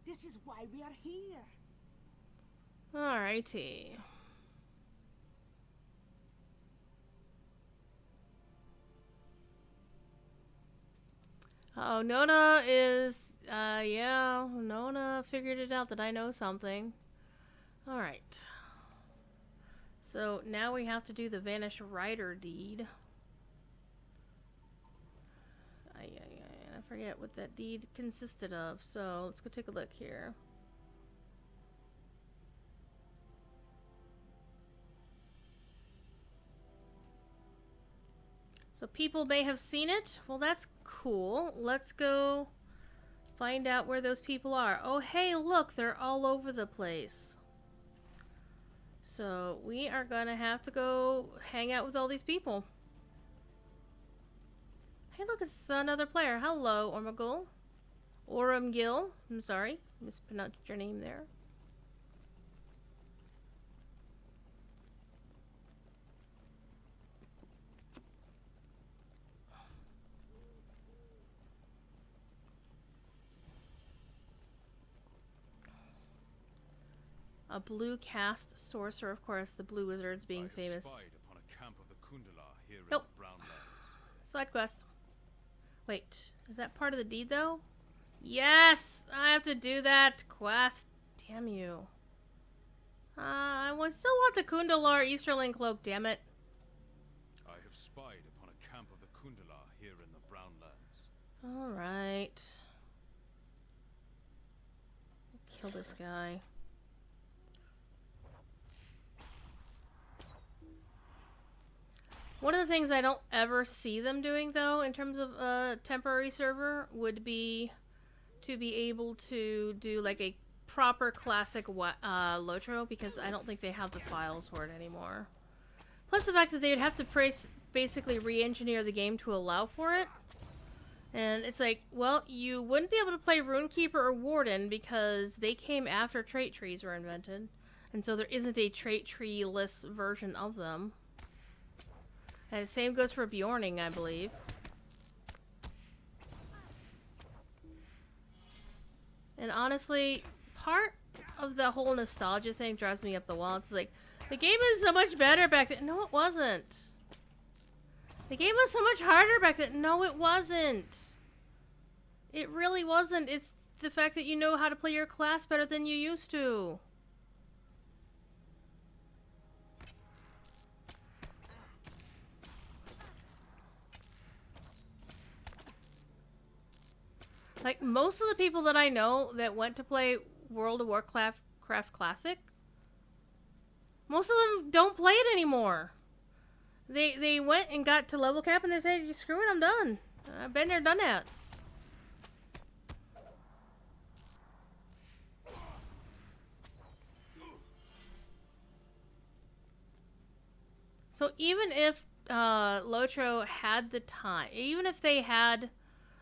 This is why we are here. Alrighty. Oh, Nona is, yeah, Nona figured it out that I know something. Alright. So, now we have to do the Vanish Rider deed. I forget what that deed consisted of, so let's go take a look here. So people may have seen it. Well, that's cool. Let's go find out where those people are. Oh, hey, look, they're all over the place. So we are gonna have to go hang out with all these people. Hey, look, it's another player. Hello, Ormagul. Orumgil. I'm sorry, mispronounced your name there. A blue caste sorcerer, of course, the blue wizards being famous. Spied upon a camp of the Kundala here Nope. in the Brownlands. Side quest. Wait, is that part of the deed, though? Yes! I have to do that quest. Damn you. I still want the Kundalar Easterling cloak, damn it. I have spied upon a camp of the Kundala here in the Brownlands. Alright. Kill this guy. One of the things I don't ever see them doing, though, in terms of a temporary server, would be to be able to do like a proper classic Lotro, because I don't think they have the files for it anymore. Plus the fact that they would have to basically re-engineer the game to allow for it. And it's like, well, you wouldn't be able to play Runekeeper or Warden because they came after trait trees were invented. And so there isn't a trait tree-less version of them. And the same goes for Bjorning, I believe. And honestly, part of the whole nostalgia thing drives me up the wall. It's like, the game is so much better back then. No, it wasn't. The game was so much harder back then. No, it wasn't. It really wasn't. It's the fact that you know how to play your class better than you used to. Like, most of the people that I know that went to play World of Warcraft Classic, most of them don't play it anymore. They went and got to level cap and they said, screw it, I'm done. I've been there, done that. So even if Lotro had the time, even if they had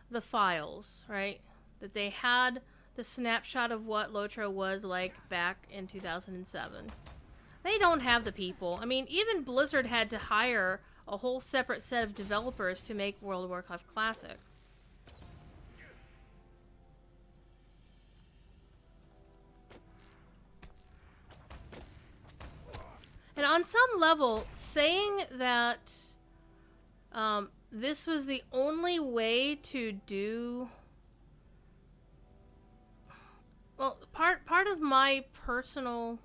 the files, right? That they had the snapshot of what Lotro was like back in 2007. They don't have the people. I mean, even Blizzard had to hire a whole separate set of developers to make World of Warcraft Classic. And on some level, saying that this was the only way to do... Well, part of my personal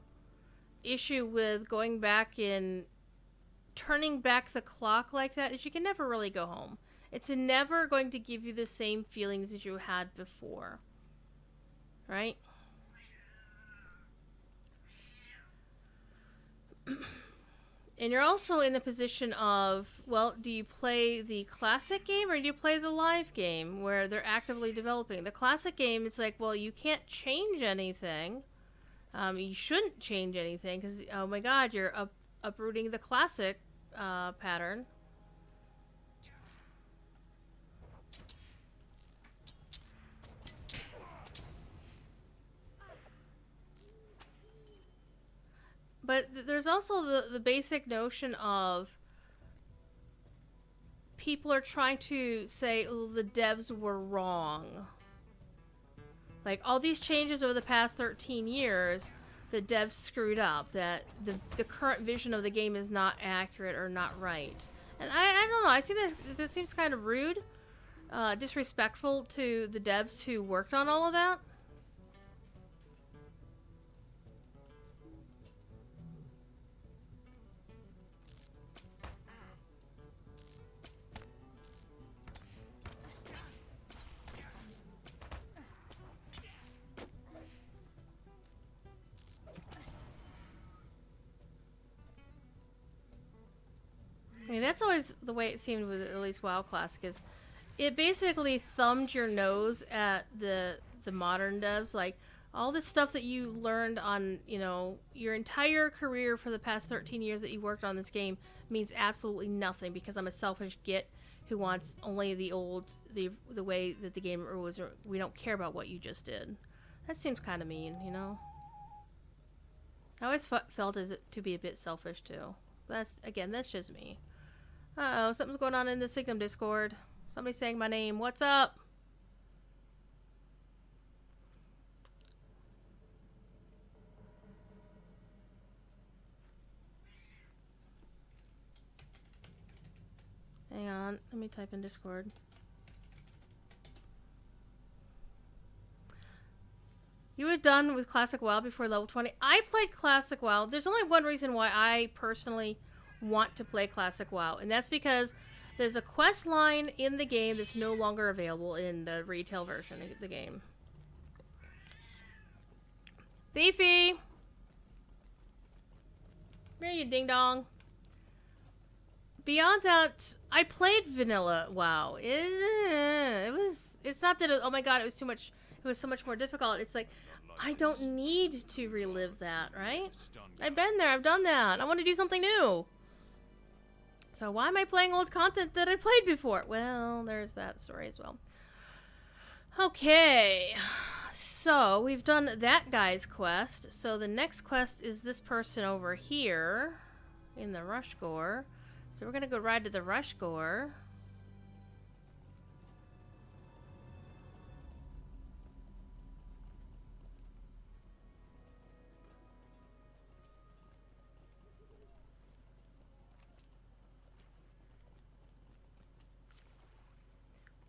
issue with going back and turning back the clock like that is you can never really go home. It's never going to give you the same feelings as you had before. Right? And you're also in the position of, well, do you play the classic game or do you play the live game where they're actively developing? The classic game, it's like, well, you can't change anything. You shouldn't change anything because, oh my god, you're uprooting the classic pattern. But there's also the basic notion of people are trying to say, oh, the devs were wrong. Like, all these changes over the past 13 years, the devs screwed up. That the current vision of the game is not accurate or not right. And I don't know, I see that this seems kind of rude, disrespectful to the devs who worked on all of that. I mean, that's always the way it seemed with at least WoW Classic, is it basically thumbed your nose at the modern devs. Like, all this stuff that you learned on, you know, your entire career for the past 13 years that you worked on this game means absolutely nothing because I'm a selfish git who wants only the way that the game was. We don't care about what you just did. That seems kind of mean, you know? I always felt as it to be a bit selfish, too. But that's just me. Uh-oh, something's going on in the Signum Discord. Somebody's saying my name. What's up? Hang on, let me type in Discord. You were done with Classic WoW before level 20. I played Classic WoW. There's only one reason why I personally want to play Classic WoW, and that's because there's a quest line in the game that's no longer available in the retail version of the game. Thiefy! Here you ding dong. Beyond that, I played vanilla WoW. It's not that oh my god, it was too much. It was so much more difficult. It's like, I don't need to relive that, right? I've been there, I've done that. I want to do something new. So why am I playing old content that I played before? Well, there's that story as well. Okay, so we've done that guy's quest. So the next quest is this person over here in the Rush Gore. So we're gonna go ride to the Rush Gore.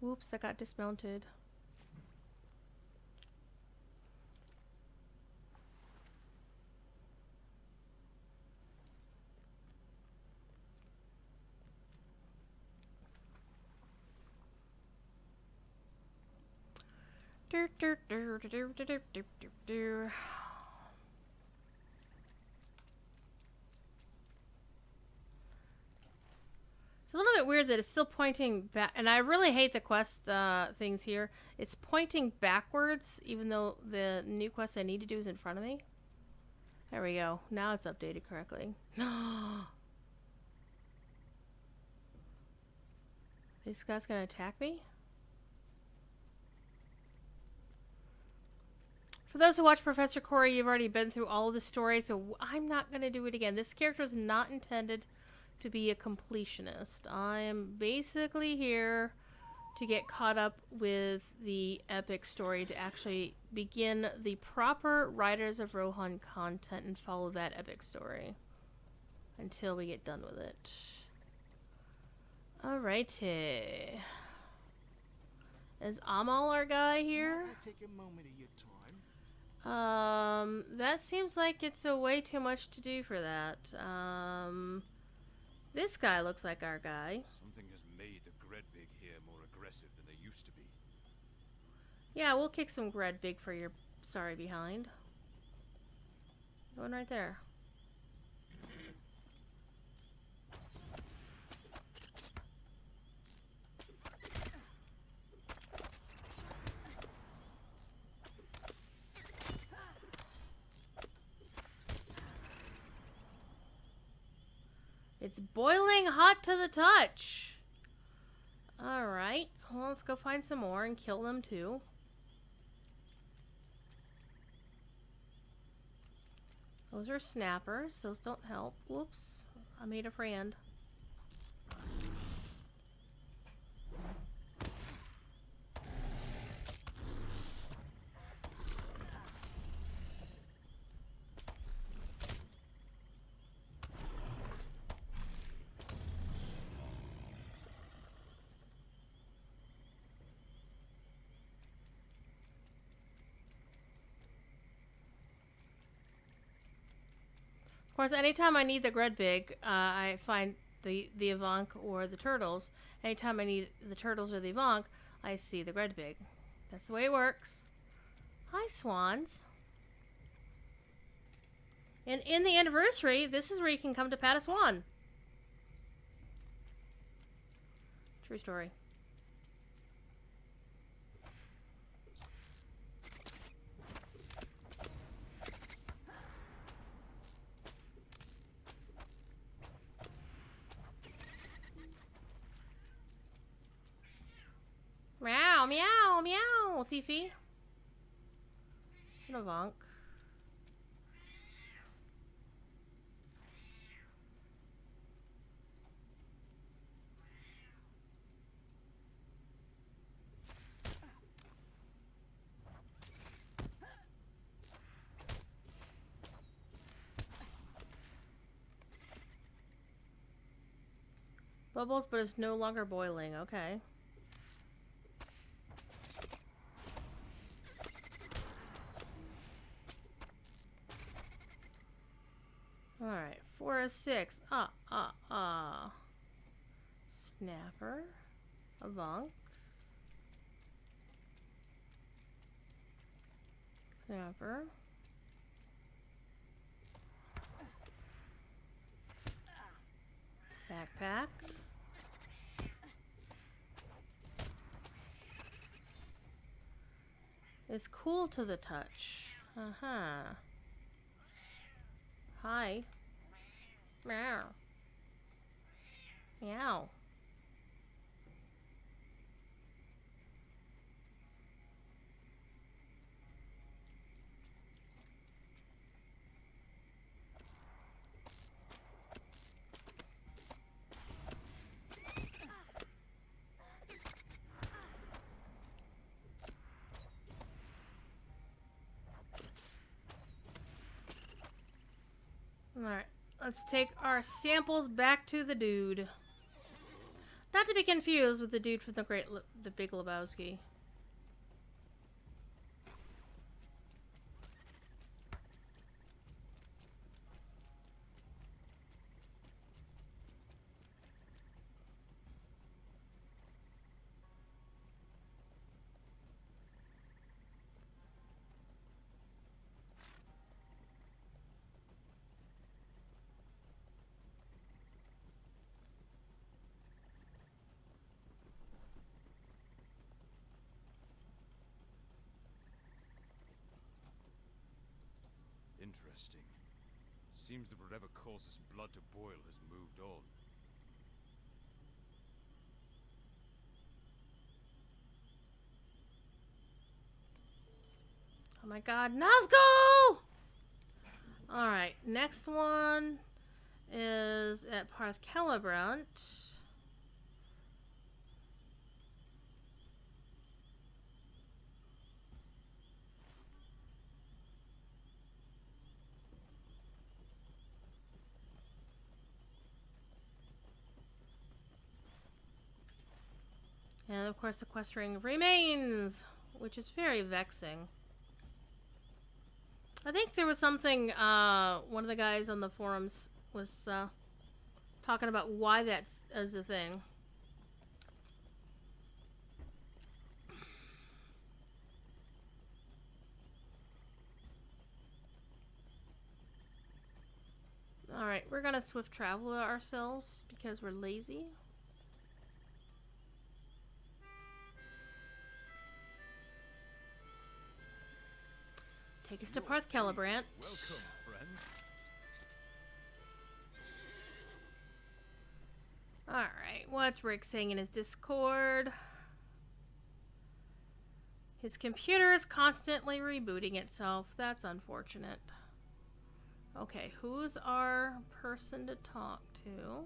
Whoops, I got dismounted. It's a little bit weird that it's still pointing back, and I really hate the quest things here. It's pointing backwards, even though the new quest I need to do is in front of me. There we go. Now it's updated correctly. This guy's gonna attack me? For those who watch Professor Corey, you've already been through all of the stories, so I'm not gonna do it again. This character is not intended to be a completionist. I am basically here to get caught up with the epic story, to actually begin the proper Riders of Rohan content and follow that epic story until we get done with it. Alrighty. Is Amal our guy here? Take a moment of your time. That seems like it's a way too much to do for that. This guy looks like our guy. Something has made the Gredbig here more aggressive than they used to be. Yeah, we'll kick some Gred big for your sorry behind. Going right there. It's boiling hot to the touch. Alright, well, let's go find some more and kill them too. Those are snappers. Those don't help. Whoops. I made a friend. Of course, anytime I need the Gredbig, I find the Avank or the turtles. Anytime I need the turtles or the Avank, I see the Gredbig. That's the way it works. Hi, swans. And in the anniversary, this is where you can come to pat a swan. True story. Meow, meow, meow, Thiefy. It's an Avank. Bubbles, but it's no longer boiling. Okay. Alright, 4 is 6. Snapper. A Vonk. Snapper. Backpack. It's cool to the touch. Uh-huh. Hi. Meow. Meow. Alright, let's take our samples back to the dude. Not to be confused with the dude from the Big Lebowski. Interesting. Seems that whatever causes blood to boil has moved on. Oh my god, Nazgul! Alright, next one is at Parth Celebrant. And of course the quest ring remains, which is very vexing. I think there was something, one of the guys on the forums was talking about why that's as a thing. Alright, we're gonna swift travel ourselves because we're lazy. Take us to Parth Celebrant. Welcome, friend. Alright, what's Rick saying in his Discord? His computer is constantly rebooting itself. That's unfortunate. Okay, who's our person to talk to?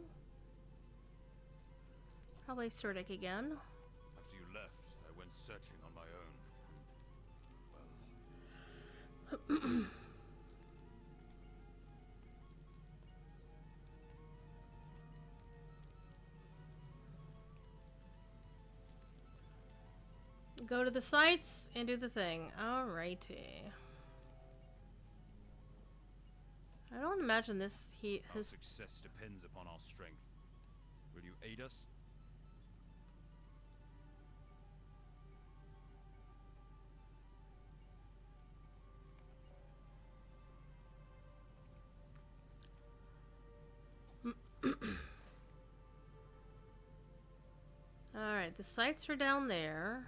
Probably Surdik again. After you left, I went searching on my own. Go to the sites and do the thing. Alrighty. I don't imagine this Our success depends upon our strength. Will you aid us? Alright, the sites are down there.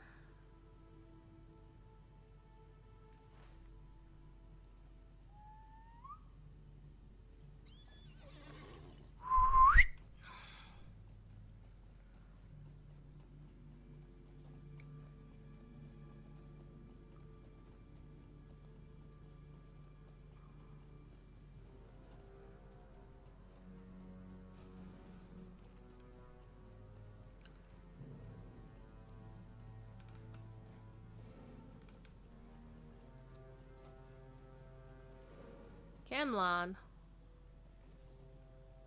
Camlon.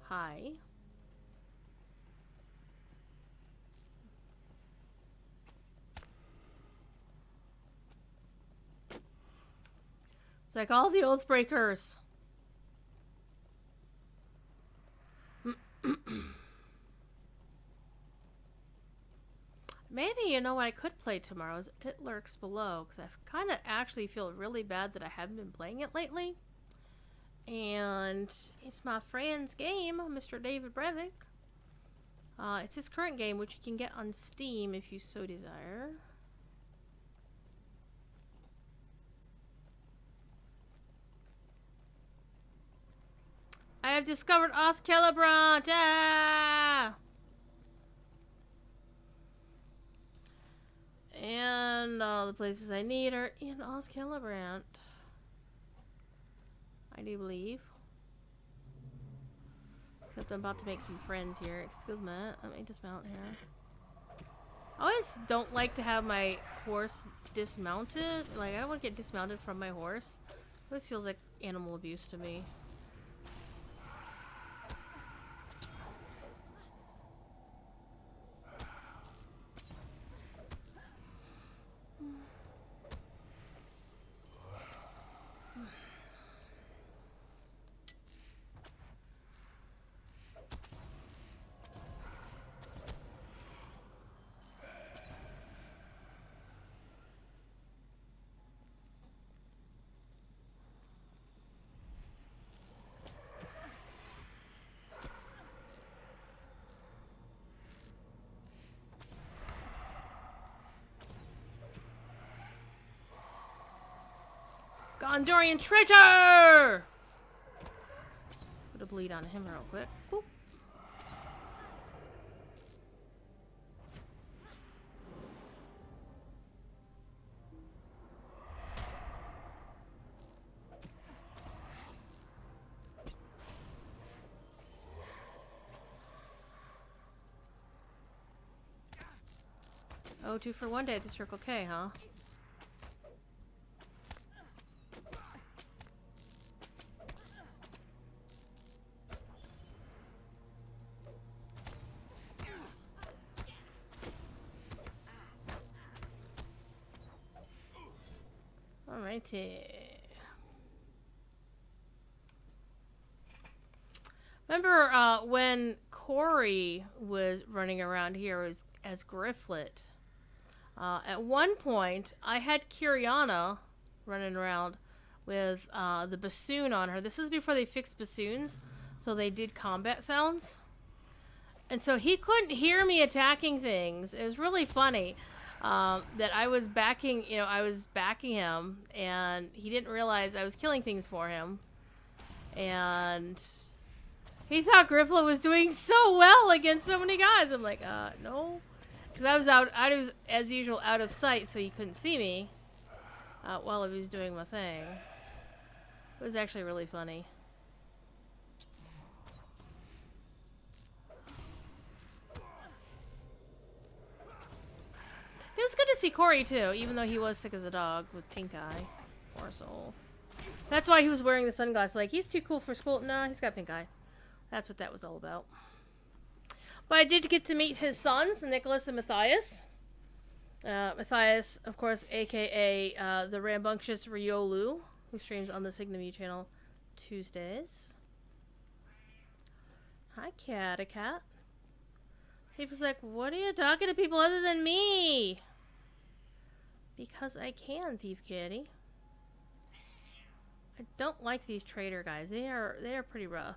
Hi. It's like all the Oathbreakers. Maybe, you know what I could play tomorrow is It Lurks Below, because I kind of actually feel really bad that I haven't been playing it lately. And it's my friend's game, Mr. David Brevik. It's his current game, which you can get on Steam if you so desire. I have discovered Oscelebrant! Ah! And all the places I need are in Oscelebrant. I do believe. Except I'm about to make some friends here. Excuse me. Let me dismount here. I always don't like to have my horse dismounted. Like, I don't want to get dismounted from my horse. This feels like animal abuse to me. Gondorian traitor! Put a bleed on him real quick. Boop. Oh, 2 for 1 day at the Circle K, huh? Alrighty. Remember when Corey was running around here as Grifflet? At one point, I had Kiriana running around with the bassoon on her. This is before they fixed bassoons, so they did combat sounds. And so he couldn't hear me attacking things. It was really funny. That I was backing, I was backing him, and he didn't realize I was killing things for him. And he thought Grifflet was doing so well against so many guys. I'm like, no. Because I was, as usual, out of sight, so he couldn't see me while I was doing my thing. It was actually really funny. It was good to see Corey, too, even though he was sick as a dog with pink eye. Poor soul. That's why he was wearing the sunglasses. Like, he's too cool for school. Nah, he's got pink eye. That's what that was all about. But I did get to meet his sons, Nicholas and Matthias. Matthias, of course, a.k.a. the rambunctious Riolu, who streams on the Signamu channel Tuesdays. Hi, Cat. He was like, what are you talking to people other than me? Because I can, Thief Kitty. I don't like these trader guys. They are pretty rough.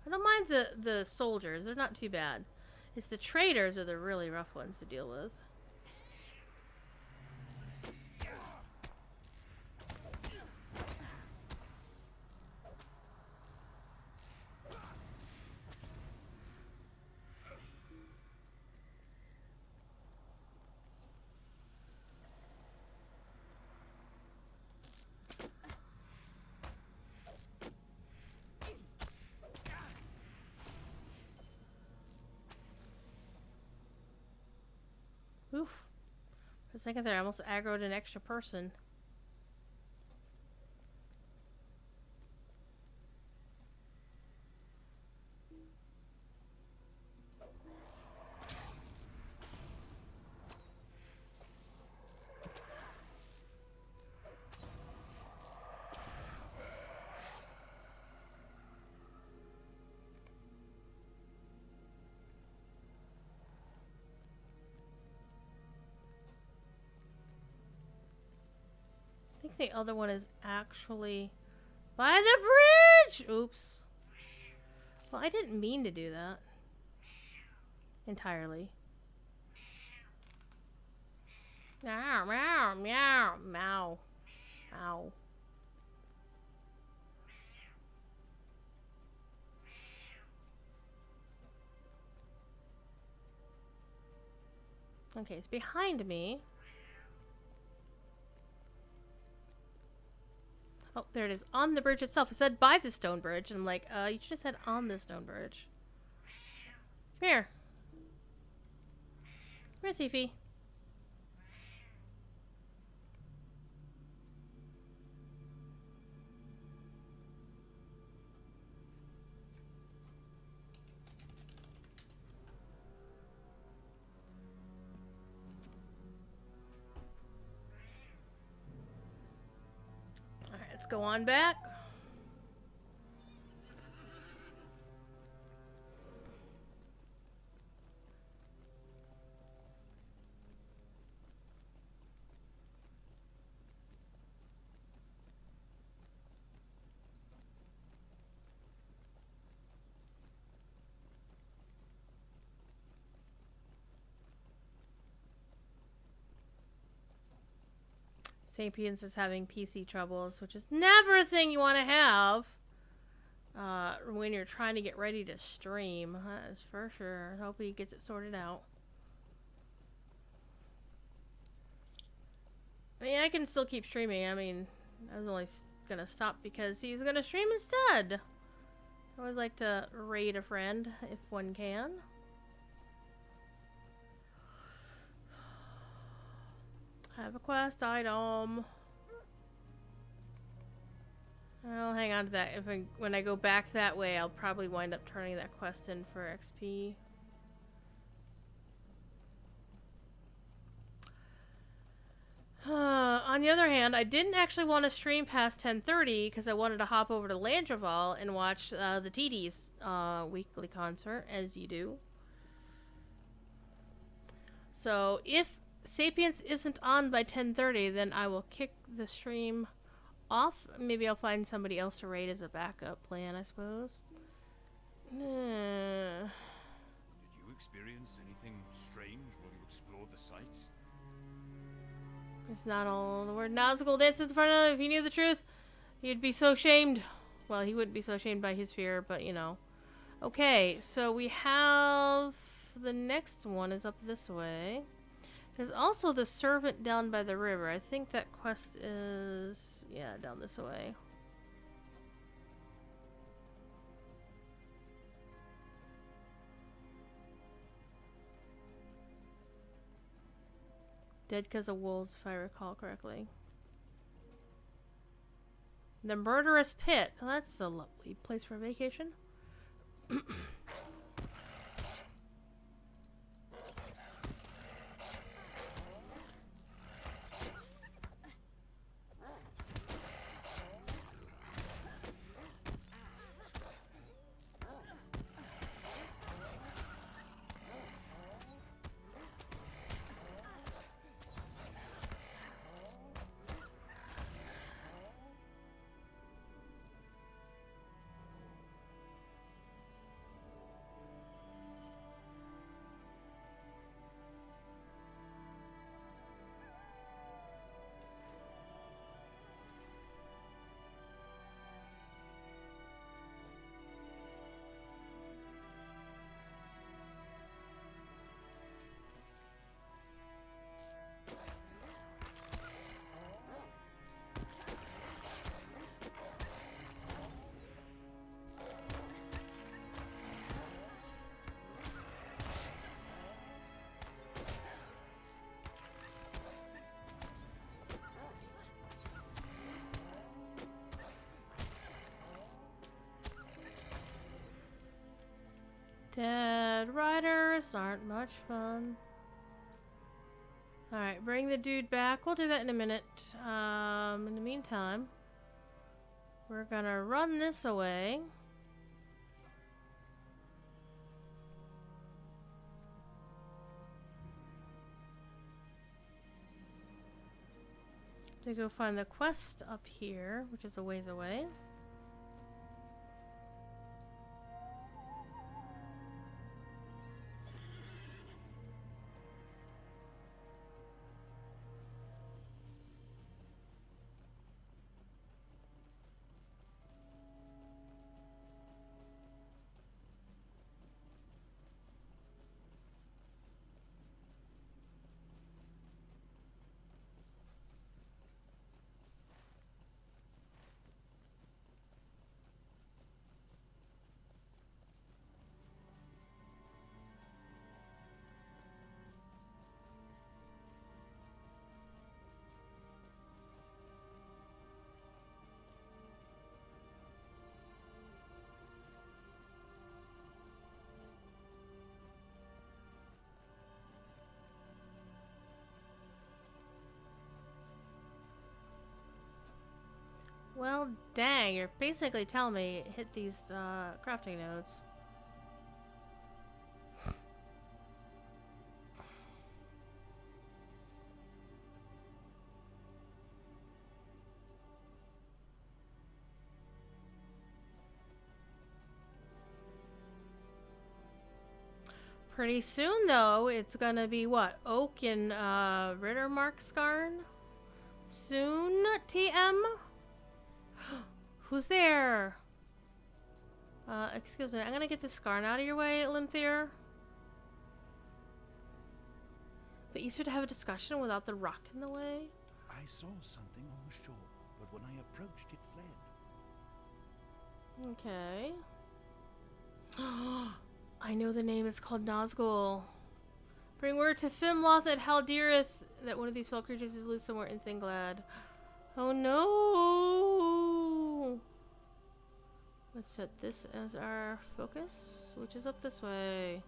I don't mind the soldiers. They're not too bad. It's the traders are the really rough ones to deal with. Oof. For a second there, I almost aggroed an extra person. think the other one is actually by the bridge! Oops. Well, I didn't mean to do that. Entirely. Meow, meow, meow, meow, meow. Okay, it's behind me. Oh, there it is. On the bridge itself. It said by the stone bridge. And I'm like, you should have said on the stone bridge. Come here. Come here, Thiefy. Alright, let's go on back. Sapiens is having PC troubles, which is never a thing you want to have when you're trying to get ready to stream. That is for sure. I hope he gets it sorted out. I mean, I can still keep streaming. I mean, I was only gonna stop because he's gonna stream instead. I always like to raid a friend if one can. I have a quest item. I'll hang on to that. When I go back that way, I'll probably wind up turning that quest in for XP. On the other hand, I didn't actually want to stream past 10:30 because I wanted to hop over to Landreval and watch the TD's weekly concert, as you do. So if Sapiens isn't on by 10:30, then I will kick the stream off. Maybe I'll find somebody else to raid as a backup plan, I suppose. Did you experience anything strange while you explored the sites? It's not all the word nautical dance at the front of it. If you knew the truth, you'd be so shamed. Well, he wouldn't be so shamed by his fear, but you know. Okay, so we have the next one is up this way. There's also the servant down by the river. I think that quest is, yeah, down this way. Dead because of wolves, if I recall correctly. The Murderous Pit. Well, that's a lovely place for a vacation. Dead riders aren't much fun. Alright, bring the dude back. We'll do that in a minute. In the meantime, we're gonna run this away. To go find the quest up here, which is a ways away. Well, dang, you're basically telling me hit these crafting nodes. Pretty soon, though, it's gonna be what? Oak and Rittermarkskarn? Soon, TM? Who's there? Excuse me, I'm gonna get this Skarn out of your way, Limthir. But you should have a discussion without the rock in the way. I saw something on the shore, but when I approached it fled. Okay. I know the name. It's called Nazgul. Bring word to Fimloth at Haldirith that one of these fell creatures is loose somewhere in Thinglad. Oh no! Let's set this as our focus, which is up this way.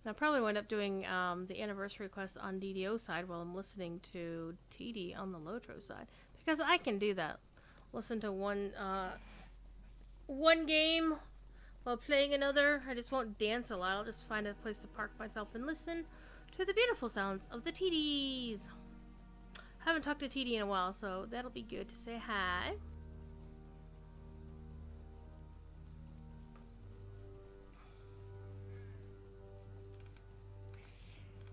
I'll probably wind up doing the anniversary quest on DDO side while I'm listening to TD on the Lotro side. Because I can do that. Listen to one game while playing another. I just won't dance a lot. I'll just find a place to park myself and listen to the beautiful sounds of the TDs. I haven't talked to TD in a while, so that'll be good to say hi.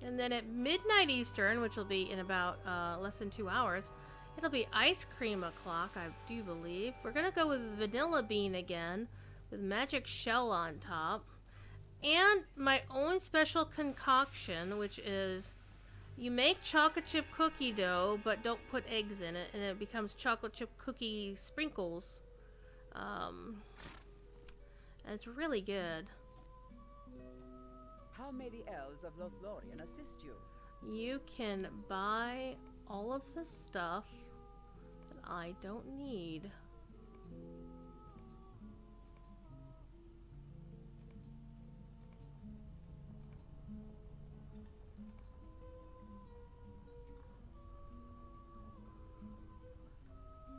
And then at midnight Eastern, which will be in about less than 2 hours, it'll be ice cream o'clock, I do believe. We're gonna go with vanilla bean again, with magic shell on top. And my own special concoction, which is you make chocolate chip cookie dough, but don't put eggs in it, and it becomes chocolate chip cookie sprinkles. And it's really good. How may the elves of Lothlorien assist you? You can buy all of the stuff that I don't need.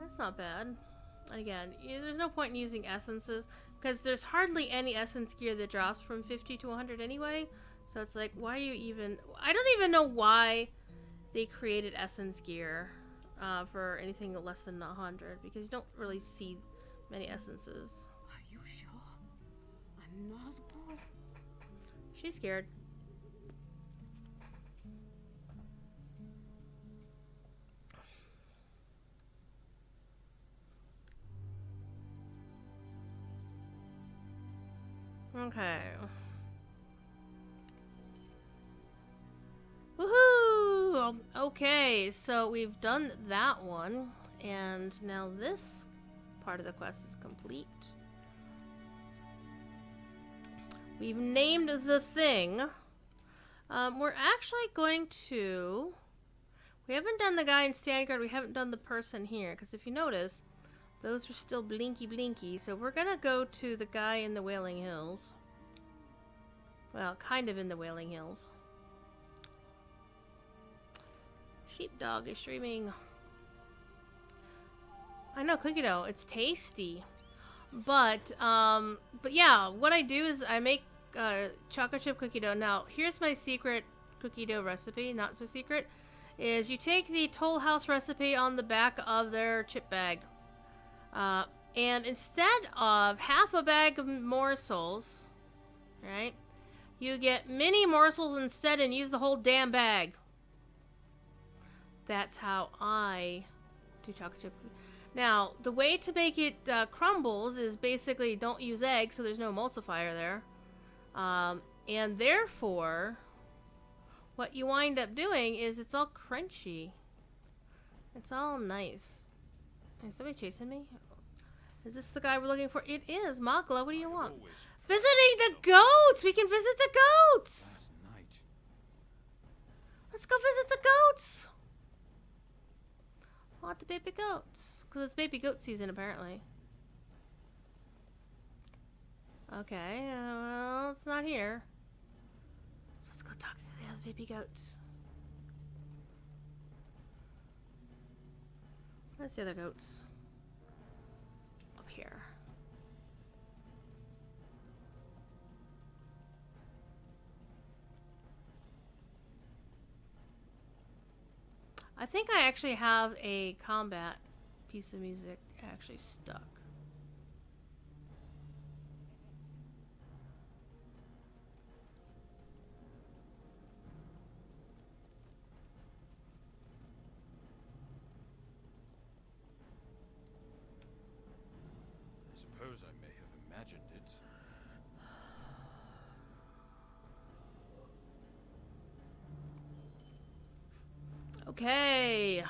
That's not bad. Again, there's no point in using essences because there's hardly any essence gear that drops from 50 to 100 anyway. So it's like, why you even... I don't even know why they created essence gear for anything less than 100 because you don't really see many essences. Are you sure? A Nazgul? She's scared. Okay. Woohoo! Okay, so we've done that one, and now this part of the quest is complete. We've named the thing. We're actually going to... We haven't done the guy in Standguard, we haven't done the person here, because if you notice, those are still blinky. So we're gonna go to the guy in the Wailing Hills. Well, kind of in the Wailing Hills. Sheepdog is streaming. I know cookie dough. It's tasty, but yeah. What I do is I make chocolate chip cookie dough. Now, here's my secret cookie dough recipe. Not so secret. Is you take the Toll House recipe on the back of their chip bag, and instead of half a bag of morsels, right, you get mini morsels instead and use the whole damn bag. That's how I do chocolate chip. Now, the way to make it crumbles is basically don't use eggs, so there's no emulsifier there, and therefore, what you wind up doing is it's all crunchy. It's all nice. Is somebody chasing me? Is this the guy we're looking for? It is. Makla, what do you want? Visiting the goats! We can visit the goats! Last night. Let's go visit the goats! I want the baby goats. Because it's baby goat season, apparently. Okay, well, it's not here. So let's go talk to the other baby goats. Where's the other goats? Up here. I think I actually have a combat piece of music actually stuck. I suppose I may have imagined it. Okay.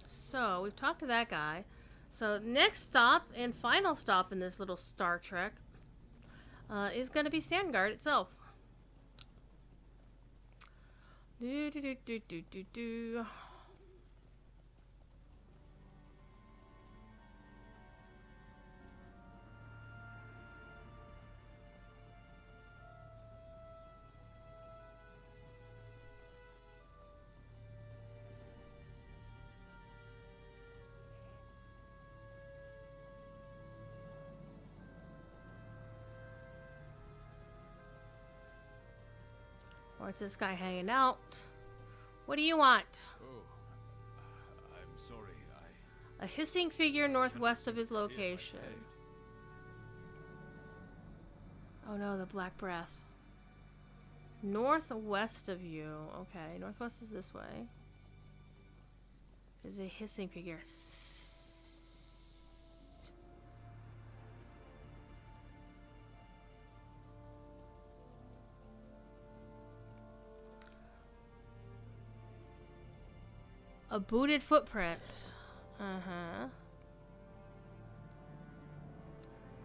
So, we've talked to that guy. So, next stop and final stop in this little Star Trek is going to be Sandguard itself. Do do do do do do do. Or it's this guy hanging out. What do you want? Oh, I'm sorry. A hissing figure northwest of his location. Oh no, the black breath. Northwest of you. Okay, northwest is this way. There's a hissing figure. A booted footprint. Uh-huh.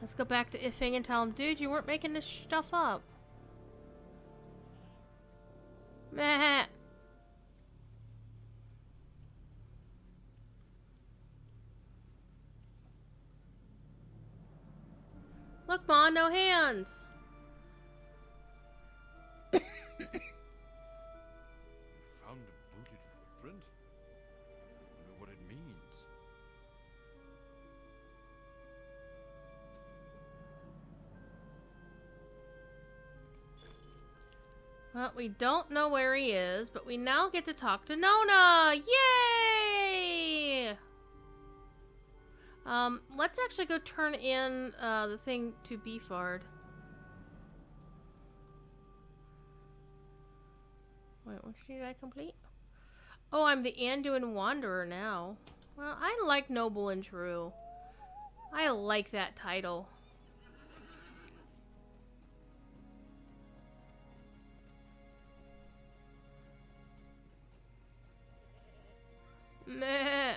Let's go back to Ifing and tell him, dude, you weren't making this stuff up. Meh. Look, Ma, no hands. Found a booted footprint? Wonder what it means. Well, we don't know where he is, but we now get to talk to Nona! Yay! Let's actually go turn in the thing to Beefard. Wait, what did I complete? Oh, I'm the Anduin Wanderer now. Well, I like Noble and True. I like that title. Meh.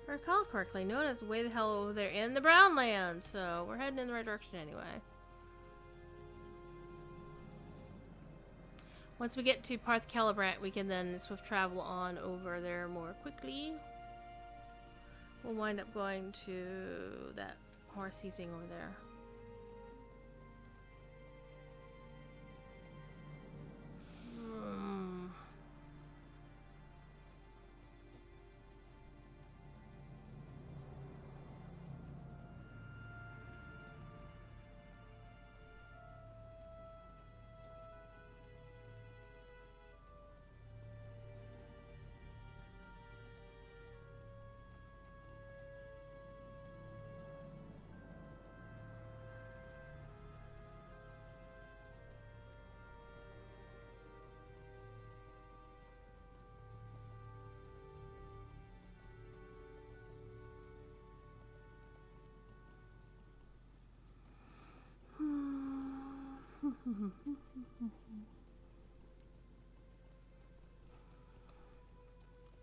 If I recall correctly, Nona's way the hell over there in the Brownlands, so we're heading in the right direction anyway. Once we get to Parth Celebrant, we can then swift travel on over there more quickly. We'll wind up going to that horsey thing over there.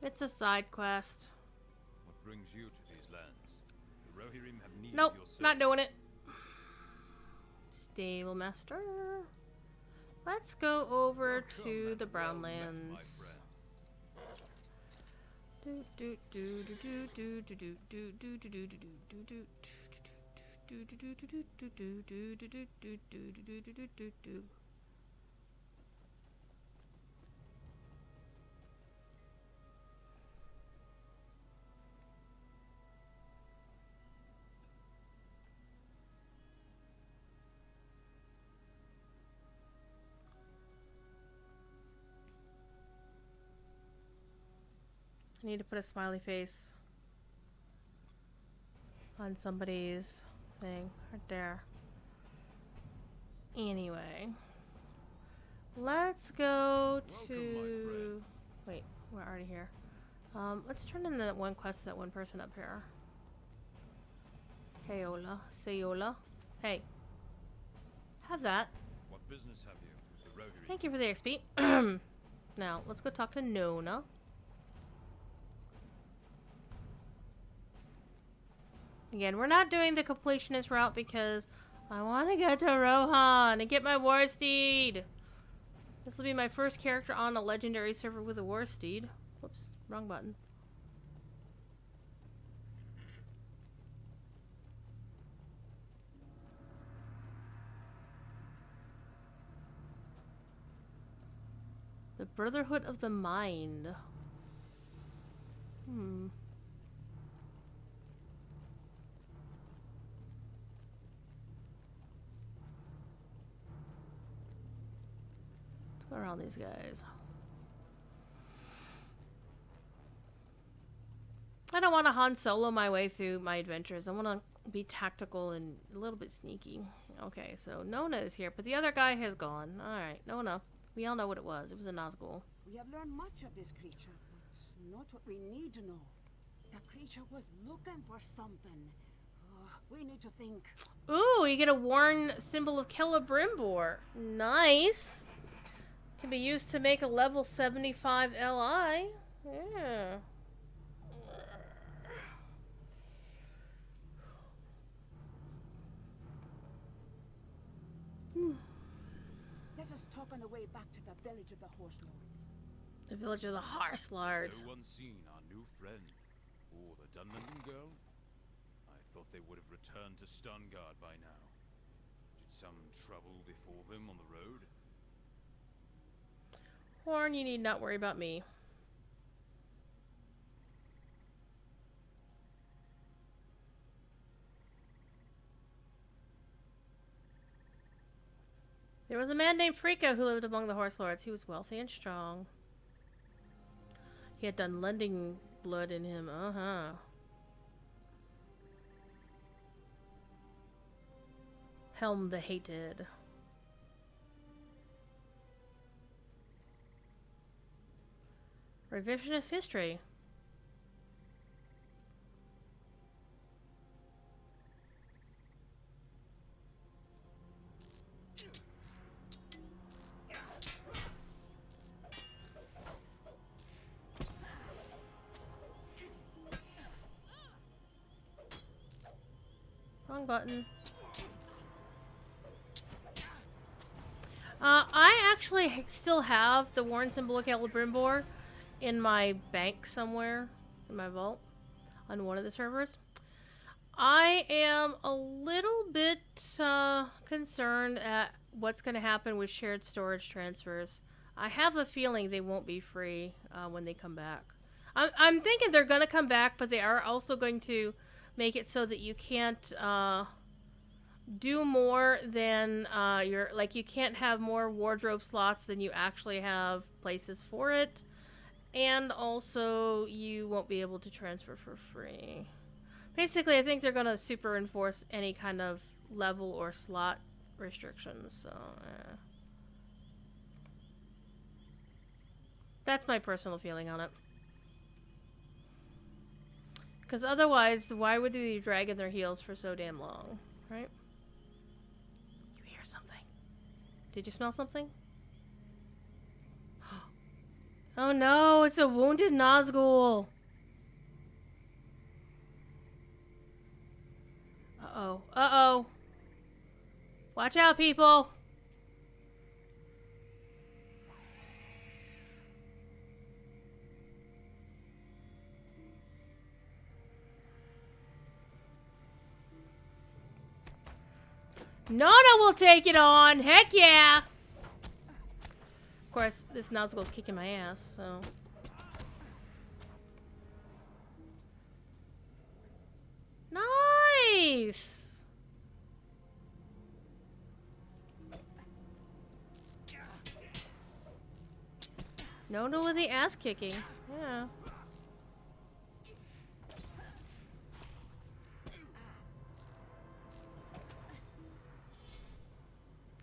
It's a side quest. What brings you to these lands? The Rohirrim have need Nope, of your services. not doing it. Stable master. Let's go over to the Brownlands. I need to put a smiley face on somebody's thing right there. Anyway, let's go to. Wait, we're already here. Let's turn in that one quest to that one person up here. Kayola, Sayola. Hey, have that. What business have you with the Rohirrim? Thank you for the XP. Now let's go talk to Nona. Again, we're not doing the completionist route because I want to get to Rohan and get my war steed. This will be my first character on a legendary server with a war steed. Whoops, wrong button. The Brotherhood of the Mind. Let's go around these guys. I don't want to Han Solo my way through my adventures. I want to be tactical and a little bit sneaky. Okay, so Nona is here, but the other guy has gone. Alright, Nona. We all know what it was. It was a Nazgul. We have learned much of this creature, but not what we need to know. The creature was looking for something. We need to think. Ooh, you get a worn symbol of Celebrimbor. Nice. Can be used to make a level 75 LI. Yeah. Let us talk on the way back to the village of the Horse Lords. The village of the Horse Lords. No one seen our new friend or the Dunlending girl? I thought they would have returned to Stungard by now. Did some trouble befall them on the road? Horn, you need not worry about me. There was a man named Frika who lived among the Horse Lords. He was wealthy and strong. He had Dunlending blood in him. Helm the Hated. Revisionist history. Wrong button. I actually still have the worn symbol of Celebrimbor in my bank somewhere, in my vault, on one of the servers. I am a little bit concerned at what's going to happen with shared storage transfers. I have a feeling they won't be free when they come back. I'm thinking they're going to come back, but they are also going to make it so that you can't do more than you can't have more wardrobe slots than you actually have places for it. And also, you won't be able to transfer for free. Basically, I think they're going to super enforce any kind of level or slot restrictions. So, that's my personal feeling on it. Because otherwise, why would they be dragging their heels for so damn long, right? You hear something? Did you smell something? Oh no, it's a wounded Nazgul. Uh-oh. Uh-oh. Watch out, people. Nona will take it on. Heck yeah. Of course, this Nazgul's kicking my ass, so... Nice! Nona with the ass kicking. Yeah.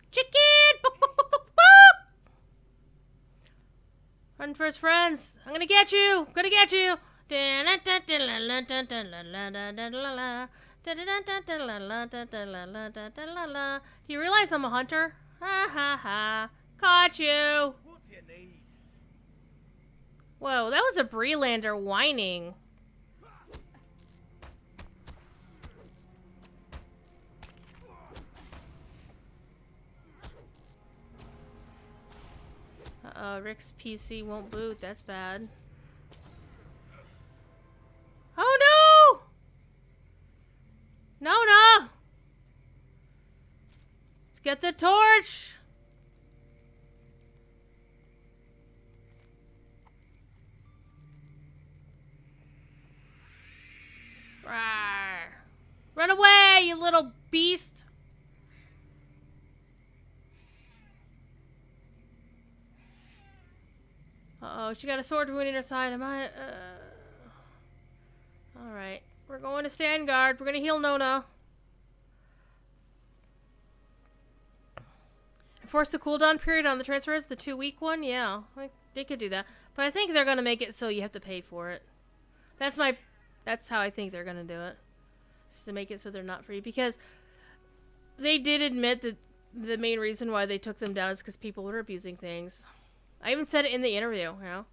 Chicken! Book, book, book, book, book! Run for his friends. I'm gonna get you. I'm gonna get you. Do you realize I'm a hunter? Ha ha ha. Caught you. What do you need? Whoa, that was a Breelander whining. Rick's PC won't boot. That's bad. Oh no! No! Let's get the torch! Rawr. Run away, you little beast! Uh-oh, she got a sword wound in her side. Am I... Alright. We're going to stand guard. We're gonna heal Nona. Force the cooldown period on the transfers, the 2-week one? Yeah, they could do that. But I think they're gonna make it so you have to pay for it. That's how I think they're gonna do it. Just to make it so they're not free. Because they did admit that the main reason why they took them down is because people were abusing things. I even said it in the interview, you know?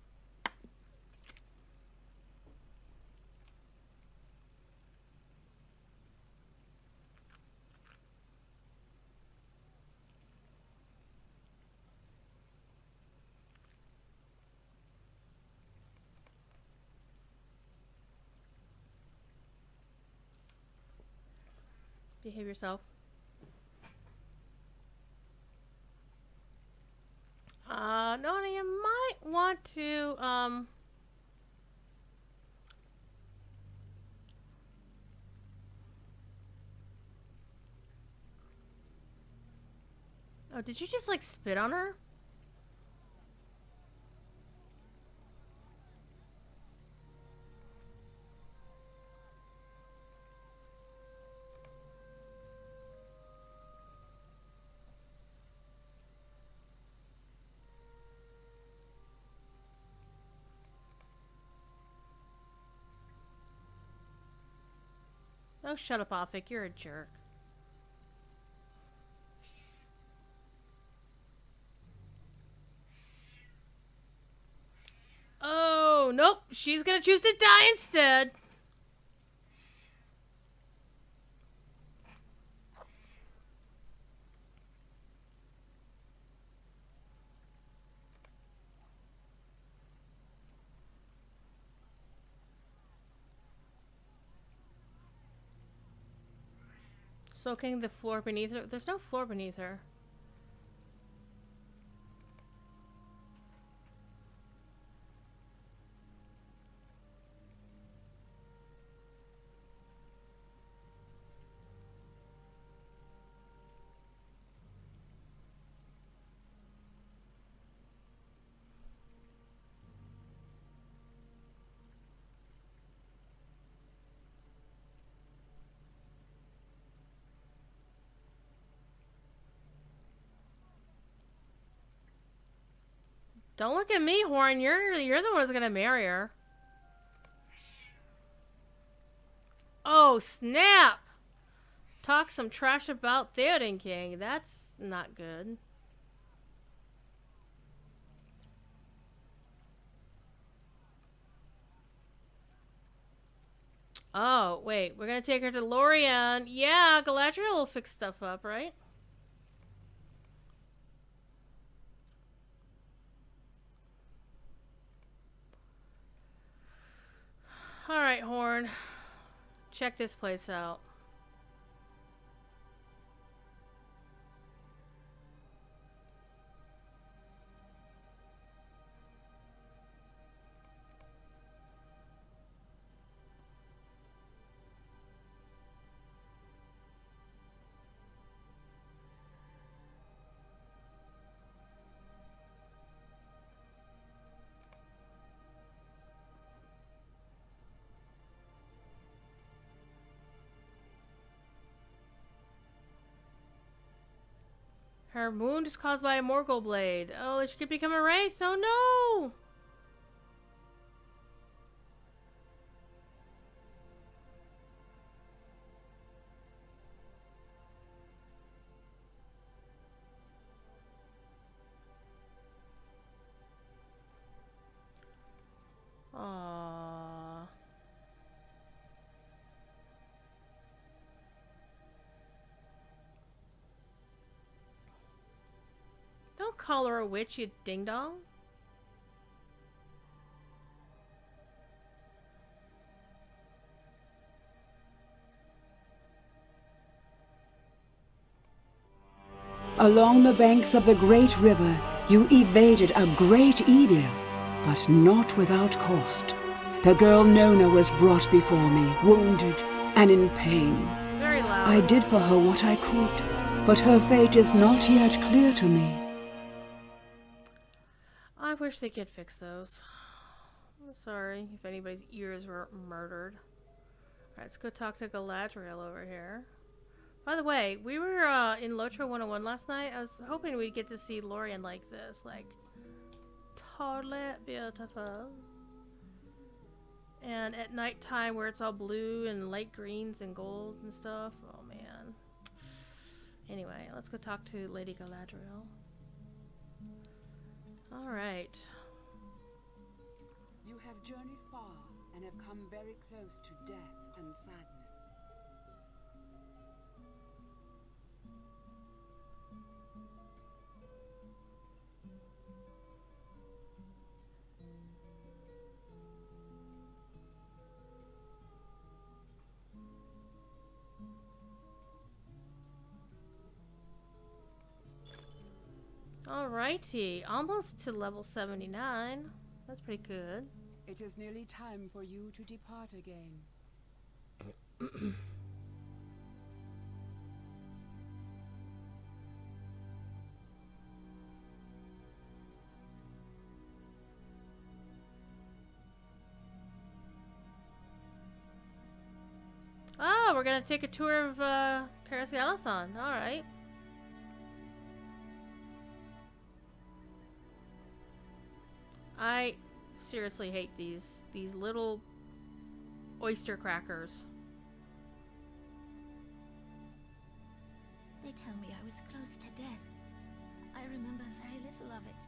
Behave yourself. No, you might want to, Oh, did you just, like, spit on her? Oh, shut up, Ophic. You're a jerk. Oh, nope. She's gonna choose to die instead. Soaking the floor beneath her. There's no floor beneath her. Don't look at me, Horn. You're the one who's gonna marry her. Oh, snap! Talk some trash about Theoden King. That's not good. Oh, wait. We're gonna take her to Lorien. Yeah, Galadriel will fix stuff up, right? Alright, Horn. Check this place out. Her wound is caused by a Morgul blade. Oh, she could become a wraith. Oh no! Aww. Don't call her a witch, you ding dong. Along the banks of the great river, you evaded a great evil, but not without cost. The girl Nona was brought before me, wounded and in pain. Very loud. I did for her what I could, but her fate is not yet clear to me. I wish they could fix those. I'm sorry if anybody's ears were murdered. Alright, let's go talk to Galadriel over here. By the way, we were in Lotro 101 last night. I was hoping we'd get to see Lorien like this. Like, totally beautiful. And at nighttime where it's all blue and light greens and golds and stuff. Oh, man. Anyway, let's go talk to Lady Galadriel. Alright. You have journeyed far and have come very close to death and sadness. Alrighty, almost to level 79. That's pretty good. It is nearly time for you to depart again. Oh, we're gonna take a tour of Karis Galathon. Alright. I seriously hate these little oyster crackers. They tell me I was close to death. I remember very little of it.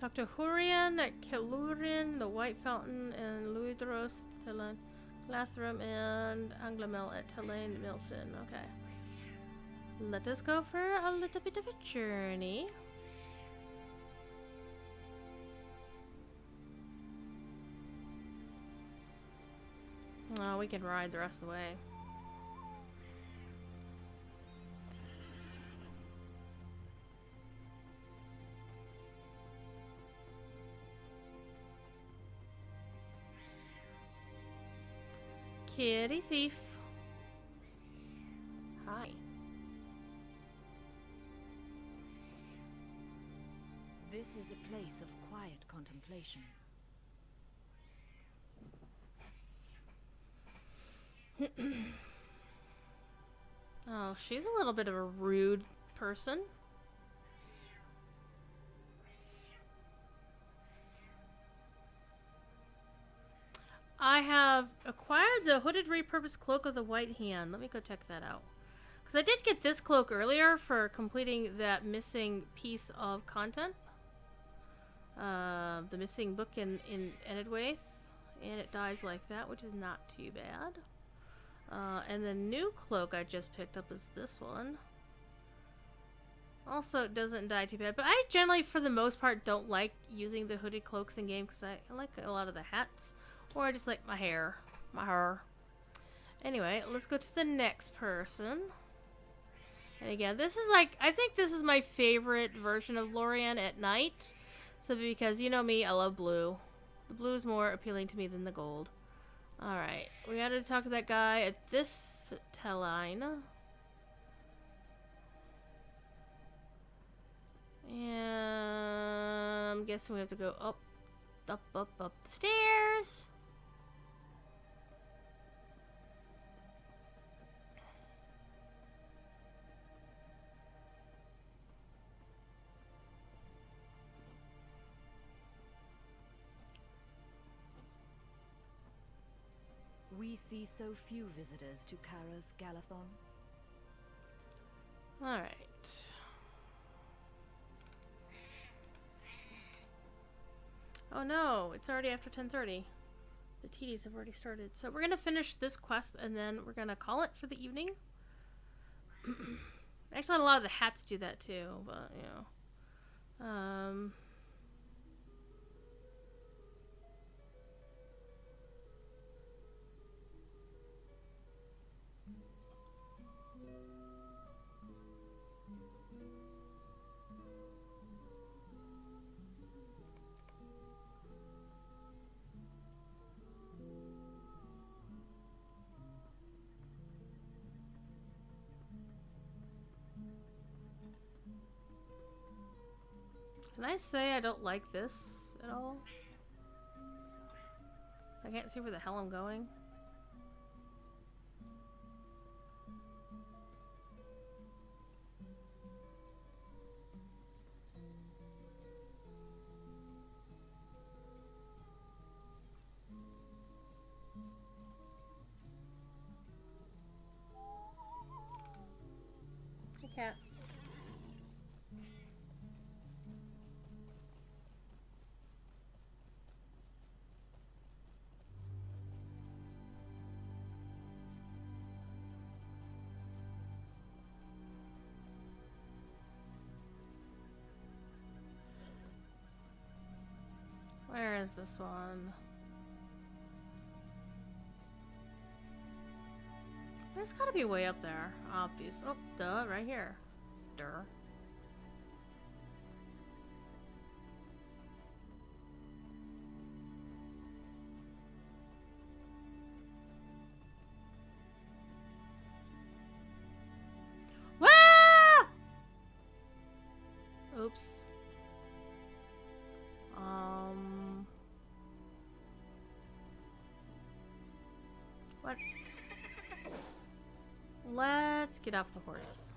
Talk to Hurrian at Kelurin, the White Fountain, and Luidros, Telan, Lathram, and Anglamel at Telaine Milfin. Okay. Let us go for a little bit of a journey. Oh, we can ride the rest of the way. Kitty thief. Hi. This is a place of quiet contemplation. Oh, she's a little bit of a rude person. I have acquired the hooded repurposed cloak of the White Hand. Let me go check that out. Because I did get this cloak earlier for completing that missing piece of content. The missing book in Edwaith. And it dies like that, which is not too bad. And the new cloak I just picked up is this one. Also, it doesn't die too bad. But I generally, for the most part, don't like using the hooded cloaks in game because I like a lot of the hats. Or I just like my hair. My hair. Anyway, let's go to the next person. And again, this is like, I think this is my favorite version of Lorien at night. So because, you know me, I love blue. The blue is more appealing to me than the gold. Alright, we gotta talk to that guy at this Teline. And I'm guessing we have to go up the stairs. We see so few visitors to Kara's Galathon. Alright. Oh no, it's already after 10:30. The TDs have already started. So we're gonna finish this quest and then we're gonna call it for the evening. Actually, a lot of the hats do that too, but you know. Can I say I don't like this at all? I can't see where the hell I'm going. Hey, cat. Where is this one? There's gotta be way up there. Obvious. Oh, duh, right here. Duh. Wah! Oops. What? Let's get off the horse.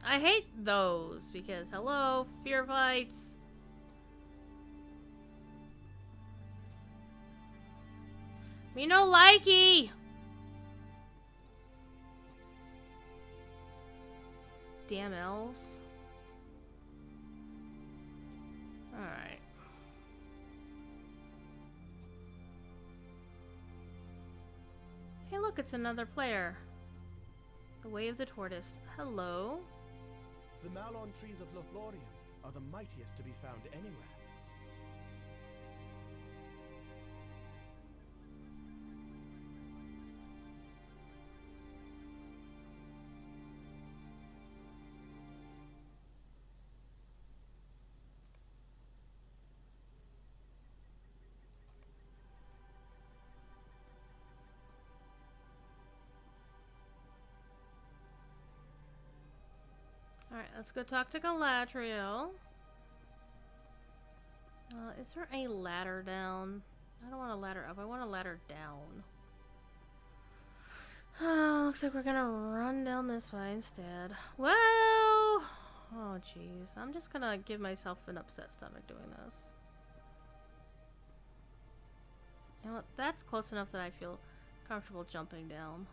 I hate those because, hello, fear fights. Me no likey. Damn elves. Alright. Hey look, it's another player. The Way of the Tortoise. Hello. The Malon trees of Lothlorien are the mightiest to be found anywhere. Alright, let's go talk to Galadriel. Is there a ladder down? I don't want a ladder up, I want a ladder down. Looks like we're gonna run down this way instead. Well, oh jeez, I'm just gonna give myself an upset stomach doing this. You know what? That's close enough that I feel comfortable jumping down.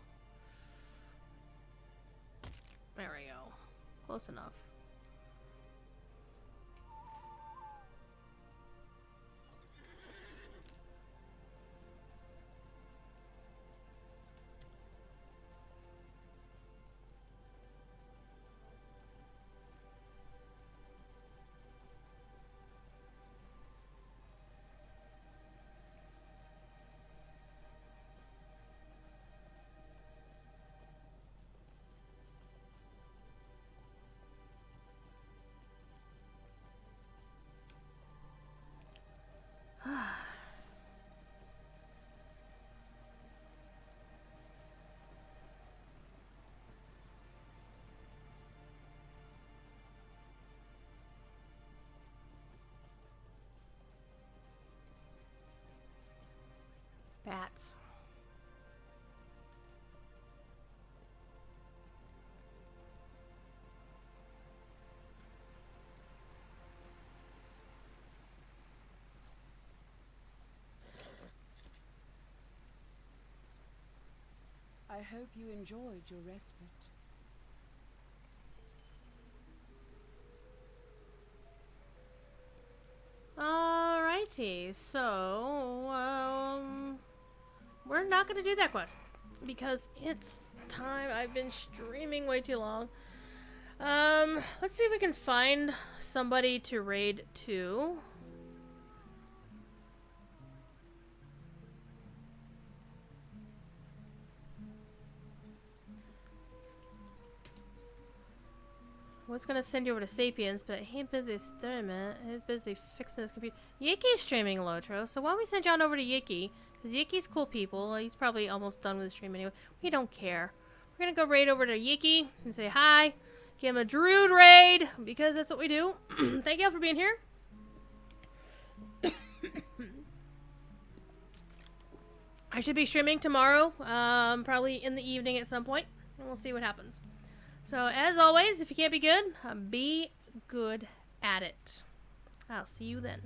There we go. Close enough. Bats. I hope you enjoyed your respite. Alrighty, so we're not gonna do that quest because it's time. I've been streaming way too long. Let's see if we can find somebody to raid to. I was gonna send you over to Sapiens, but he ain't busy streaming. He's busy fixing his computer. Yiki's streaming Lotro, so why don't we send you on over to Yiki? Because Yiki's cool people. He's probably almost done with the stream anyway. We don't care. We're gonna go raid over to Yiki and say hi. Give him a Druid raid, because that's what we do. Thank you all for being here. I should be streaming tomorrow, probably in the evening at some point, and we'll see what happens. So, as always, if you can't be good at it. I'll see you then.